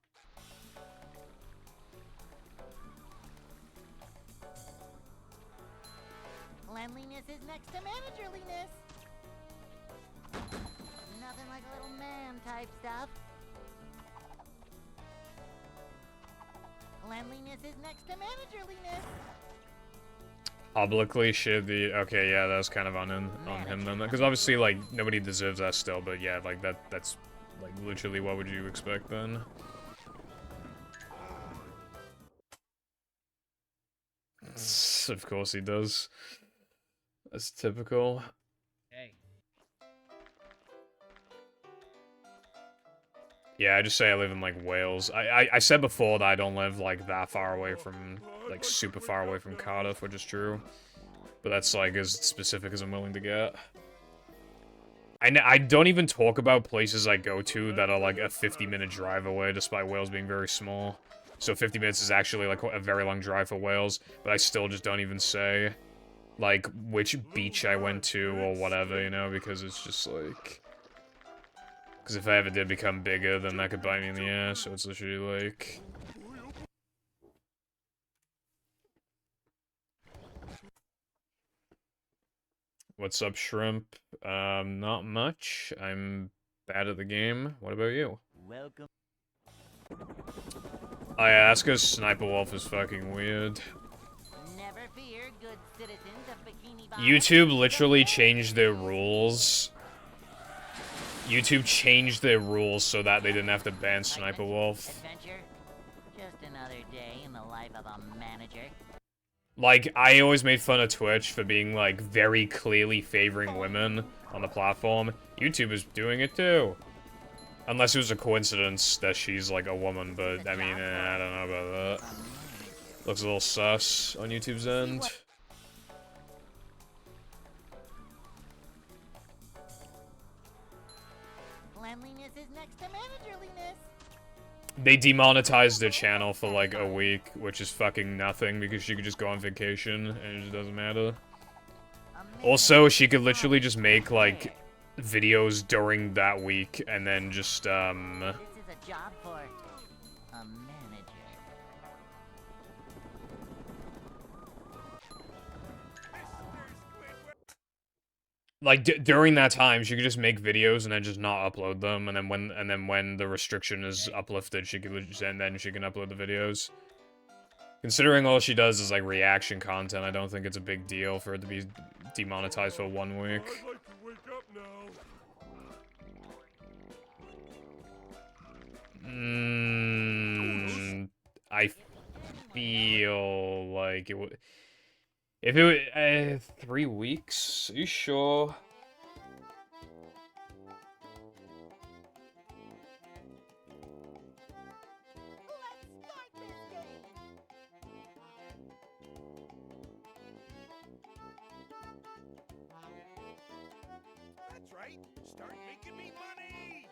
Cleanliness is next to managerliness. Nothing like a little man type stuff. Cleanliness is next to managerliness. Publicly shit the okay, yeah, that's kind of on him then, because obviously, like, nobody deserves that still, but yeah, like, that's like literally what would you expect then? Of course he does. That's typical. Hey. Yeah, I just say I live in, like, Wales. I said before that I don't live, like, that far away from, like, super far away from Cardiff, which is true. But that's, like, as specific as I'm willing to get. I don't even talk about places I go to that are, like, a 50-minute drive away, despite Wales being very small. So 50 minutes is actually, like, a very long drive for Wales, but I still just don't even say, like, which beach I went to or whatever, you know, because it's just, like... Because if I ever did become bigger, then that could bite me in the ass, so it's literally like... What's up, Shrimp? Not much. I'm bad at the game. What about you? Welcome. Oh yeah, that's because Sniper Wolf is fucking weird. Never fear, good citizens of Bikini Bottom. YouTube literally changed their rules. YouTube changed their rules so that they didn't have to ban Sniper Wolf. Adventure. Just another day in the life of a manager. Like, I always made fun of Twitch for being, like, very clearly favoring women on the platform. YouTube is doing it too. Unless it was a coincidence that she's, like, a woman, but, I mean, I don't know about that. Looks a little sus on YouTube's end. Cleanliness is next to managerliness. They demonetized their channel for, like, a week, which is fucking nothing, because she could just go on vacation, and it just doesn't matter. Also, she could literally just make, like, videos during that week, and then just, This is a job for a manager. like, during that time, she could just make videos and then just not upload them, and then when the restriction is uplifted, she could and then she can upload the videos. Considering all she does is, like, reaction content, I don't think it's a big deal for it to be demonetized for 1 week. I'd like to wake up now. I feel like it would. If it was 3 weeks, are you sure? That's right. Start making me money.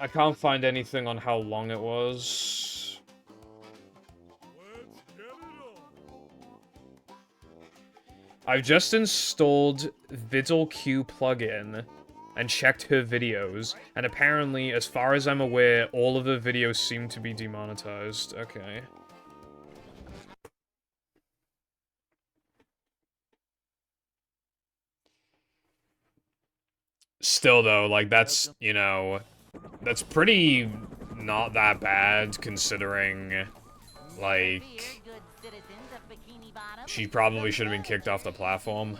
I can't find anything on how long it was. Let's get it on. I've just installed ViddelQ plugin and checked her videos, and apparently, as far as I'm aware, all of the videos seem to be demonetized. Okay. Still, though, like, that's, you know, that's pretty not that bad, considering, like, she probably should have been kicked off the platform.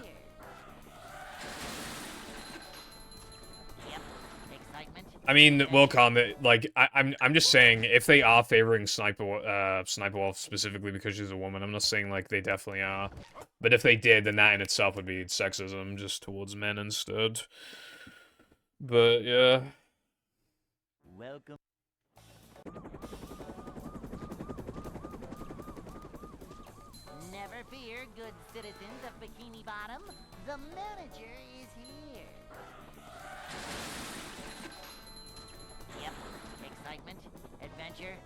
I mean, Wilcom, like, I'm just saying, if they are favoring Sniper Wolf specifically because she's a woman, I'm not saying, like, they definitely are. But if they did, then that in itself would be sexism, just towards men instead. But, yeah. Welcome. Never fear, good citizens of Bikini Bottom. The manager is here. Yep, excitement, adventure.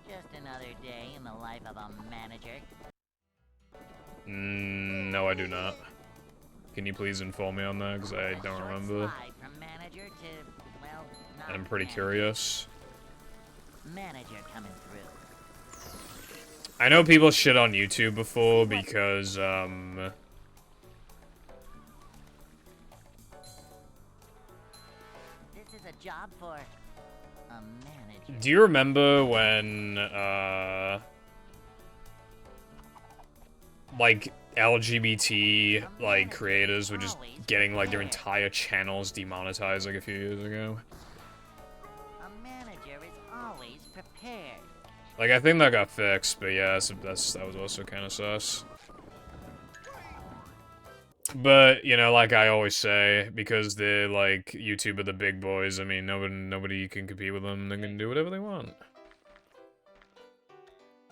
Just another day in the life of a manager. No, I do not. Can you please inform me on that, because I don't remember. From manager to, well, not I'm pretty manager. curious. Manager coming through. I know people shit on YouTube before because, This is a job for a manager. do you remember when, like, LGBT, like, creators were just getting, like, their entire channels demonetized, like, a few years ago? A manager is always prepared. Like, I think that got fixed, but yeah, that was also kind of sus. But, you know, like I always say, because they're, like, YouTube are the big boys, I mean, nobody can compete with them, they can do whatever they want.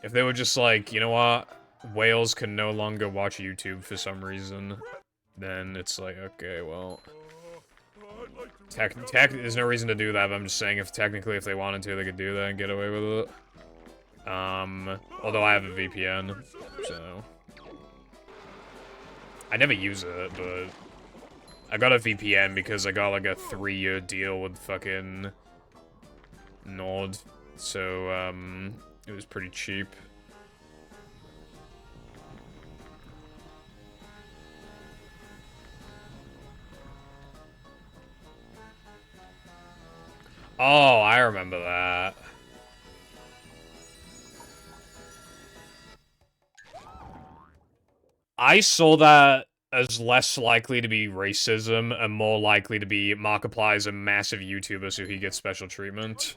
If they were just like, you know what, whales can no longer watch YouTube for some reason, then it's like, okay, well... There's no reason to do that, but I'm just saying if technically if they wanted to, they could do that and get away with it. Although I have a VPN, so... I never use it, but... I got a VPN because I got, like, a 3-year deal with fucking... Nord, so, it was pretty cheap. Oh, I remember that. I saw that as less likely to be racism and more likely to be Markiplier's a massive YouTuber, so he gets special treatment.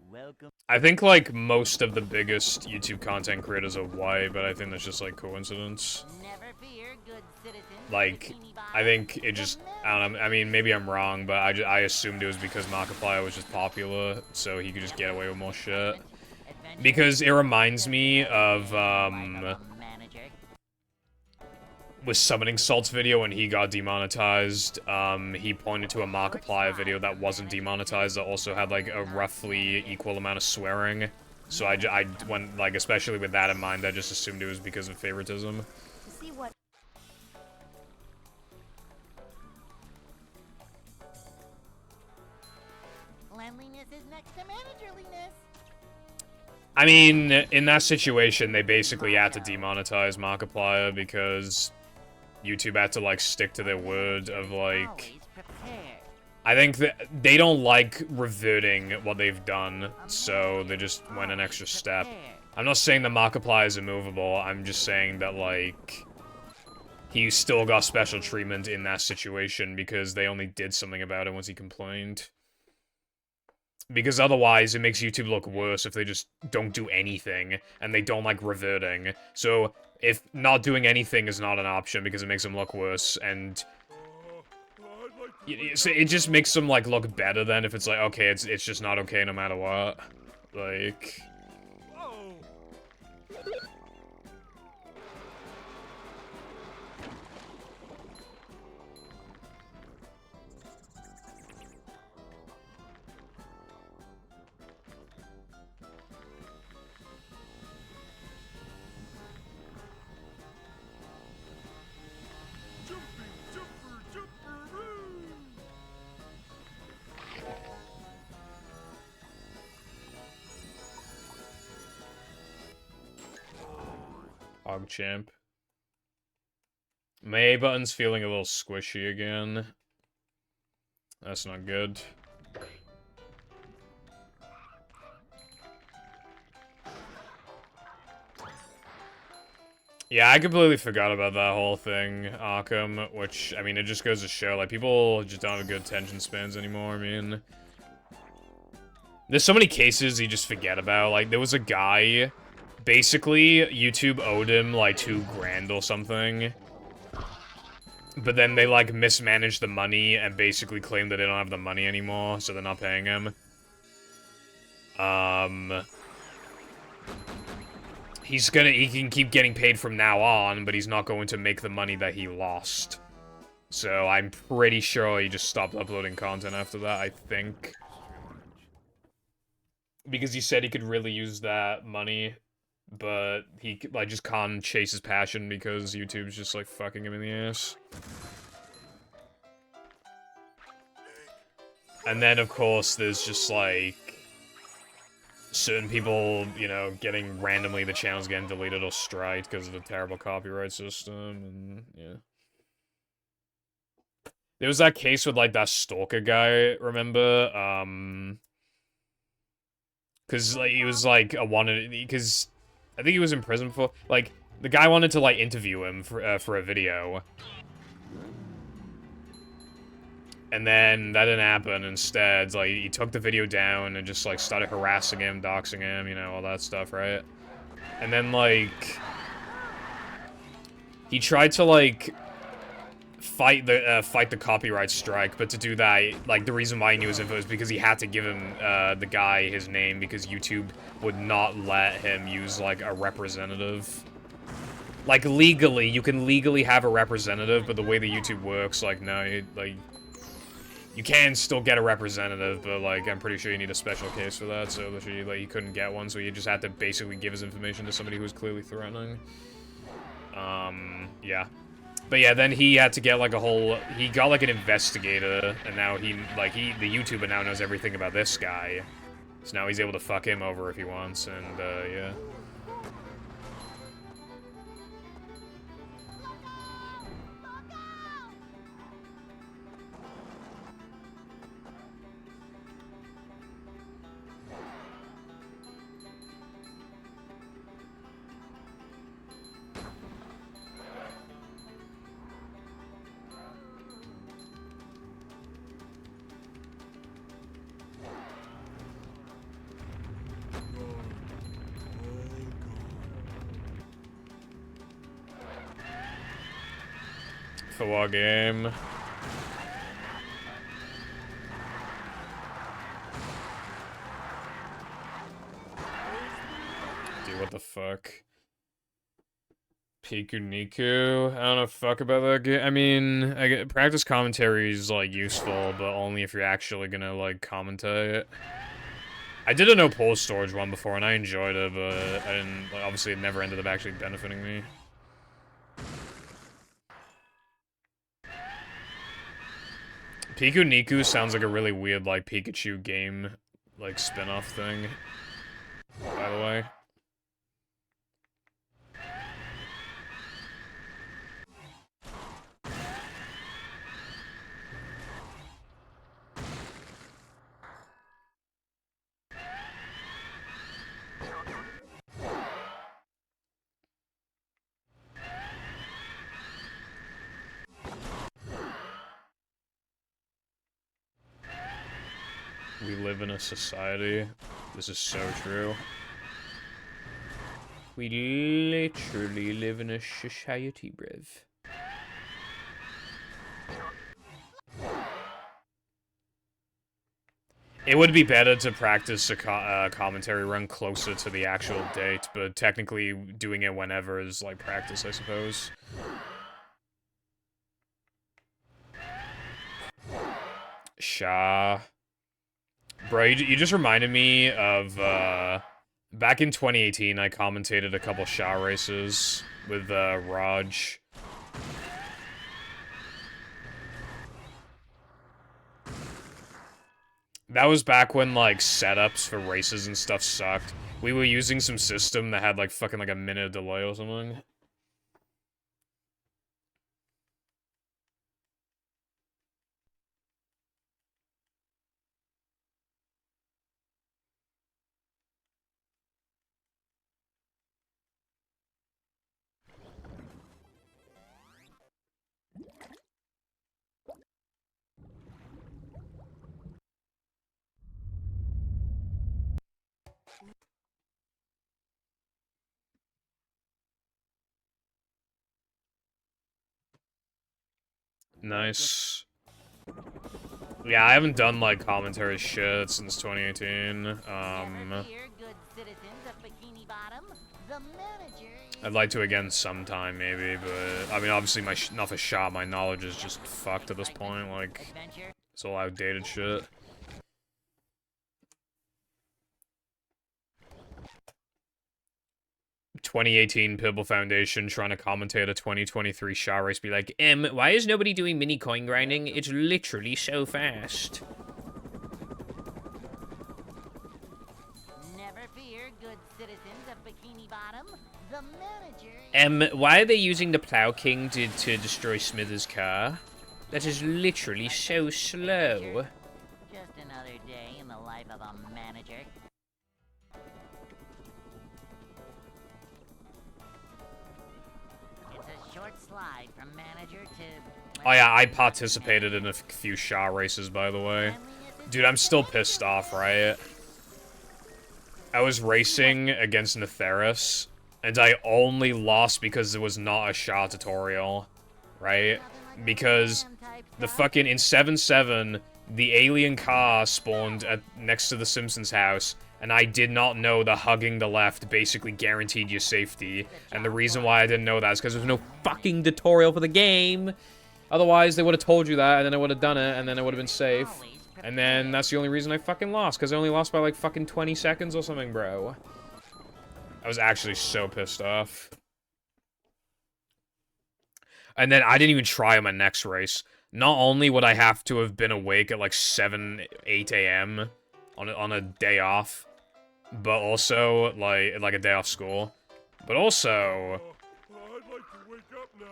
Welcome. I think, like, most of the biggest YouTube content creators are white, but I think that's just, like, coincidence. Never fear, good citizens. Like, I think it just, I don't know, I mean, maybe I'm wrong, but I assumed it was because Markiplier was just popular, so he could just get away with more shit. Because it reminds me of, with Summoning Salt's video when he got demonetized, he pointed to a Markiplier video that wasn't demonetized that also had, like, a roughly equal amount of swearing. So I went, like, especially with that in mind, I just assumed it was because of favoritism. To see what Cleanliness is next to managerliness. I mean, in that situation, they basically had to demonetize Markiplier because YouTube had to, like, stick to their word of, like... Always prepared. I think that they don't like reverting what they've done, so they just went an extra step. I'm not saying that Markiplier is immovable, I'm just saying that, like... he still got special treatment in that situation because they only did something about it once he complained. Because otherwise, it makes YouTube look worse if they just don't do anything, and they don't like reverting. So, if not doing anything is not an option because it makes them look worse, and... I'd like it just makes them like look better then if it's like, okay, it's just not okay no matter what. Like, Whoa! Jumping, jumper, jumperoo! PogChamp. My A button's feeling a little squishy again. That's not good. Yeah, I completely forgot about that whole thing, Arkham, which, I mean, it just goes to show, like, people just don't have good attention spans anymore, I mean... There's so many cases you just forget about, like, there was a guy, basically, YouTube owed him, like, $2,000 or something. But then they, like, mismanaged the money and basically claimed that they don't have the money anymore, so they're not paying him. He can keep getting paid from now on, but he's not going to make the money that he lost. So I'm pretty sure he just stopped uploading content after that, I think. Because he said he could really use that money, but he, like, just can't chase his passion because YouTube's just, like, fucking him in the ass. And then, of course, there's just, like... certain people, you know, getting randomly the channels getting deleted or striked because of the terrible copyright system, and yeah. There was that case with, like, that stalker guy, remember? Because, like, he was, like, because I think he was in prison before. Like, the guy wanted to, like, interview him for a video. And then that didn't happen. Instead, like, he took the video down and just, like, started harassing him, doxing him, you know, all that stuff, right? And then, like, he tried to, like, fight the copyright strike, but to do that, like, the reason why he knew his info is because he had to give him, the guy his name because YouTube would not let him use, like, a representative. Like, legally, you can legally have a representative, but the way the YouTube works, like, no, like... You can still get a representative, but, like, I'm pretty sure you need a special case for that, so literally, like, he couldn't get one, so he just had to basically give his information to somebody who was clearly threatening. Yeah. But yeah, then he had to get, like, he got, like, an investigator, and now the YouTuber now knows everything about this guy. So now he's able to fuck him over if he wants, and, yeah. For what game? Dude, what the fuck? Piku Niku? I don't know fuck about that game. I mean, practice commentary is, like, useful, but only if you're actually gonna, like, commentate it. I did a no pull storage one before, and I enjoyed it, but I didn't, like, obviously it never ended up actually benefiting me. Piku Niku sounds like a really weird, like, Pikachu game, like, spin-off thing, by the way. We live in a society. This is so true. We literally live in a society, bruv. It would be better to practice a commentary run closer to the actual date, but technically doing it whenever is like practice, I suppose. Sha. Bro, you just reminded me of, back in 2018, I commentated a couple Sha races with, Raj. That was back when, like, setups for races and stuff sucked. We were using some system that had, like, fucking, like, a minute delay or something. Nice. Yeah, I haven't done, like, commentary shit since 2018. Never fear, good citizens of Bikini Bottom. The manager is I'd like to again sometime, maybe, but... I mean, obviously, not for Sha, my knowledge is just fucked at this point, like... adventure. It's all outdated shit. ...2018 Pibble Foundation trying to commentate a 2023 Sha race, be like, Why is nobody doing mini coin grinding? It's literally so fast. Never fear, good citizens of Bikini Bottom. The manager is Why are they using the Plow King to destroy Smithers' car? That is literally so slow. just another day in the life of a manager. It's a short slide from manager to... Oh yeah, I participated in a few Sha races, by the way. Dude, I'm still pissed off, right? I was racing against Netheris, and I only lost because it was not a Sha tutorial, right? Because the fucking, in 7-7, the alien car spawned next to the Simpsons house, and I did not know that hugging the left basically guaranteed your safety. And the reason why I didn't know that is because there was no fucking tutorial for the game. Otherwise, they would have told you that, and then I would have done it, and then it would have been safe. And then that's the only reason I fucking lost, because I only lost by like fucking 20 seconds or something, bro. I was actually so pissed off. And then I didn't even try on my next race. Not only would I have to have been awake at like 7, 8 a.m. on a day off, but also like a day off school, but also I'd like to wake up now.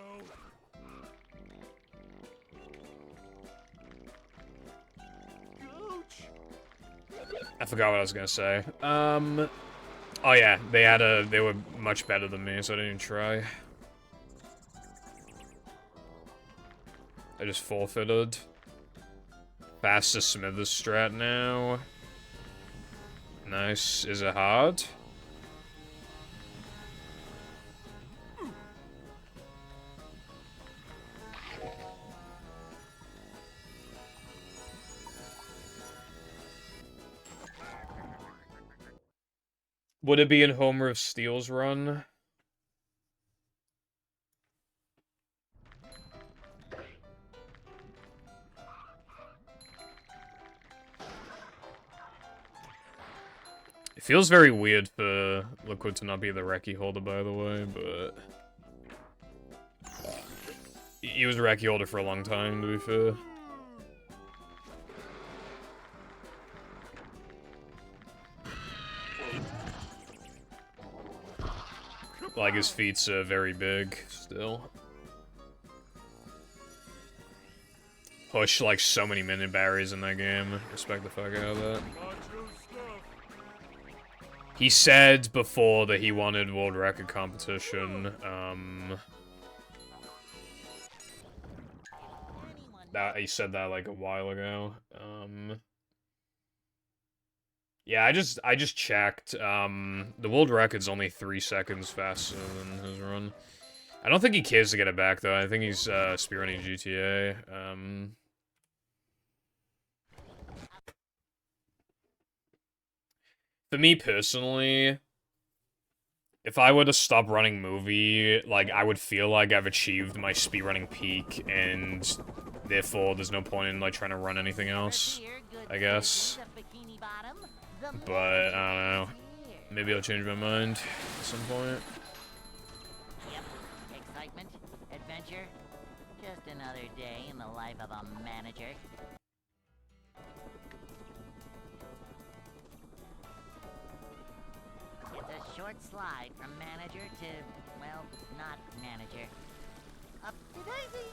I forgot what I was gonna say. Oh yeah, they were much better than me, so I didn't even try. I just forfeited. Fastest Smithers strat now. Nice. Is it hard? Would it be in Homer of Steel's run? It feels very weird for Liquid to not be the Recce holder, by the way, but... He was a Recce holder for a long time, to be fair. Like, his feet's very big, still. Push, like, so many minute barriers in that game. Respect the fuck out of that. He said before that he wanted world record competition, he said that, like, a while ago. Yeah, I just checked. The world record's only 3 seconds faster than his run. I don't think he cares to get it back, though. I think he's, spearrunning GTA. For me personally, if I were to stop running movie, like, I would feel like I've achieved my speedrunning peak, and therefore there's no point in, like, trying to run anything else, I guess. But, I don't know. Maybe I'll change my mind at some point. Yep. Excitement, adventure, just another day in the life of a manager. It's a short slide from manager to, well, not manager. Up to Daisy!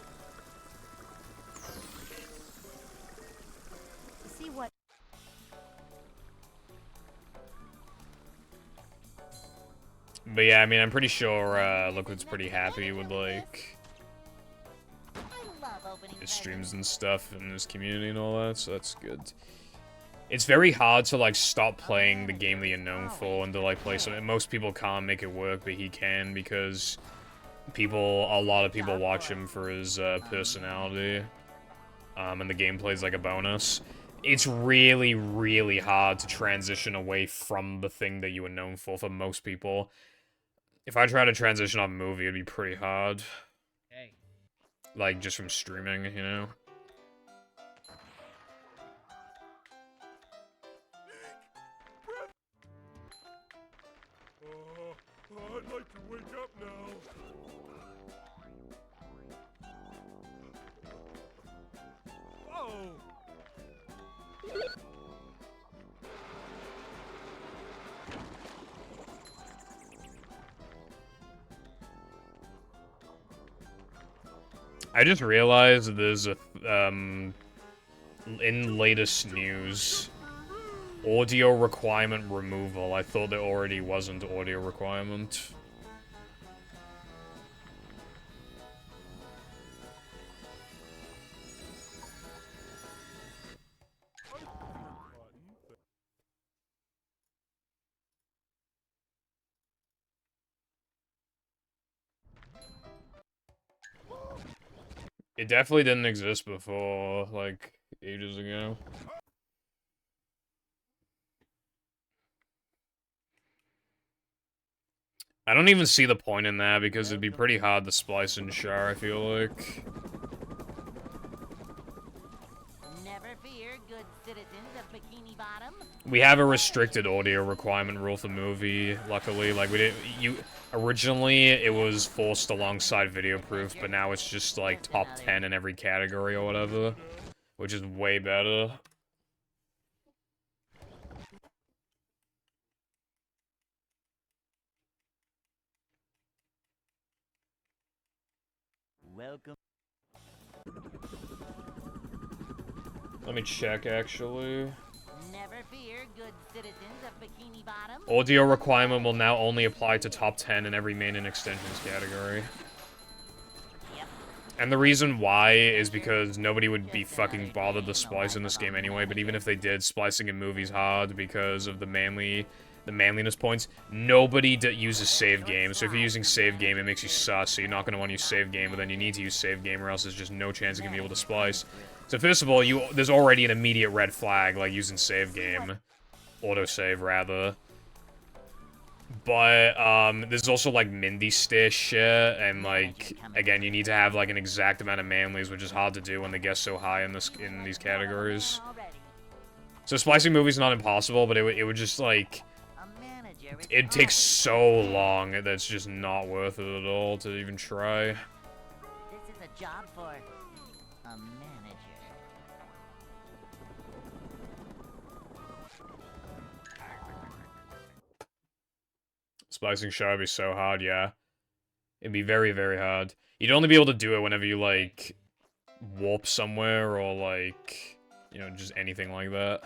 To see what But yeah, I mean, I'm pretty sure, Liquid's pretty happy with, like, I love opening his streams and stuff, and his community and all that, so that's good. It's very hard to, like, stop playing the game that you're known for and to, like, play something. Most people can't make it work, but he can because a lot of people watch him for his, personality. And the gameplay's like a bonus. It's really, really hard to transition away from the thing that you were known for most people. If I try to transition off a movie, it'd be pretty hard. Hey. Like, just from streaming, you know? I'd like to wake up now. Oh! I just realized there's a, in latest news, audio requirement removal. I thought there already wasn't audio requirement. It definitely didn't exist before, like, ages ago. I don't even see the point in that, because it'd be pretty hard to splice and share, I feel like. Never fear, good citizens of Bikini Bottom. We have a restricted audio requirement rule for movie, luckily. Like, originally, it was forced alongside video proof, but now it's just, like, top 10 in every category or whatever. Which is way better. Welcome. Let me check, actually. Never fear, good citizens of Bikini Bottom. Audio requirement will now only apply to top 10 in every main and extensions category. Yep. And the reason why is because nobody would be fucking bothered to splice in this game anyway, but even if they did, splicing in movies hard because of the manliness points. Nobody uses save game, so if you're using save game, it makes you sus, so you're not going to want to use save game, but then you need to use save game or else there's just no chance of going to be able to splice. So first of all, there's already an immediate red flag, like using save game. Autosave, rather. But, there's also, like, Mindy Stare shit, and, like, again, you need to have, like, an exact amount of manlies, which is hard to do when they get so high in these categories. So splicing movies not impossible, but it would just, like, it takes so long that it's just not worth it at all to even try. This is a job for a manager. Splicing show would be so hard, yeah. It'd be very, very hard. You'd only be able to do it whenever you, like, warp somewhere or, like, you know, just anything like that.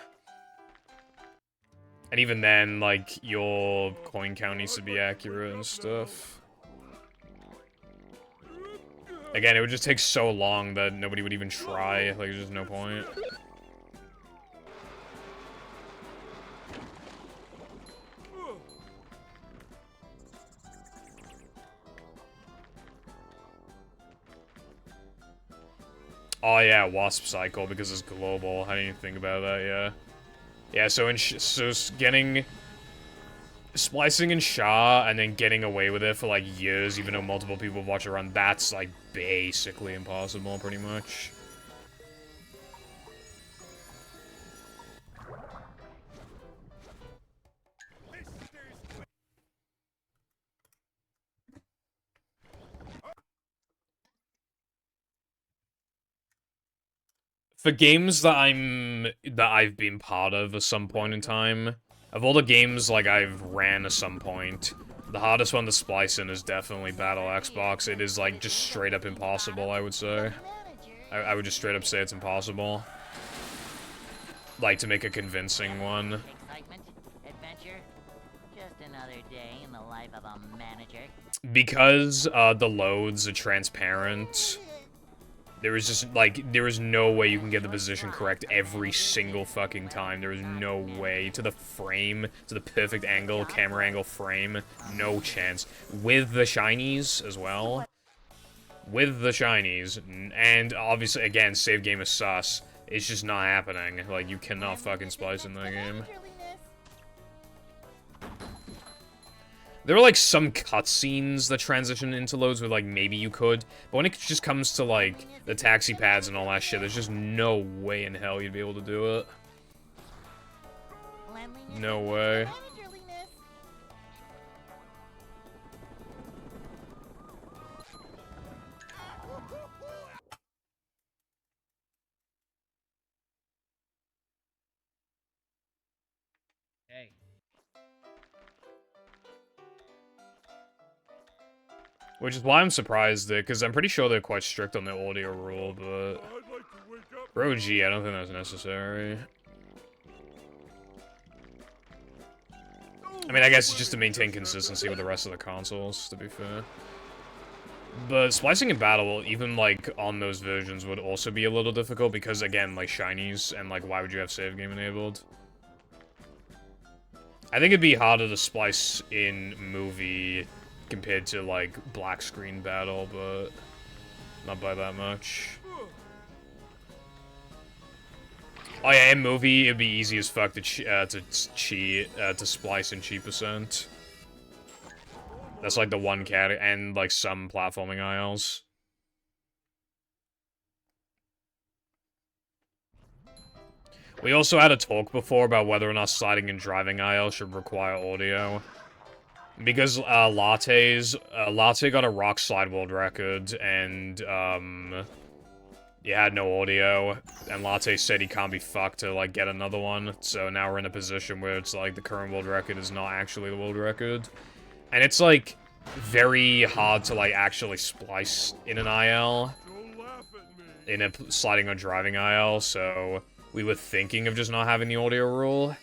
And even then, like, your coin count needs to be accurate and stuff. Again, it would just take so long that nobody would even try. Like, there's just no point. Oh yeah, Wasp Cycle, because it's global. I didn't even think about that, yeah. Yeah, so getting splicing in SHA and then getting away with it for, like, years, even though multiple people watch it run, that's, like, basically impossible, pretty much. For games that I've been part of at some point in time, of all the games, like, I've ran at some point, the hardest one to splice in is definitely Battle Xbox. It is, like, just straight up impossible, I would say. I would just straight up say it's impossible. Like, to make a convincing one. Excitement, adventure, just another day in the life of a manager. Because, the loads are transparent, there is just, like, there is no way you can get the position correct every single fucking time. There is no way. To the frame, to the perfect angle, camera angle frame, no chance. With the shinies as well. With the shinies, and obviously, again, save game is sus. It's just not happening. Like, you cannot fucking splice in that game. There are, like, some cutscenes that transition into loads where, like, maybe you could. But when it just comes to, like, the taxi pads and all that shit, there's just no way in hell you'd be able to do it. No way. Hey. Which is why I'm surprised that, because I'm pretty sure they're quite strict on the audio rule, but... I'd like to wake up. Bro, gee, I don't think that's necessary. I mean, I guess it's just to maintain consistency with the rest of the consoles, to be fair. But splicing in battle, even, like, on those versions, would also be a little difficult, because, again, like, shinies, and, like, why would you have save game enabled? I think it'd be harder to splice in movie compared to, like, black screen battle, but not by that much. Oh yeah, in movie, it'd be easy as fuck to to splice in cheap percent. That's like the one cat, and like some platforming aisles. We also had a talk before about whether or not sliding and driving aisle should require audio. Because, Latte got a rock slide world record, and, he had no audio, and Latte said he can't be fucked to, like, get another one, so now we're in a position where it's, like, the current world record is not actually the world record. And it's, like, very hard to, like, actually splice in an IL, Don't laugh at me. in a sliding or driving IL, so we were thinking of just not having the audio rule.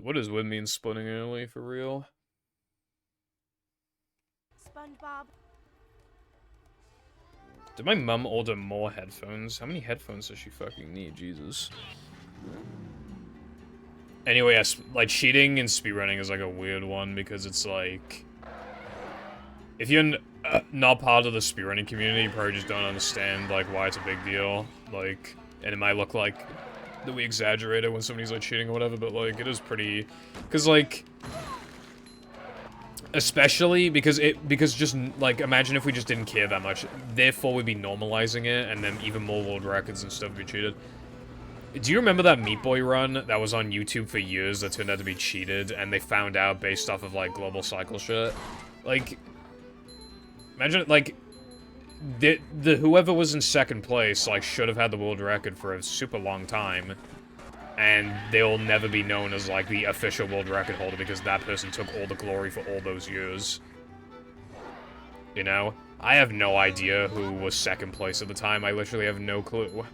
What does Win mean splitting early for real? SpongeBob. Did my mum order more headphones? How many headphones does she fucking need? Jesus. Anyway, yes, like, cheating and speedrunning is, like, a weird one, because it's, like... If you're not part of the speedrunning community, you probably just don't understand, like, why it's a big deal. Like, and it might look like that we exaggerate it when somebody's, like, cheating or whatever, but, like, it is pretty... Because, like... Especially because just, like, imagine if we just didn't care that much. Therefore, we'd be normalizing it, and then even more world records and stuff would be cheated. Do you remember that Meat Boy run that was on YouTube for years that turned out to be cheated, and they found out based off of, like, global cycle shit? Like, imagine, like, the whoever was in second place, like, should have had the world record for a super long time, and they'll never be known as, like, the official world record holder because that person took all the glory for all those years. You know? I have no idea who was second place at the time. I literally have no clue.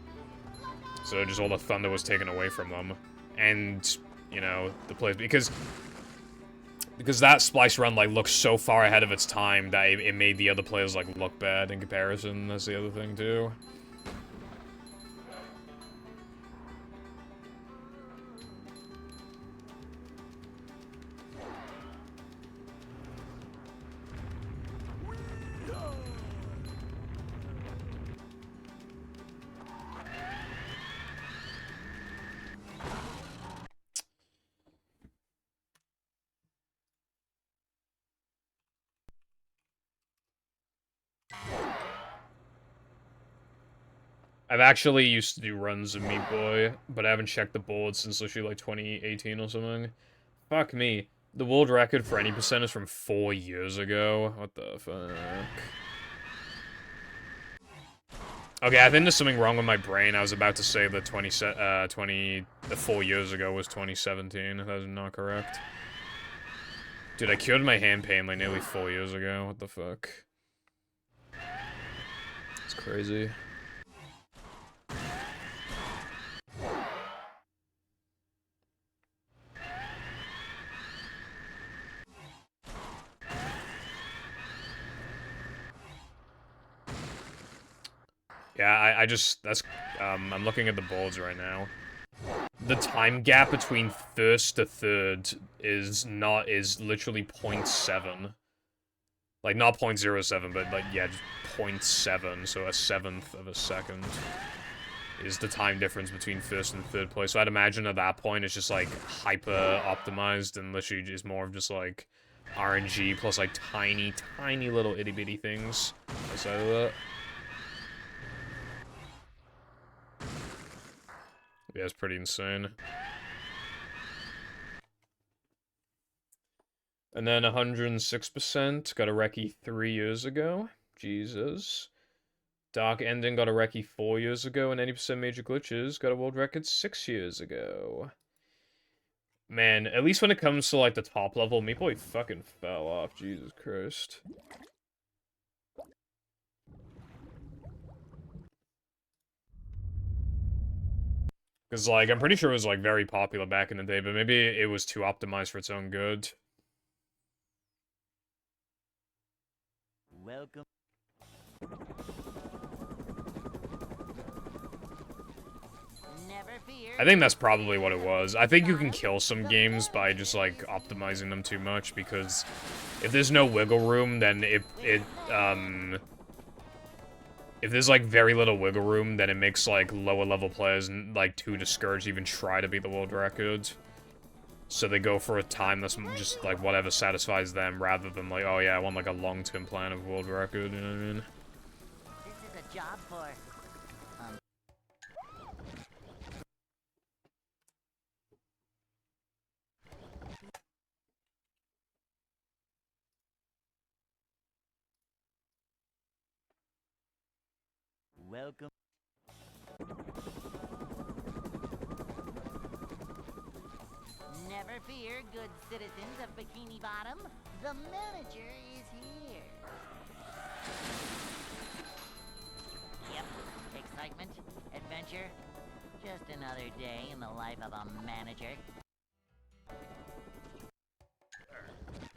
So just all the thunder was taken away from them. And, you know, the place... Because that Splice run, like, looked so far ahead of its time that it made the other players, like, look bad in comparison. That's the other thing, too. I've actually used to do runs of Meat Boy, but I haven't checked the board since literally like 2018 or something. Fuck me. The world record for any percent is from 4 years ago. What the fuck? Okay, I think there's something wrong with my brain. I was about to say that 4 years ago was 2017. That is not correct. Dude, I cured my hand pain like nearly 4 years ago. What the fuck? It's crazy. Yeah, I just, that's, I'm looking at the boards right now. The time gap between first to third is literally 0.7. Like, not 0.07, but, like, yeah, just 0.7, so a seventh of a second is the time difference between first and third place. So I'd imagine at that point it's just, like, hyper-optimized and literally just more of just, like, RNG plus, like, tiny, tiny little itty-bitty things outside of that. Yeah, it's pretty insane. And then 106% got a recce 3 years ago. Jesus. Dark Ending got a recce 4 years ago, and 80% Major Glitches got a world record 6 years ago. Man, at least when it comes to, like, the top level, Meat Boy fucking fell off. Jesus Christ. Because, like, I'm pretty sure it was, like, very popular back in the day, but maybe it was too optimized for its own good. Welcome. Never fear. I think that's probably what it was. I think you can kill some games by just, like, optimizing them too much, because if there's no wiggle room, then if there's, like, very little wiggle room, then it makes, like, lower-level players, like, too discouraged to even try to beat the world record. So they go for a time that's just, like, whatever satisfies them, rather than, like, oh yeah, I want, like, a long-term plan of world record, you know what I mean? This is a job for... Welcome. Never fear, good citizens of Bikini Bottom. The manager is here. Yep, excitement, adventure. Just another day in the life of a manager.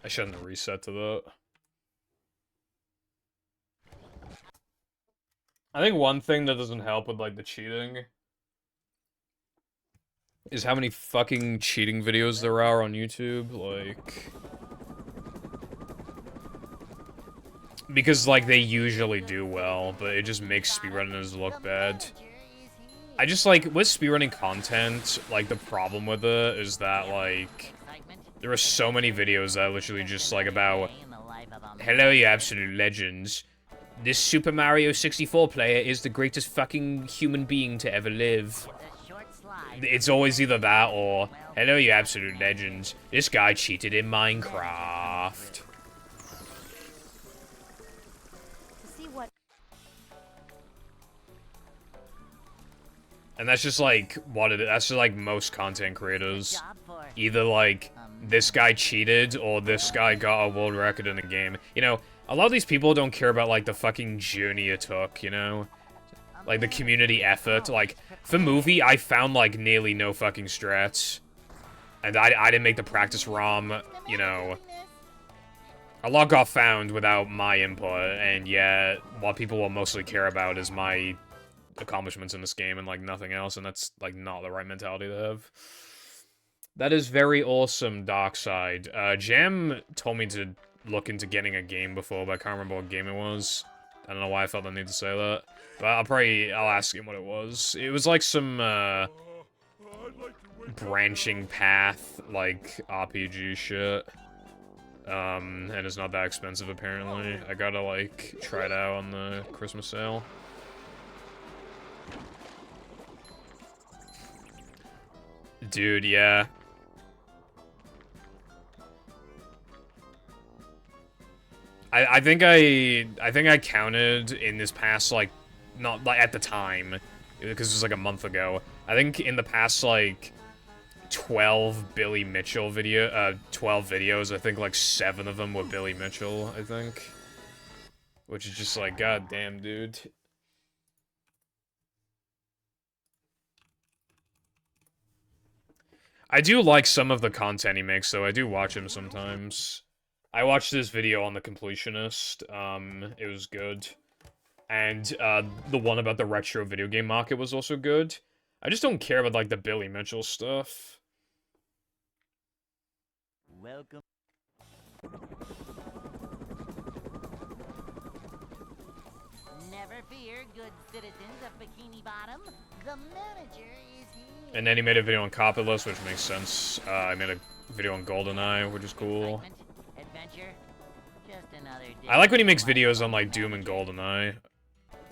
I shouldn't have reset to that. I think one thing that doesn't help with, like, the cheating is how many fucking cheating videos there are on YouTube, like... Because, like, they usually do well, but it just makes speedrunners look bad. I just, like, with speedrunning content, like, the problem with it is that, like, there are so many videos that are literally just, like, about, hello, you absolute legends. This Super Mario 64 player is the greatest fucking human being to ever live. It's always either that or, hello, you absolute legends. This guy cheated in Minecraft. To see what And that's just like what it is. That's just like most content creators. Either like this guy cheated or this guy got a world record in a game. You know, A lot of these people don't care about, like, the fucking journey it took, you know? Like, the community effort. Like, for movie, I found, like, nearly no fucking strats. And I didn't make the practice ROM, you know. A lot got found without my input, and yet, what people will mostly care about is my accomplishments in this game and, like, nothing else, and that's, like, not the right mentality to have. That is very awesome, Darkside. Jam told me to look into getting a game before, but I can't remember what game it was. I don't know why I felt the need to say that. But I'll ask him what it was. It was like some, I'd like to wake branching path, like, RPG shit. And it's not that expensive, apparently. I gotta, like, try it out on the Christmas sale. Dude, yeah. I think I counted in this past, like, not, like, at the time, because it was, like, a month ago. I think in the past, like, 12 Billy Mitchell 12 videos, I think, like, 7 of them were Billy Mitchell, I think. Which is just, like, god damn, dude. I do like some of the content he makes, though. I do watch him sometimes. I watched this video on The Completionist. It was good. And, the one about the retro video game market was also good. I just don't care about, like, the Billy Mitchell stuff. Welcome. Never fear, good citizens of Bikini Bottom. The manager is here. And then he made a video on Copyless, which makes sense. I made a video on GoldenEye, which is cool. Excitement, adventure, just another day I like when he makes in the life videos of on, a like, Doom and manager. GoldenEye.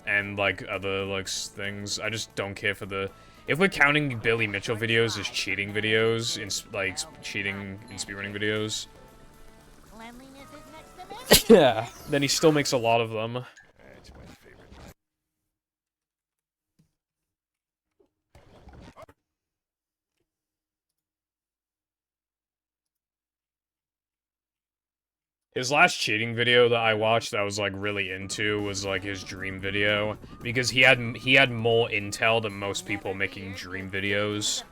And, like, other, like, things. I just don't care for the... If we're counting Billy Mitchell videos as cheating videos, like, cheating in speedrunning videos, Cleanliness is next to yeah, then he still makes a lot of them. That's my favorite. His last cheating video that I watched that I was, like, really into was, like, his dream video. Because he had more intel than most people making dream videos.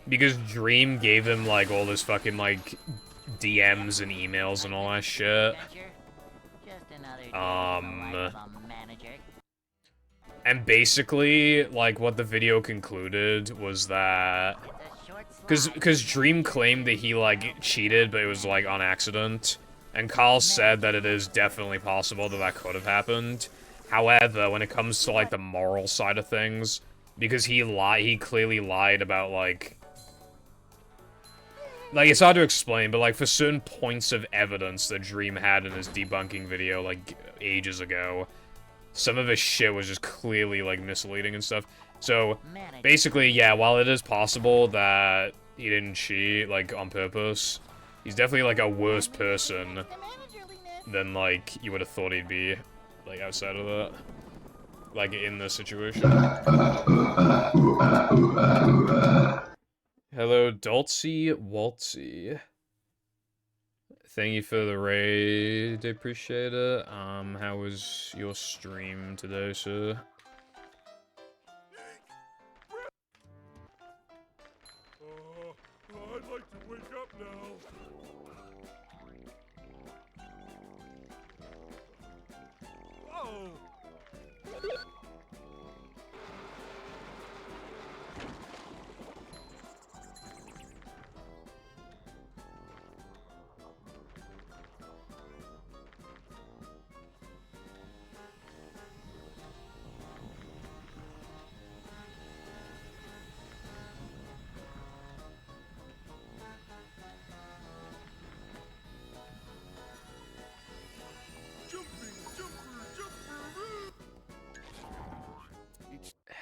Because Dream gave him, like, all this fucking, like, DMs and emails and all that shit. And basically, like, what the video concluded was that... Because Dream claimed that he, like, cheated, but it was, like, on accident. And Carl said that it is definitely possible that that could have happened. However, when it comes to, like, the moral side of things, because he clearly lied about, like, it's hard to explain, but, like, for certain points of evidence that Dream had in his debunking video, like, ages ago, some of his shit was just clearly, like, misleading and stuff. So, basically, yeah, while it is possible that he didn't cheat, like, on purpose, he's definitely, like, a worse person than, like, you would have thought he'd be, like, outside of that. Like, in this situation. Hello, Dolce Waltzy. Thank you for the raid, I appreciate it. How was your stream today, sir? I'd like to wake up now. Oh!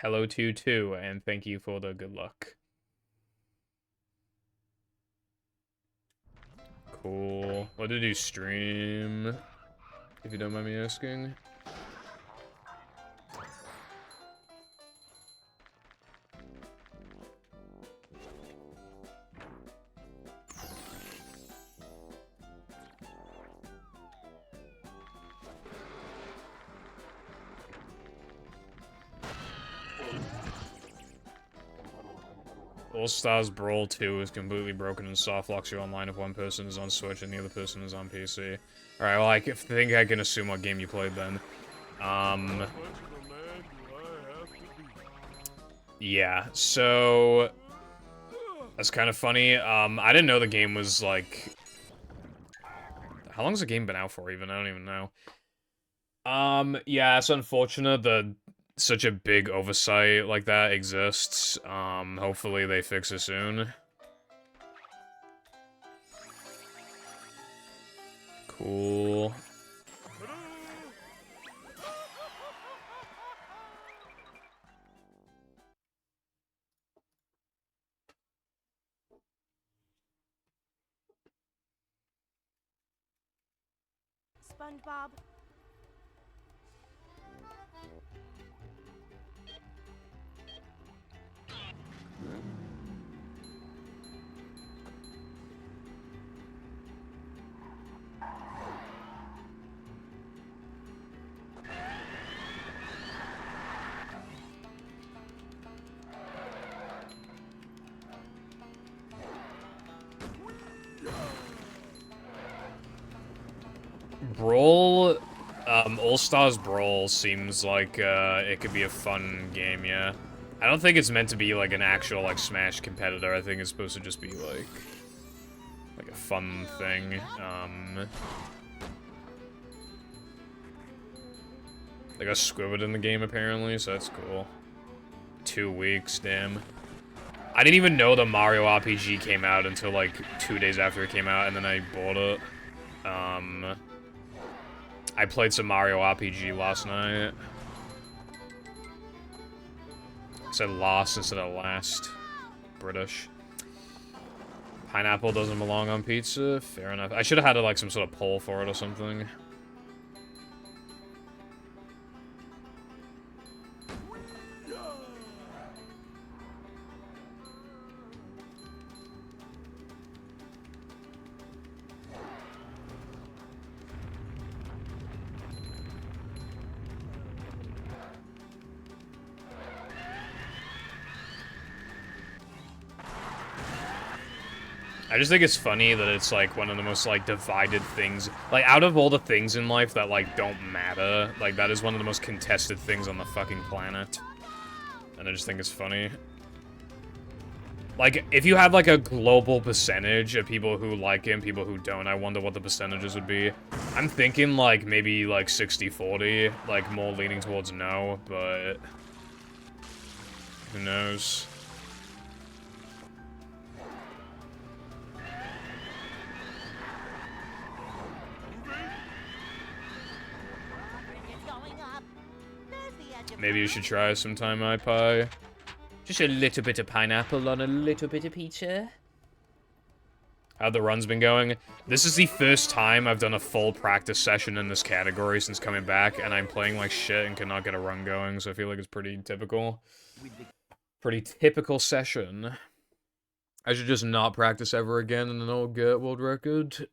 Hello to you too, and thank you for the good luck. Cool. What did you stream? If you don't mind me asking. All Stars Brawl 2 is completely broken and soft locks you online if one person is on Switch and the other person is on PC. Alright, well, I think I can assume what game you played then. Yeah, so... That's kind of funny. I didn't know the game was, like... How long's the game been out for, even? I don't even know. Yeah, it's unfortunate that such a big oversight like that exists. Hopefully they fix it soon. Cool. SpongeBob. Brawl, All-Stars Brawl seems like, it could be a fun game, yeah. I don't think it's meant to be, like, an actual, like, Smash competitor. I think it's supposed to just be, like a fun thing. They got Squidward in the game, apparently, so that's cool. 2 weeks, damn. I didn't even know the Mario RPG came out until, like, 2 days after it came out, and then I bought it. I played some Mario RPG last night. I said last instead of last. British. Pineapple doesn't belong on pizza? Fair enough. I should have had, like, some sort of poll for it or something. I just think it's funny that it's, like, one of the most, like, divided things. Like, out of all the things in life that, like, don't matter, like, that is one of the most contested things on the fucking planet. And I just think it's funny. Like, if you had, like, a global percentage of people who like him, people who don't, I wonder what the percentages would be. I'm thinking, like, maybe, like, 60-40, like, more leaning towards no, but... who knows? Maybe you should try sometime, iPie. Just a little bit of pineapple on a little bit of pizza. How the run's been going? This is the first time I've done a full practice session in this category since coming back, and I'm playing like shit and cannot get a run going, so I feel like it's pretty typical. Pretty typical session. I should just not practice ever again and then I'll get world record.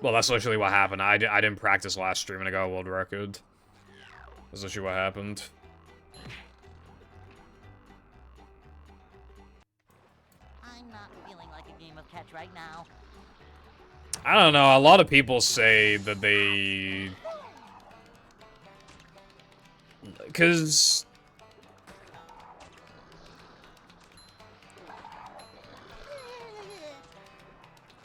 Well, that's literally what happened. I didn't practice last stream and I got a world record. That's literally what happened. I'm not feeling like a game of catch right now. I don't know, a lot of people say that they... Because...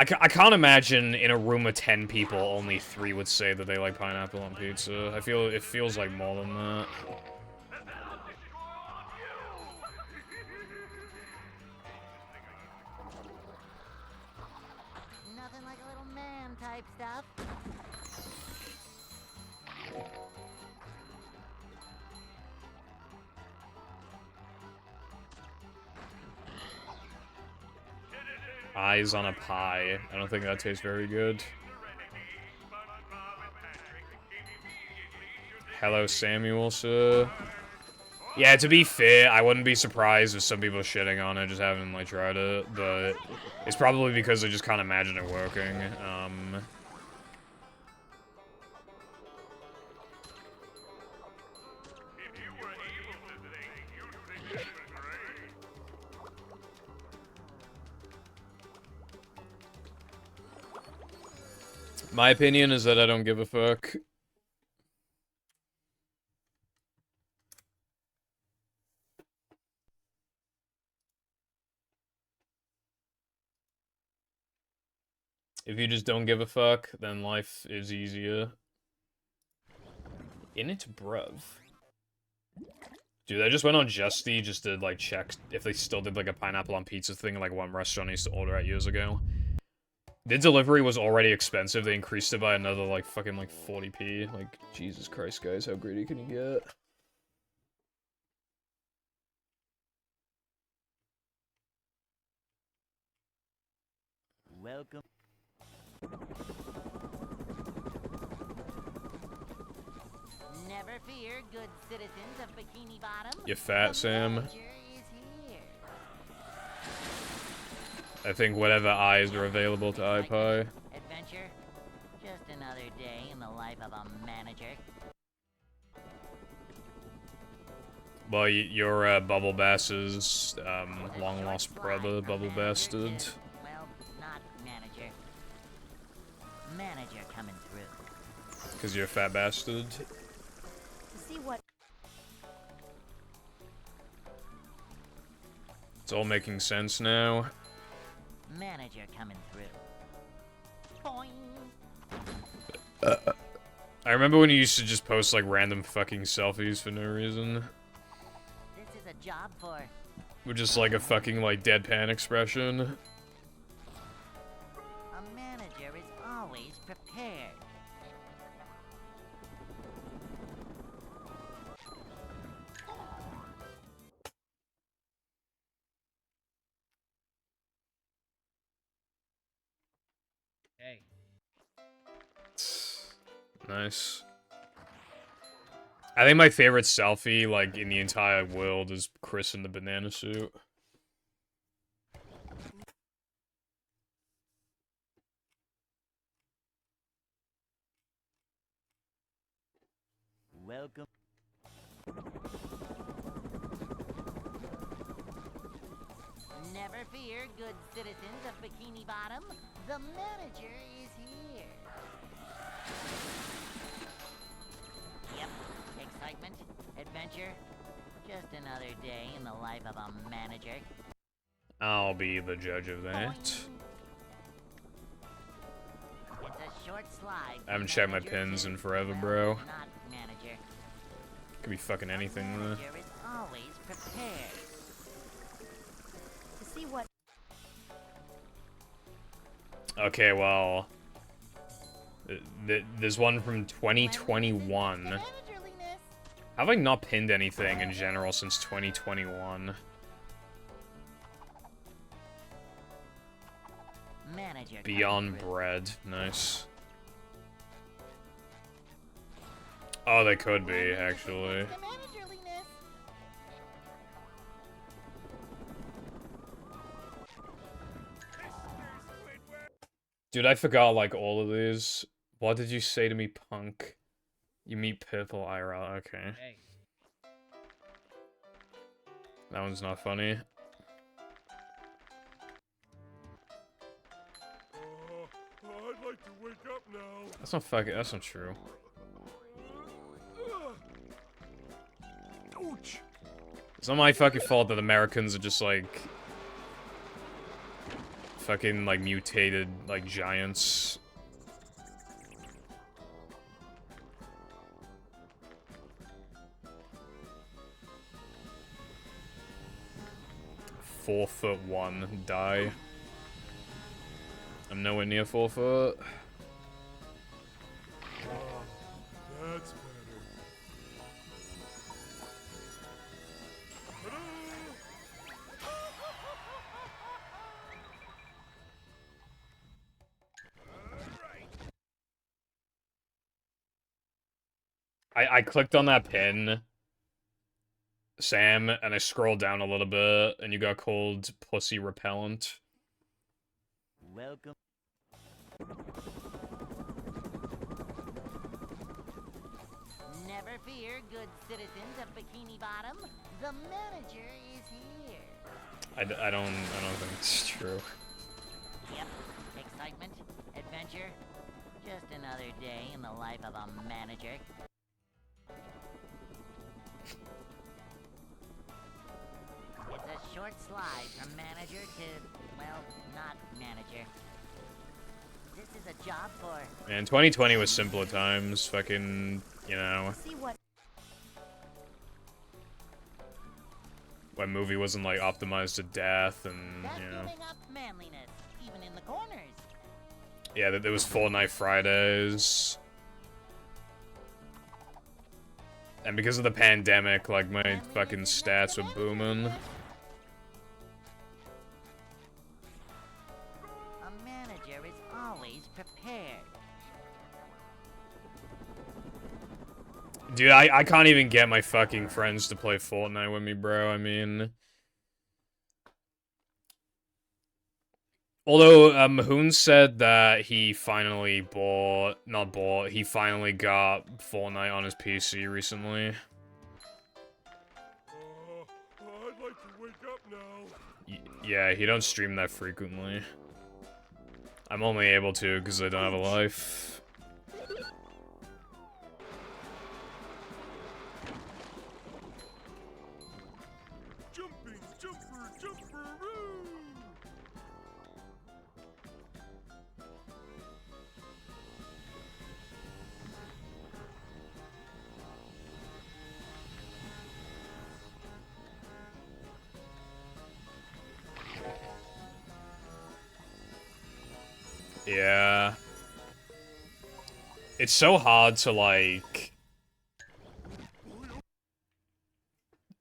I can't imagine in a room of 10 people, only 3 would say that they like pineapple on pizza. It feels like more than that. Nothing like a little man type stuff. Eyes on a pie. I don't think that tastes very good. Hello, Samuel, sir. Yeah, to be fair, I wouldn't be surprised if some people are shitting on it, just haven't, like, tried it, but it's probably because they just can't imagine it working. My opinion is that I don't give a fuck. If you just don't give a fuck, then life is easier. In it, bruv. Dude, I just went on Justy just to, like, check if they still did, like, a pineapple on pizza thing, like one restaurant I used to order at years ago. The delivery was already expensive. They increased it by another, like, fucking, like, 40p. Like, Jesus Christ, guys, how greedy can you get? Welcome. Never fear, good citizens of Bikini Bottom. You fat, The Sam. manager is here. I think whatever eyes are available to iPie. Adventure? Just another day in the life of a manager. Well, your Bubble Bass's long lost brother, Bubble Bastard. Well, not manager. Manager coming through. Because you're a fat bastard. To see what It's all making sense now. Manager coming through. Boing. I remember when you used to just post like random fucking selfies for no reason. This is a job for With just like a fucking like deadpan expression. a manager is always prepared. Hey. Nice. I think my favorite selfie, like, in the entire world is Chris in the banana suit. Welcome. Never fear, good citizens of Bikini Bottom. The manager is here. Yep, excitement, adventure. Just another day in the life of a manager. I'll be the judge of that. Boing. It's a short slide. I haven't from checked my manager pins to, in forever, well, bro. Not manager. Could be fucking anything, though. Manager is always prepared. to see what Okay, well... There's one from 2021. Managerliness. Have I not pinned anything in general since 2021? Manager coming Beyond through. Bread. Nice. Oh, they could be, actually. The managerliness. Dude, I forgot, like, all of these. What did you say to me, punk? You meet Purple IRL, okay. Hey. That one's not funny. I'd like to wake up now. That's not true. Ouch! It's not my fucking fault that Americans are just, like... fucking, like, mutated, like, giants. "4'1" die. I'm nowhere near 4 foot. That's better. I clicked on that pin, Sam, and I scrolled down a little bit, and you got called Pussy Repellent. Welcome. Never fear, good citizens of Bikini Bottom. The manager is here. I don't think it's true. Yep, excitement, adventure. Just another day in the life of a manager. It's a short slide from manager to, well, not manager. This is a job for... Man, 2020 was simpler times. Fucking, you know, See what when movie wasn't like optimized to death and, you know. Vacuuming up manliness, even in the corners. Yeah, there was Fortnite Fridays. And because of the pandemic, like, my fucking stats were booming. A manager is always prepared. Dude, I can't even get my fucking friends to play Fortnite with me, bro. I mean... Although, Mahoon said that he finally he finally got Fortnite on his PC recently. I'd like to wake up now. Yeah, he don't stream that frequently. I'm only able to because I don't have a life. Jumping, jumper, jumperoo! Yeah. It's so hard to, like,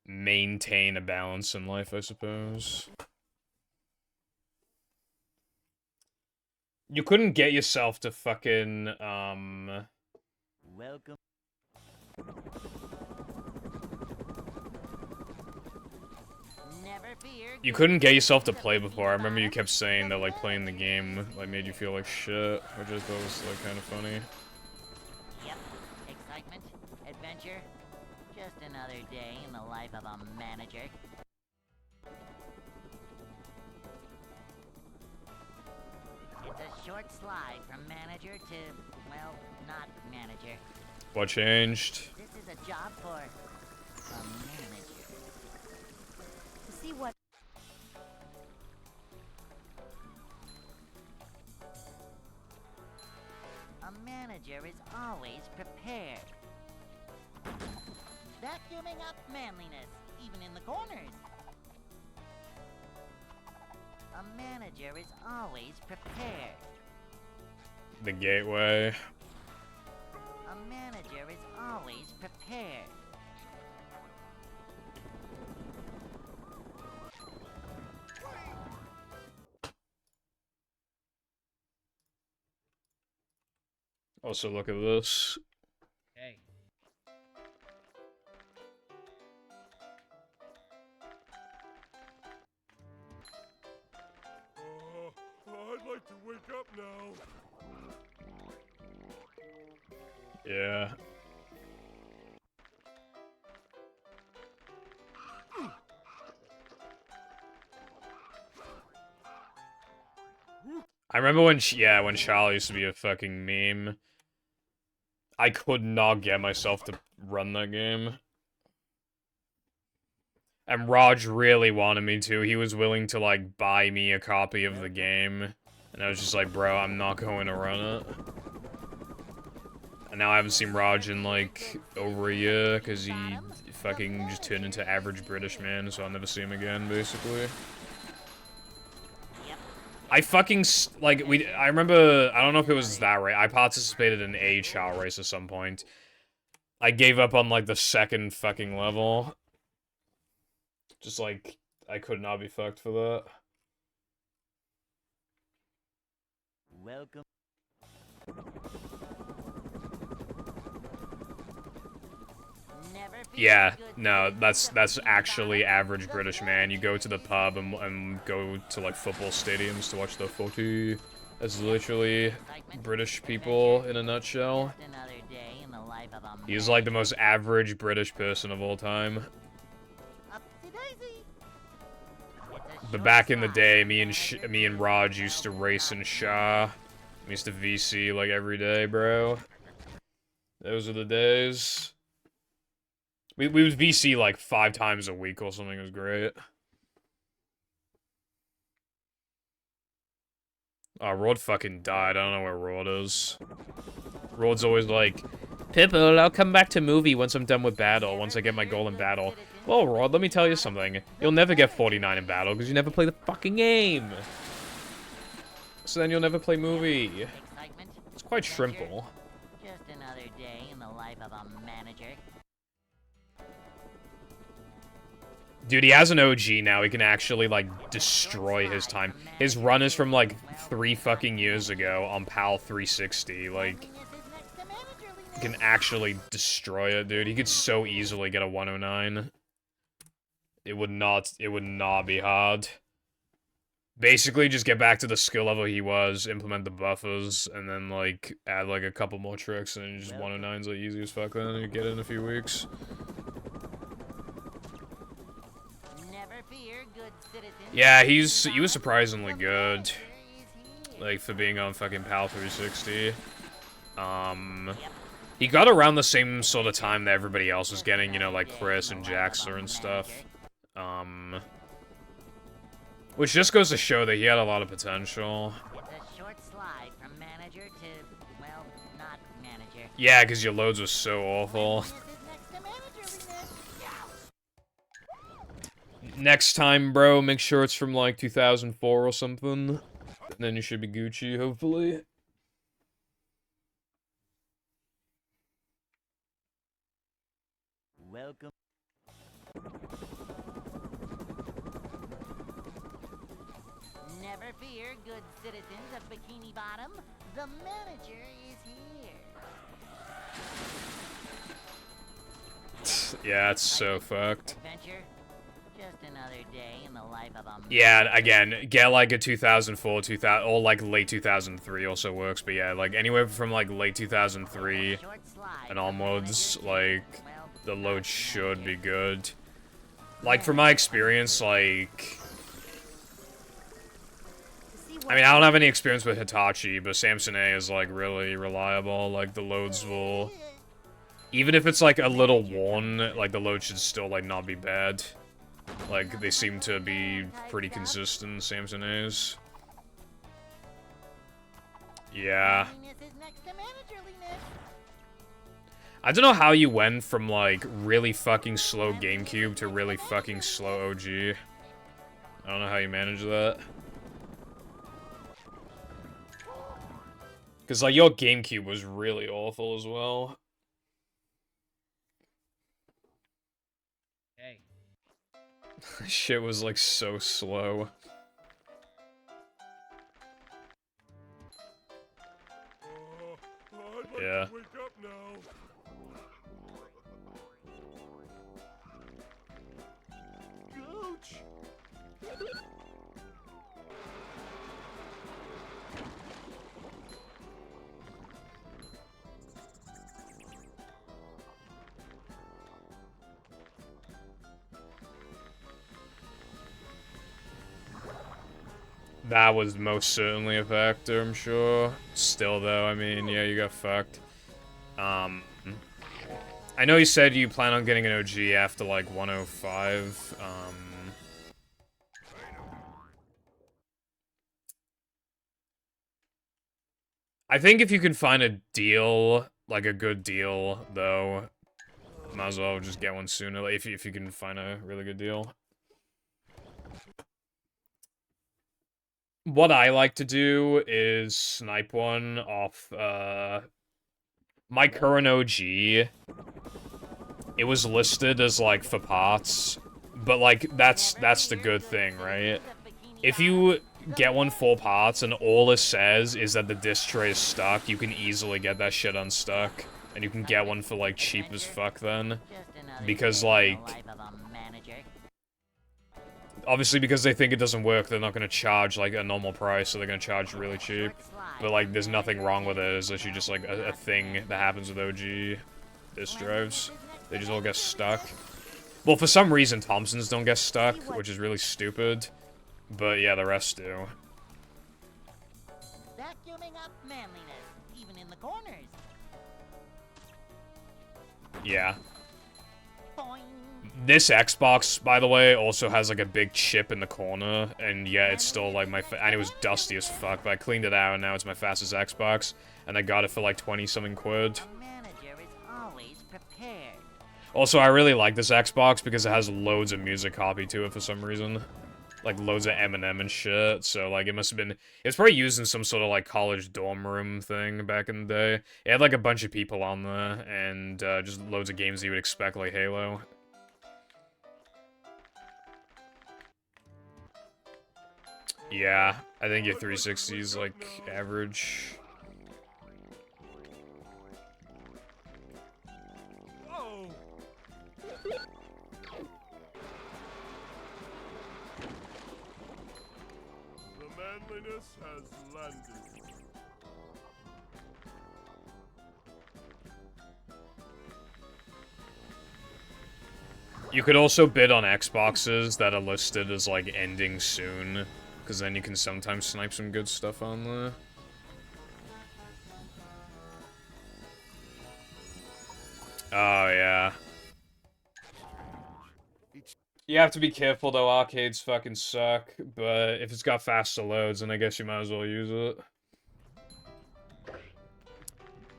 maintain a balance in life, I suppose. You couldn't get yourself to fucking, Welcome. Never fear. You couldn't get yourself to play before. I remember you kept saying that, like, playing the game, like, made you feel like shit, which I thought was, like, kind of funny. Yep. Excitement, adventure. Just another day in the life of a manager. It's a short slide from manager to, well, not manager. What changed? This is a job for a manager. to see what A manager is always prepared. Vacuuming up manliness, even in the corners. A manager is always prepared. The gateway. A manager is always prepared. Also, look at this. Hey. I'd like to wake up now. Yeah. I remember when, when Charlie used to be a fucking meme. I could not get myself to run that game. And Raj really wanted me to. He was willing to, like, buy me a copy of the game. And I was just like, bro, I'm not going to run it. And now I haven't seen Raj in, like, over a year, because he fucking just turned into average British man, so I'll never see him again, basically. I fucking, I remember, I don't know if it was that race. I participated in a chow race at some point. I gave up on, like, the second fucking level. Just, like, I could not be fucked for that. Welcome. Yeah, no, that's actually average British man. You go to the pub and go to, like, football stadiums to watch the footy. That's literally British people in a nutshell. He's like the most average British person of all time. But back in the day, me and Raj used to race in Shah. We used to VC like every day, bro. Those are the days. We would VC like 5 times a week or something. It was great. Oh, Rod fucking died. I don't know where Rod is. Rod's always like, Pipple, I'll come back to movie once I'm done with battle, once I get my goal in battle. Well, Rod, let me tell you something. You'll never get 49 in battle because you never play the fucking game. So then you'll never play movie. Excitement? It's quite Adventure? shrimple. Just another day in the life of a manager. Dude, he has an OG now. He can actually, like, destroy his time. His run is from, like, 3 fucking years ago on PAL 360. Like, he can actually destroy it, dude. He could so easily get a 109. It would not be hard. Basically, just get back to the skill level he was, implement the buffers, and then, like, add, like, a couple more tricks, and just 109's, like, easy as fuck then. You get it in a few weeks. Never fear, good citizen. Yeah, he was surprisingly good. Like, for being on fucking PAL 360. He got around the same sort of time that everybody else was getting, you know, like Chris and Jaxler and stuff. Which just goes to show that he had a lot of potential. It's a short slide from manager to, well, not manager. Yeah, because your loads were so awful. This is next to manager, Next time, bro, make sure it's from, like, 2004 or something. Then you should be Gucci, hopefully. Welcome. Never fear, good citizens of Bikini Bottom. The manager is here. Yeah, it's so fucked. Adventure? Just another day in the life of a Yeah, again, get like a 2004, 2000, or like late 2003 also works, but yeah, like anywhere from like late 2003 short slide and from onwards, manager to, like, well, the load not should be manager. good. Like, from my experience, like, I mean, I don't have any experience with Hitachi, but Samson A is, like, really reliable. Like, the loads will, even if it's, like, a little worn, like, the load should still, like, not be bad. Like, they seem to be pretty consistent, Samson A's. Yeah. Cleanliness is next to managerliness. I don't know how you went from, like, really fucking slow GameCube to really fucking slow OG. I don't know how you managed that. Because, like, your GameCube was really awful as well. Hey. Shit was, like, so slow. I'd like Yeah. to wake up now. Coach! That was most certainly a factor, I'm sure. Still, though, I mean, yeah, you got fucked. I know you said you plan on getting an OG after, like, 105. I think if you can find a deal, like a good deal, though, might as well just get one sooner, like, if you can find a really good deal. What I like to do is snipe one off, my current OG. It was listed as, like, for parts, but, like, that's the good thing, right? If you get one full parts and all it says is that the disc tray is stuck, you can easily get that shit unstuck, and you can get one for, like, cheap as fuck then. Just another Because, day in the like, life of a manager. obviously because they think it doesn't work, they're not gonna charge, like, a normal price, so they're gonna charge really cheap. But, like, there's nothing wrong with it, it's literally just, like, a thing that happens with OG disc drives. They just all get stuck. Well, for some reason, Thompsons don't get stuck, which is really stupid. But, yeah, the rest do. Vacuuming building up manliness, even in the corners. Yeah. Boing. This Xbox, by the way, also has like a big chip in the corner, and yeah, it's still like and it was dusty as fuck, but I cleaned it out and now it's my fastest Xbox, and I got it for like 20-something quid. A manager is always prepared. Also, I really like this Xbox because it has loads of music copy to it for some reason. Like, loads of Eminem and shit, so, like, it must have been... It was probably used in some sort of, like, college dorm room thing back in the day. It had, like, a bunch of people on there, and, just loads of games you would expect, like Halo. Yeah, I think your 360 is, like, average. Oh! The manliness has landed. You could also bid on Xboxes that are listed as, like, ending soon, because then you can sometimes snipe some good stuff on there. Oh, yeah. You have to be careful, though. Arcades fucking suck, but if it's got faster loads, then I guess you might as well use it.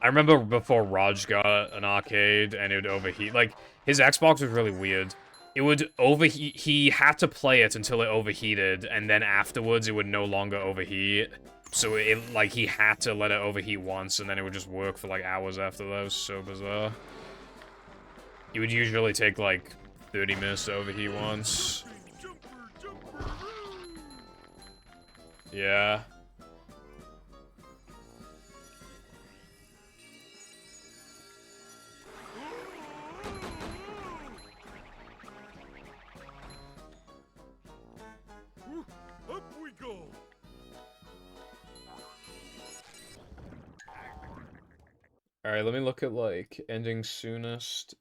I remember before Raj got an arcade, and it would overheat. Like, his Xbox was really weird. It would overheat. He had to play it until it overheated, and then afterwards it would no longer overheat. So it, like, he had to let it overheat once, and then it would just work for, like, hours after that. It was so bizarre. It would usually take, like, 30 minutes to overheat once. Yeah. Up we go! Alright, let me look at, like, ending soonest.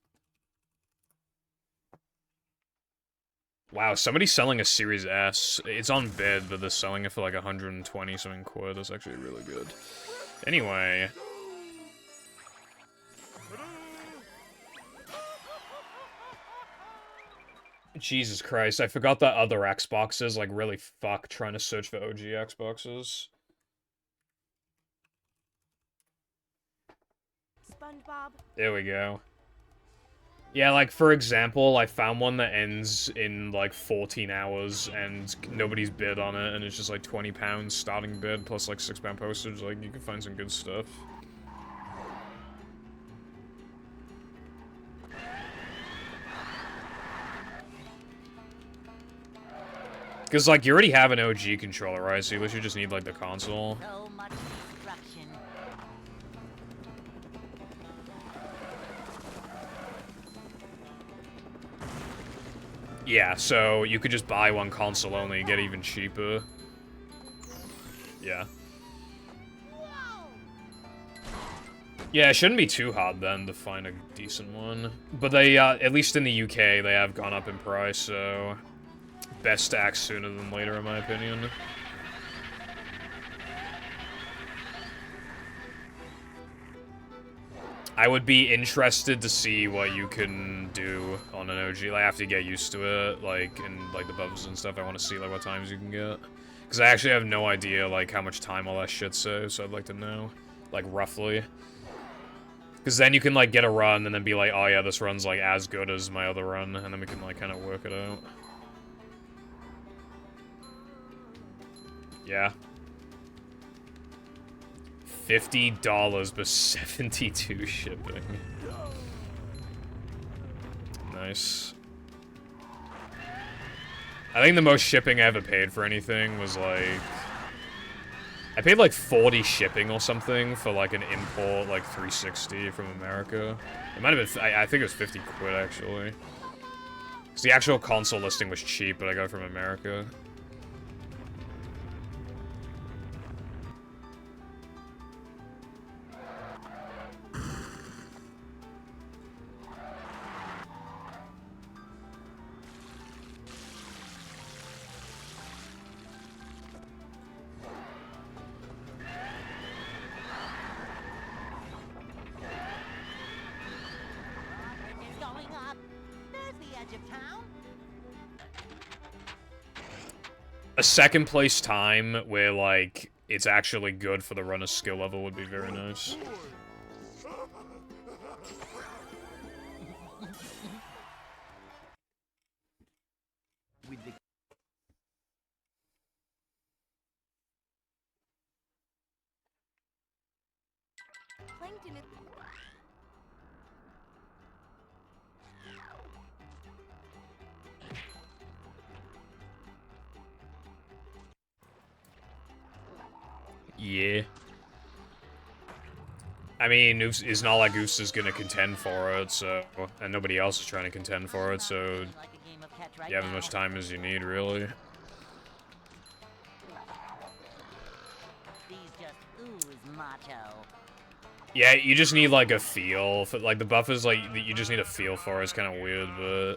Wow, somebody's selling a Series S. It's on bid, but they're selling it for like 120 something quid. That's actually really good. Anyway. Jesus Christ, I forgot that other Xboxes, like, really fuck trying to search for OG Xboxes. SpongeBob. There we go. Yeah, like, for example, I found one that ends in, like, 14 hours, and nobody's bid on it, and it's just, like, £20 starting bid, plus, like, £6 postage. Like, you can find some good stuff. Because, like, you already have an OG controller, right? So you literally just need, like, the console. So much destruction. Yeah, so you could just buy one console only and get even cheaper. Yeah. Yeah, it shouldn't be too hard then to find a decent one. But they, at least in the UK, they have gone up in price, so... Best to act sooner than later, in my opinion. I would be interested to see what you can do on an OG. Like, I have to get used to it, like, in, like, the buffs and stuff. I want to see, like, what times you can get. Because I actually have no idea, like, how much time all that shit saves, so I'd like to know. Like, roughly. Because then you can, like, get a run and then be like, oh yeah, this run's, like, as good as my other run, and then we can, like, kind of work it out. Yeah. $50 but 72 shipping. Nice. I think the most shipping I ever paid for anything was like... I paid like 40 shipping or something for like an import like 360 from America. It might have been, I think it was 50 quid actually. Because the actual console listing was cheap, but I got it from America. the edge of town. A second place time where, like, it's actually good for the runner's skill level would be very nice. With the Plankton is... Yeah. I mean, it's not like Goose is gonna contend for it, so... And nobody else is trying to contend for it, so... like a game of catch right You have as now. much time as you need, really. These just ooze macho. Yeah, you just need, like, a feel. For, like, the buff is, like, you just need a feel for it. It's kind of weird, but...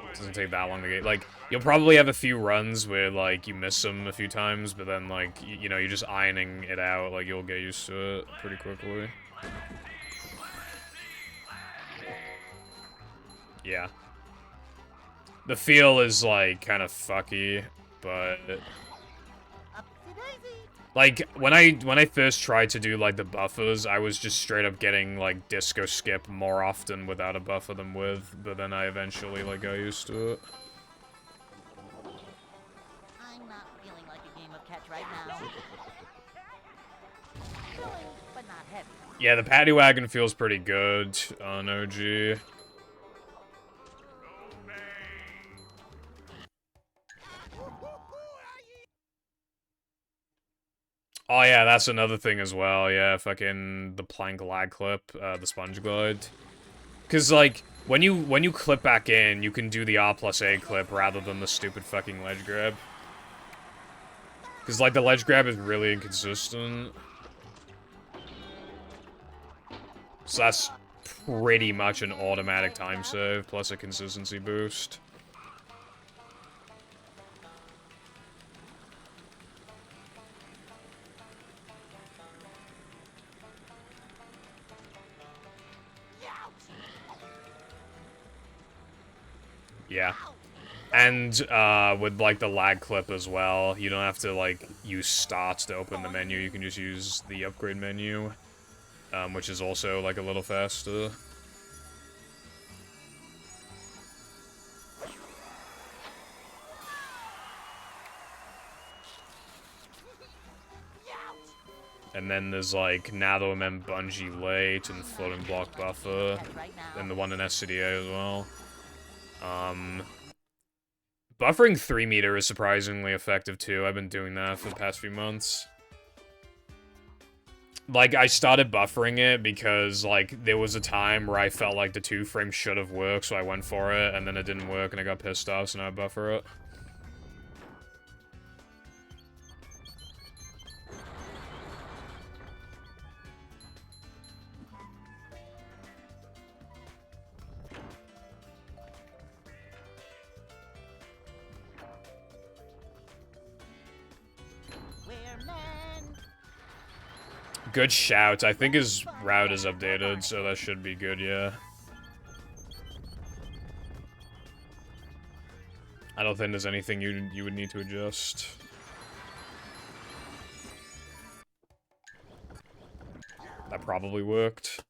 It doesn't take that long to get... Like, you'll probably have a few runs where, like, you miss them a few times, but then, like, you know, you're just ironing it out. Like, you'll get used to it pretty quickly. Yeah. The feel is, like, kind of fucky, but... Upsy-daisy. Like, when I first tried to do, like, the buffers, I was just straight up getting, like, disco skip more often without a buffer than with, but then I eventually, like, got used to it. I'm not feeling like a game of catch right now. Filling, but not heavy. Yeah, the paddy wagon feels pretty good on OG. Oh yeah, that's another thing as well, yeah, fucking the plank lag clip, the sponge glide. Cause like, when you clip back in, you can do the R+A clip rather than the stupid fucking ledge grab. Cause like, the ledge grab is really inconsistent. So that's pretty much an automatic time save, plus a consistency boost. Yeah. And, with, like, the lag clip as well, you don't have to, like, use start to open the menu, you can just use the upgrade menu, which is also, like, a little faster. And then there's, like, Natho and Bungee Late and Floating Block Buffer, and the one in SCDA as well. Buffering 3 meter is surprisingly effective too. I've been doing that for the past few months. Like, I started buffering it because, like, there was a time where I felt like the 2 frame should have worked, so I went for it, and then it didn't work, and I got pissed off, so now I buffer it. Good shout. I think his route is updated, so that should be good, yeah. I don't think there's anything you would need to adjust. That probably worked.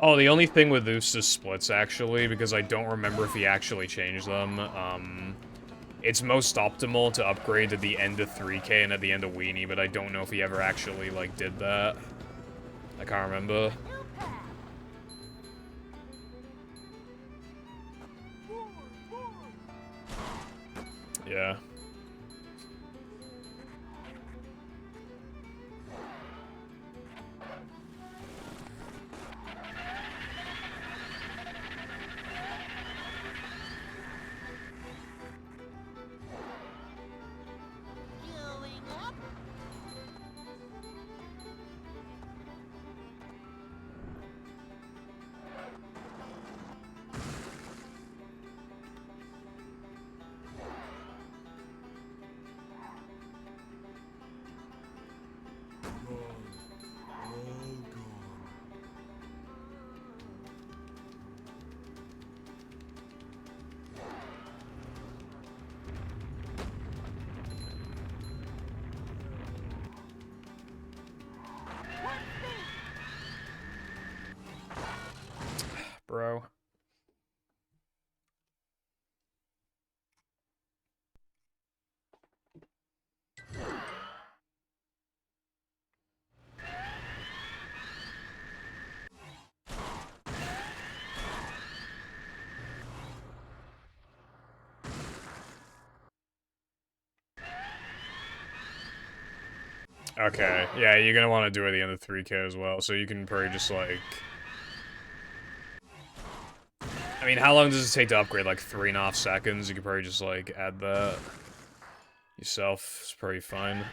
Oh, the only thing with Usa's splits, actually, because I don't remember if he actually changed them, it's most optimal to upgrade at the end of 3K and at the end of Weenie, but I don't know if he ever actually, like, did that. I can't remember. Yeah. Okay, yeah, you're gonna want to do it at the end of 3K as well, so you can probably just, like... I mean, how long does it take to upgrade? Like 3.5 seconds? You could probably just, like, add that yourself. It's pretty fine.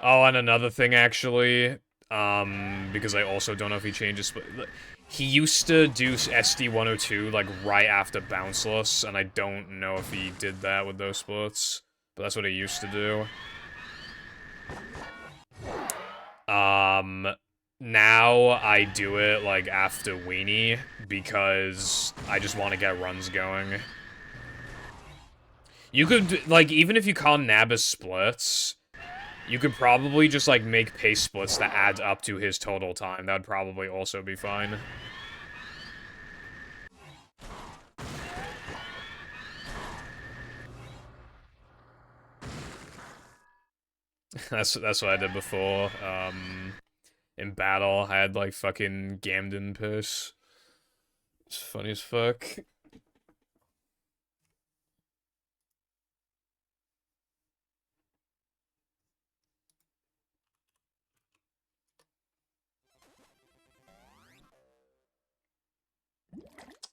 Oh, and another thing, actually, because I also don't know if he changes, but he used to do SD102, like, right after Bounceless, and I don't know if he did that with those splits, but that's what he used to do. Now I do it, like, after Weenie, because I just want to get runs going. You could, like, even if you call Nabis splits, you could probably just, like, make pace splits that add up to his total time. That would probably also be fine. That's what I did before. In battle, I had, like, fucking Gamden pace. It's funny as fuck.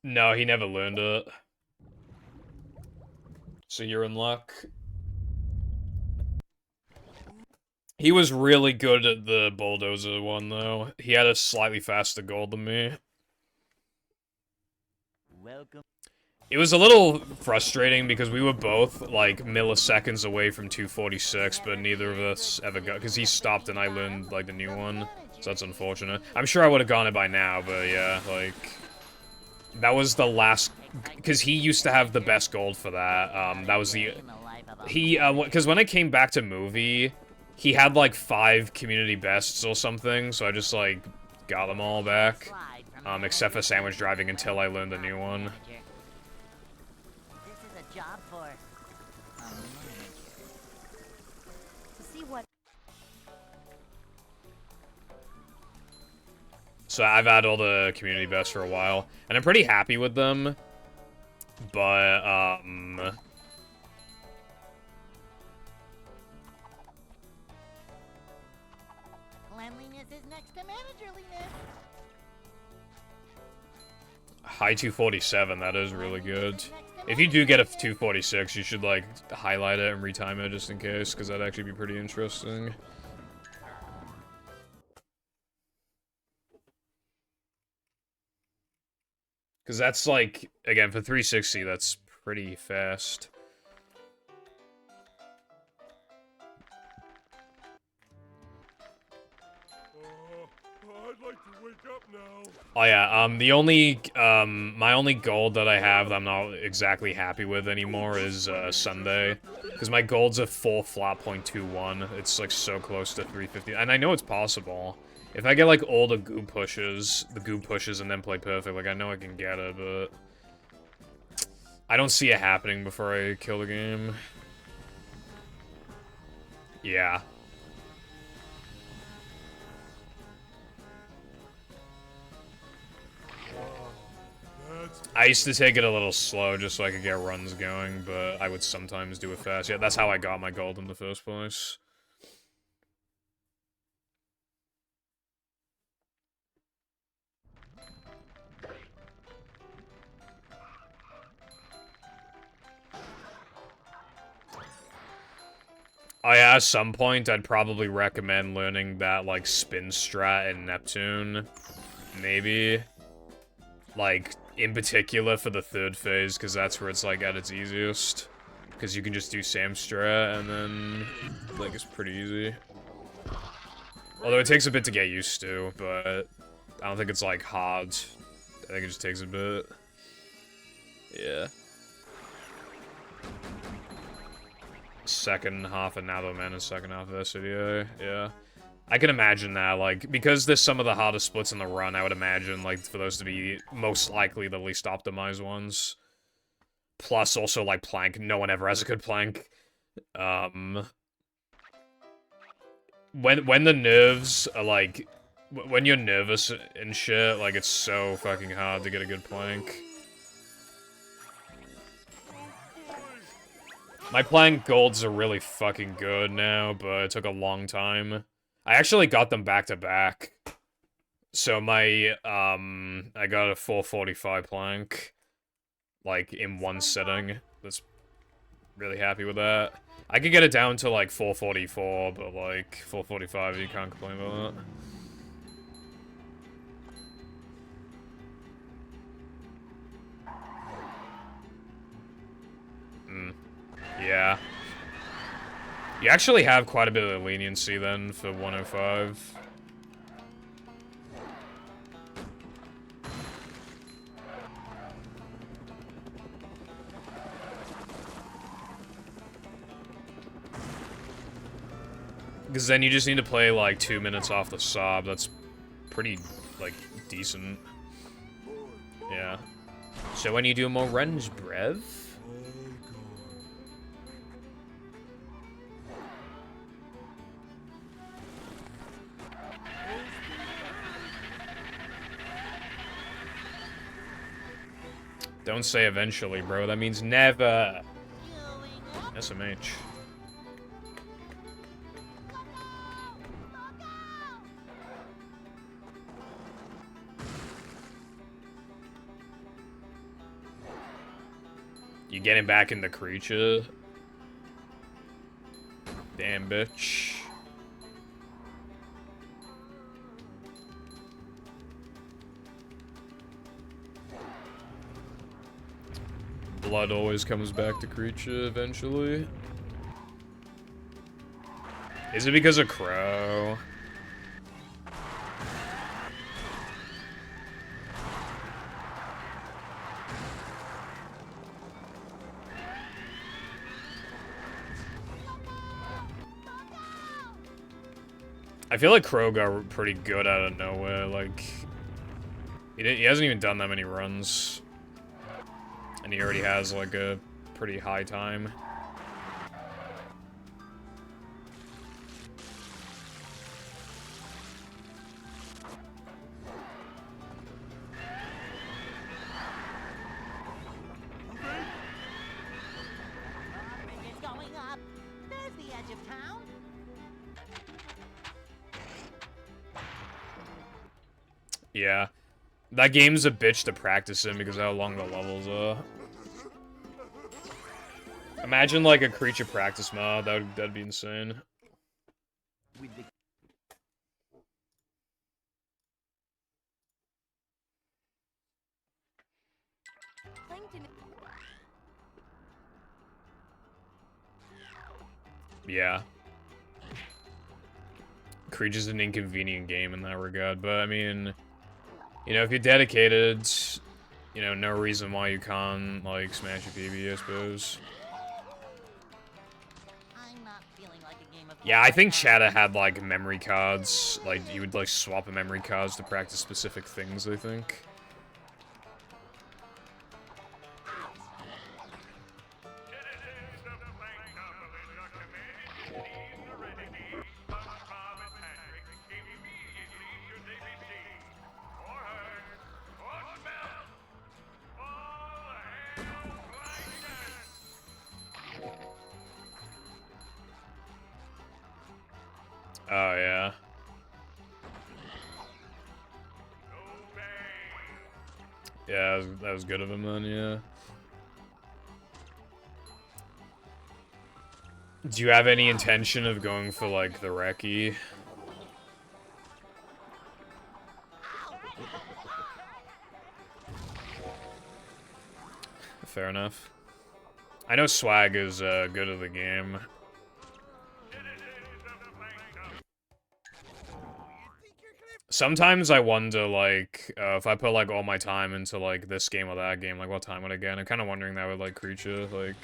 No, he never learned it. So you're in luck. He was really good at the bulldozer one, though. He had a slightly faster goal than me. Welcome. It was a little frustrating because we were both, like, milliseconds away from 246, but neither of us ever got... Because he stopped and I learned, like, the new one. So that's unfortunate. I'm sure I would have gotten it by now, but yeah, like... That was the last... Because he used to have the best gold for that. That was the... Because when I came back to movie, he had, like, 5 community bests or something, so I just, like, got them all back. Except for sandwich driving until I learned the new one. This is a job for a manager. To see what So I've had all the community bests for a while, and I'm pretty happy with them. But, Cleanliness is next to managerliness. high 247, that is really good. If you do get a 246, you should, like, highlight it and retime it just in case, because that'd actually be pretty interesting. Because that's, like, again, for 360, that's pretty fast. I'd like to wake up now. Oh yeah, the only, my only gold that I have that I'm not exactly happy with anymore is, Sunday. Because my gold's a full flat .21. It's, like, so close to 350. And I know it's possible. If I get, like, all the goob pushes, and then play perfect, like, I know I can get it, but... I don't see it happening before I kill the game. Yeah. I used to take it a little slow just so I could get runs going, but I would sometimes do it fast. Yeah, that's how I got my gold in the first place. Oh yeah, at some point, I'd probably recommend learning that, like, spin strat in Neptune. Maybe. Like, in particular for the third phase, because that's where it's, like, at its easiest. Because you can just do Sam strat, and then, like, it's pretty easy. Although it takes a bit to get used to, but I don't think it's, like, hard. I think it just takes a bit. Yeah. Second half of Navaman and second half of SCDA, yeah. I can imagine that, like, because there's some of the hardest splits in the run, I would imagine, like, for those to be most likely the least optimized ones. Plus, also, like, plank. No one ever has a good plank. When the nerves are, like, when you're nervous and shit, like, it's so fucking hard to get a good plank. My Plank Golds are really fucking good now, but it took a long time. I actually got them back to back. So my, I got a 445 Plank, like, in one sitting. That's really happy with that. I could get it down to, like, 444, but, like, 445, you can't complain about that. Yeah. You actually have quite a bit of leniency then for 105. Because then you just need to play like 2 minutes off the sob. That's pretty, like, decent. Yeah. So when you do more runs, brev? Don't say eventually, bro. That means never. SMH. You getting back in the creature? Damn, bitch. Blood always comes back to creature eventually. Is it because of Crow? I feel like Crow got pretty good out of nowhere, like... He hasn't even done that many runs. And he already has, like, a pretty high time. Bridge is going up. There's the edge of town. Yeah. That game's a bitch to practice in because of how long the levels are. Imagine, like, a creature practice mod. That'd be insane. Plankton. Yeah. Creature's an inconvenient game in that regard, but I mean, you know, if you're dedicated, you know, no reason why you can't, like, smash a PB, I suppose. I'm not feeling like a game of Yeah, I think now. Chatter had, like, memory cards. Like, you would, like, swap a memory cards to practice specific things, I think. Citizens of Planktopolis are commanded to leave the renegade, SpongeBob and Patrick, immediately should they be seen, or heard, or smelled. All hail Plankton! Oh, yeah. Yeah, that was good of him then, yeah. Do you have any intention of going for, like, the Reki? Fair enough. I know Swag is good at the game. Sometimes I wonder, like, if I put, like, all my time into, like, this game or that game, like, what time would I get? I'm kind of wondering that with, like, Creature, like...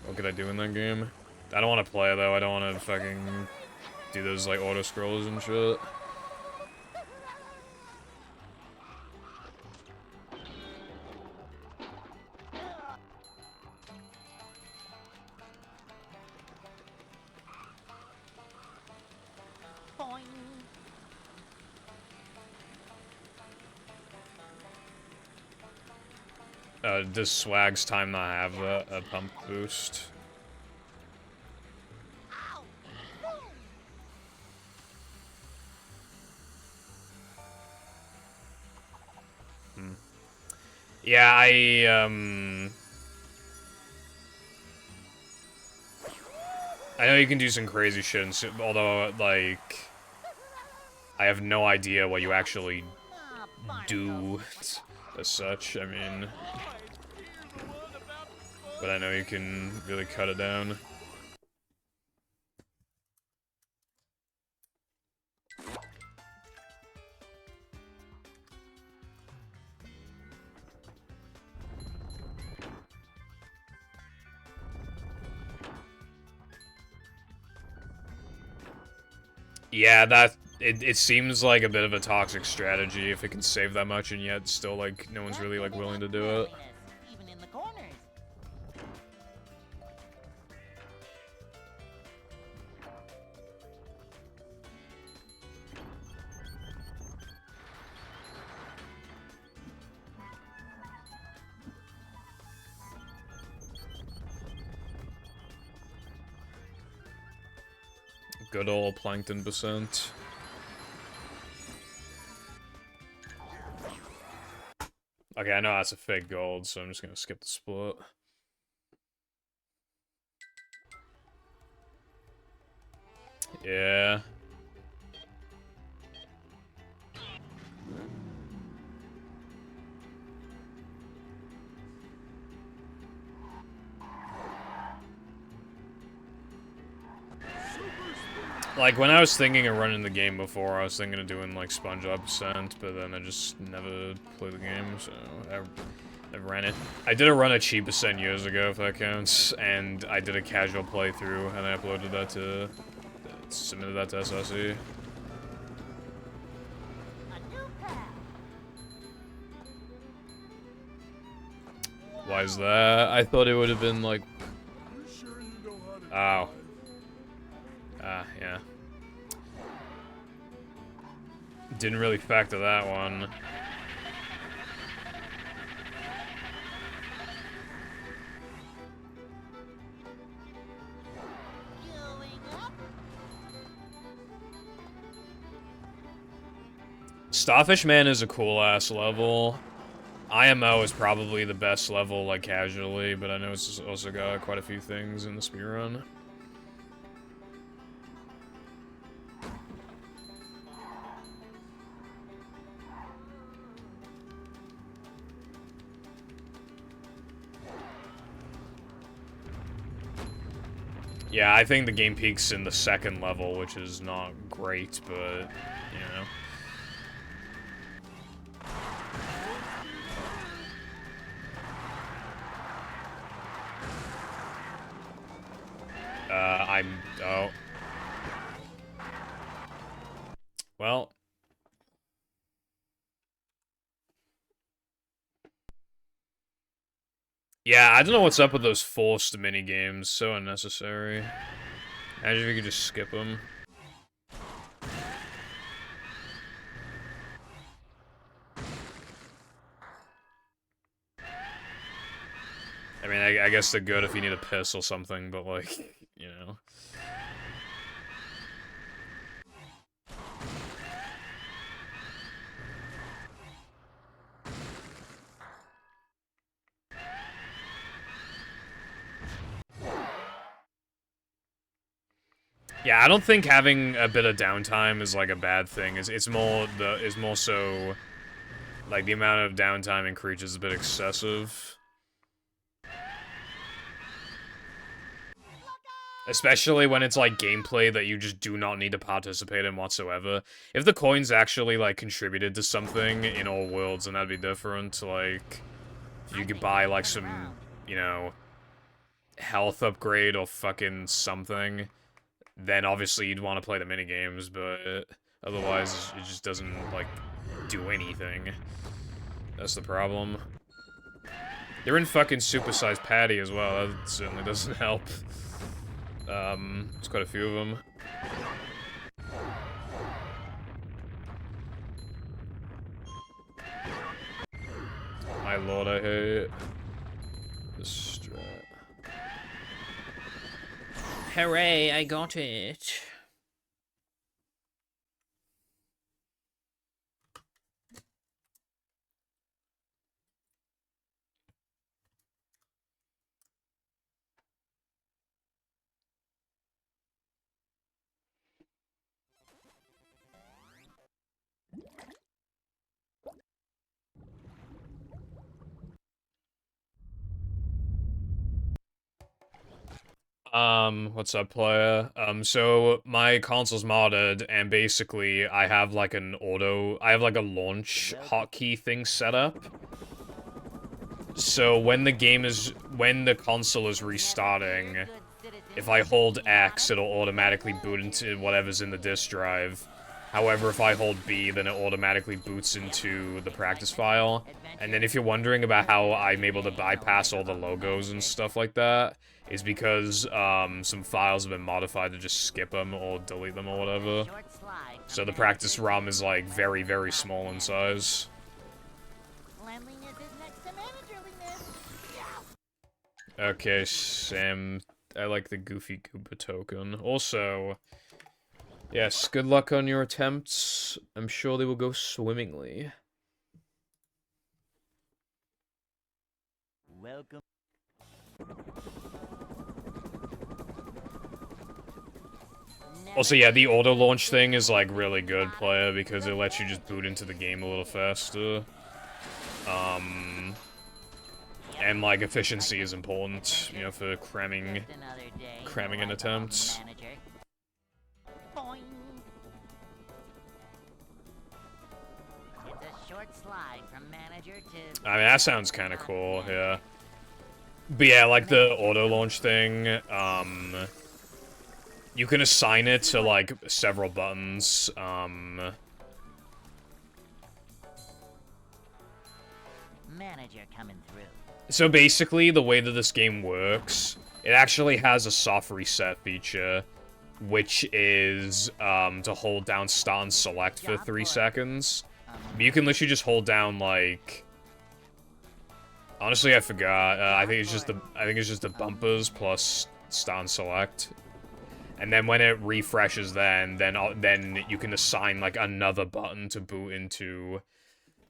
What could I do in that game? I don't want to play, though. I don't want to fucking do those, like, auto-scrollers and shit. Boing. Does Swag's time not have a pump boost? Yeah, I know you can do some crazy shit, although, like, I have no idea what you actually do as such, I mean, but I know you can really cut it down. Yeah, it seems like a bit of a toxic strategy if it can save that much and yet still, like, no one's really, like, willing to do it. Even in the corners. Good old Plankton percent. Okay, I know that's a fake gold, so I'm just gonna skip the split. Yeah. Like, when I was thinking of running the game before, I was thinking of doing, like, SpongeBob Percent, but then I just never played the game, so I ran it. I did a run of Cheap Percent years ago, if that counts, and I did a casual playthrough, and I uploaded that to... submitted that to SSE. Why is that? I thought it would have been, like... Oh. Ah, yeah. Didn't really factor that one. Starfish Man is a cool-ass level. IMO is probably the best level, like, casually, but I know it's also got quite a few things in the speedrun. Yeah, I think the game peaks in the second level, which is not great, but, you know. Oh. Well. Yeah, I don't know what's up with those forced minigames. So unnecessary. Imagine if you could just skip them. I mean, I guess they're good if you need a piss or something, but, like, you know. Yeah, I don't think having a bit of downtime is, like, a bad thing. It's more so, like, the amount of downtime in Creature is a bit excessive. Especially when it's, like, gameplay that you just do not need to participate in whatsoever. If the coins actually, like, contributed to something in all worlds, then that'd be different. Like, if you could buy, like, some, you know, health upgrade or fucking something, then obviously you'd want to play the minigames, but otherwise it just doesn't, like, do anything. That's the problem. They're in fucking Supersized Patty as well, that certainly doesn't help. There's quite a few of them. My lord, I hate this strat. Hooray, I got it. What's up, player? So my console's modded, and basically I have like a launch hotkey thing set up. So when the console is restarting, if I hold X, it'll automatically boot into whatever's in the disk drive. However, if I hold B, then it automatically boots into the practice file. And then if you're wondering about how I'm able to bypass all the logos and stuff like that, is because some files have been modified to just skip them or delete them or whatever. So the practice ROM is like very, very small in size. Cleanliness is next to managerliness. Okay, Sam, I like the Goofy Gooba token. Also, yes, good luck on your attempts. I'm sure they will go swimmingly. Welcome. Also, yeah, the auto launch thing is like really good, player, because it lets you just boot into the game a little faster. And like efficiency is important, you know, for cramming an attempt. Boing. It's a short slide from manager to I mean, that sounds kind of cool, yeah. But yeah, like the auto launch thing, you can assign it to like several buttons, manager coming through. So basically, the way that this game works, it actually has a soft reset feature, which is to hold down start and select for 3 seconds. You can literally just hold down like. Honestly, I forgot. I think it's just the bumpers plus start and select, and then when it refreshes, then you can assign like another button to boot into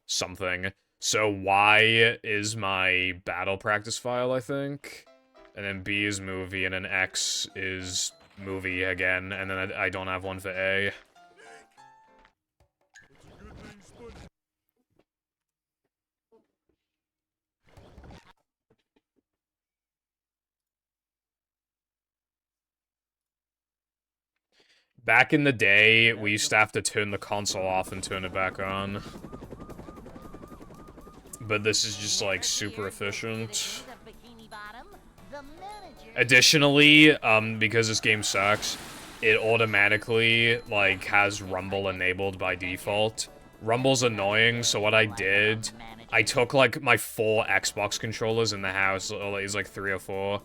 something. So Y is my battle practice file, I think. And then B is movie, and then X is movie again, and then I don't have one for A. Back in the day, we used to have to turn the console off and turn it back on. But this is just like super efficient. Additionally, because this game sucks, it automatically like has Rumble enabled by default. Rumble's annoying, so what I did, I took like my 4 Xbox controllers in the house, or it's like 3 or 4,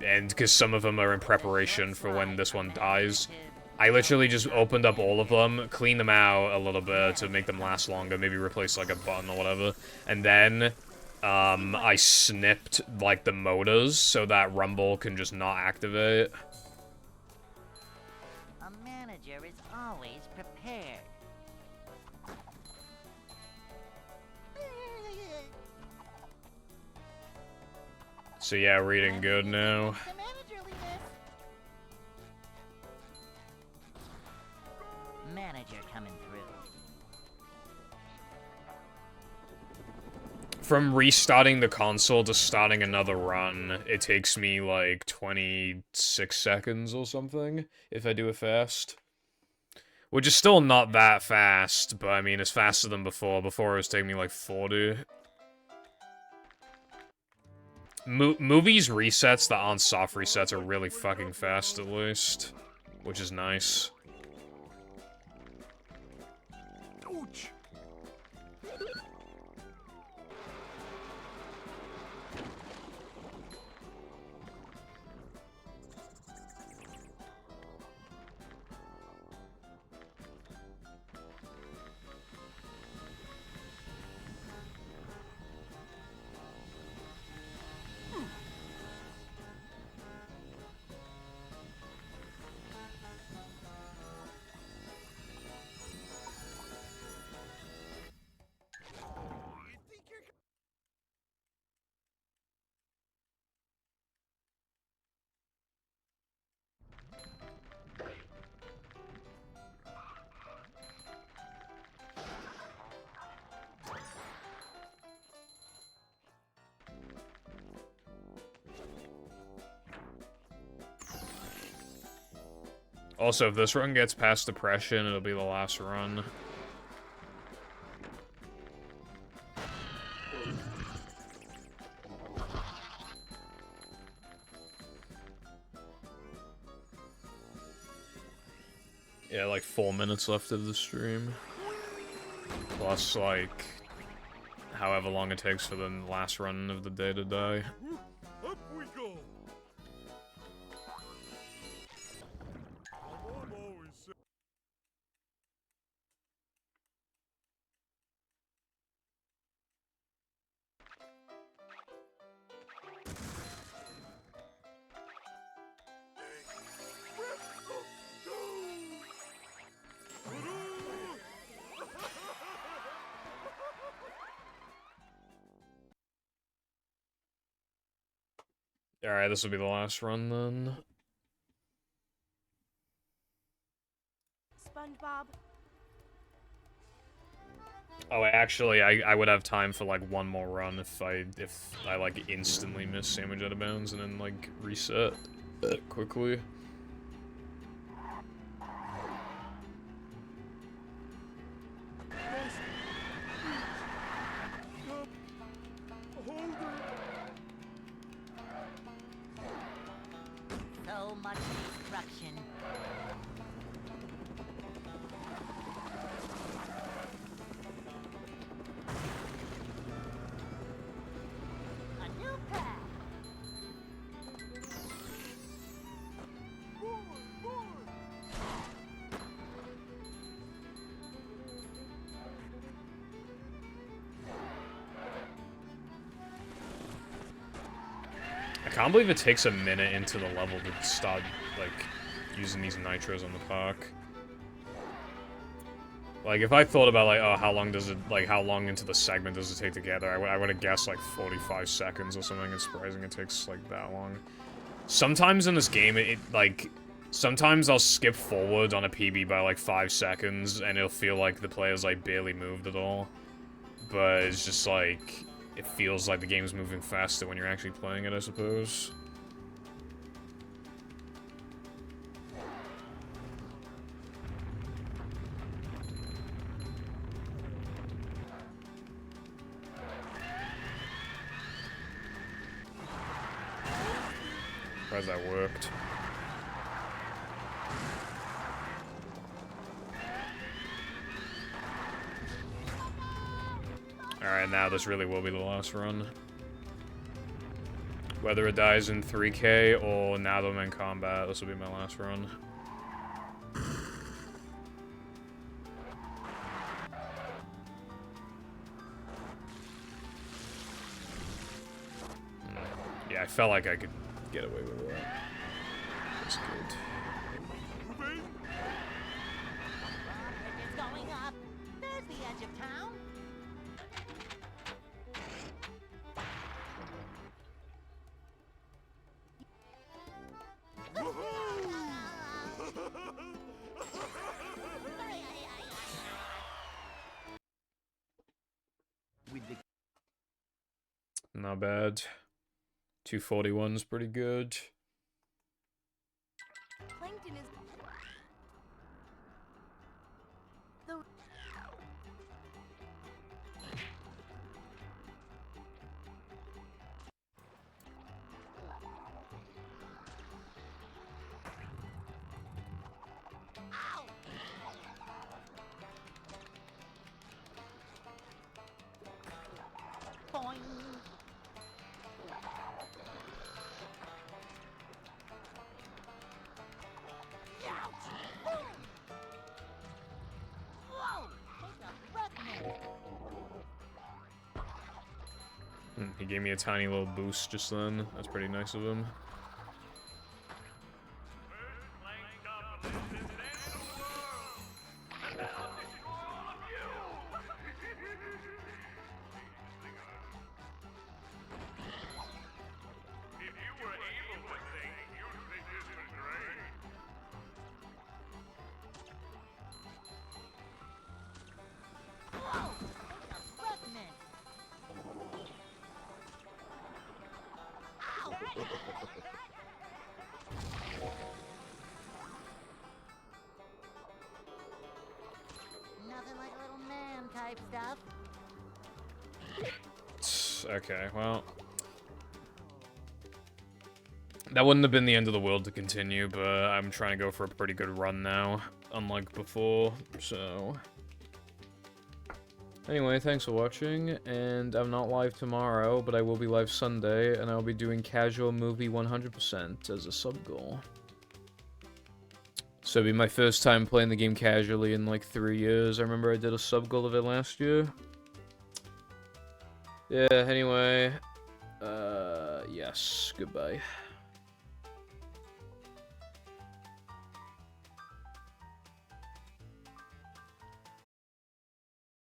and because some of them are in preparation for when this one dies, I literally just opened up all of them, cleaned them out a little bit to make them last longer, maybe replace like a button or whatever, and then I snipped like the motors so that Rumble can just not activate. A manager is always prepared. So yeah, reading good now. Manager coming through. From restarting the console to starting another run, it takes me like 26 seconds or something, if I do it fast. Which is still not that fast, but I mean, it's faster than before. Before it was taking me like 40. Movies resets that aren't soft resets are really fucking fast, at least. Which is nice. Also, if this run gets past depression, it'll be the last run. Yeah, like 4 minutes left of the stream. Plus, like, however long it takes for the last run of the day to die. Up we go. I'm always saying. Alright, this will be the last run then. SpongeBob. Oh, actually, I would have time for like one more run if I like instantly miss sandwich out of bounds and then like reset quickly. So much destruction. A new path. I can't believe it takes a minute into the level to start, like, using these nitros on the park. Like, if I thought about, like, oh, how long does it, like, how long into the segment does it take to get there, I would have guessed, like, 45 seconds or something. It's surprising it takes, like, that long. Sometimes in this game, like, sometimes I'll skip forward on a PB by, like, 5 seconds, and it'll feel like the player's, like, barely moved at all. But it's just, like, it feels like the game's moving faster when you're actually playing it, I suppose. Surprised that worked. Alright, now this really will be the last run. Whether it dies in 3K or now that I'm in combat, this will be my last run. Yeah, I felt like I could get away with that. That's good. It's going up. There's the edge of town. Not bad. 241's pretty good. Plankton is the Boing. Whoa! Take a breath, man. He gave me a tiny little boost just then. That's pretty nice of him. If you were able to think, you'd think this was great. Whoa! Take a breath, man. Ow! Okay, well. That wouldn't have been the end of the world to continue, but I'm trying to go for a pretty good run now, unlike before, so... Anyway, thanks for watching, and I'm not live tomorrow, but I will be live Sunday, and I'll be doing Casual Movie 100% as a sub-goal. So it'll be my first time playing the game casually in like 3 years. I remember I did a sub-goal of it last year. Yeah, anyway, yes, goodbye.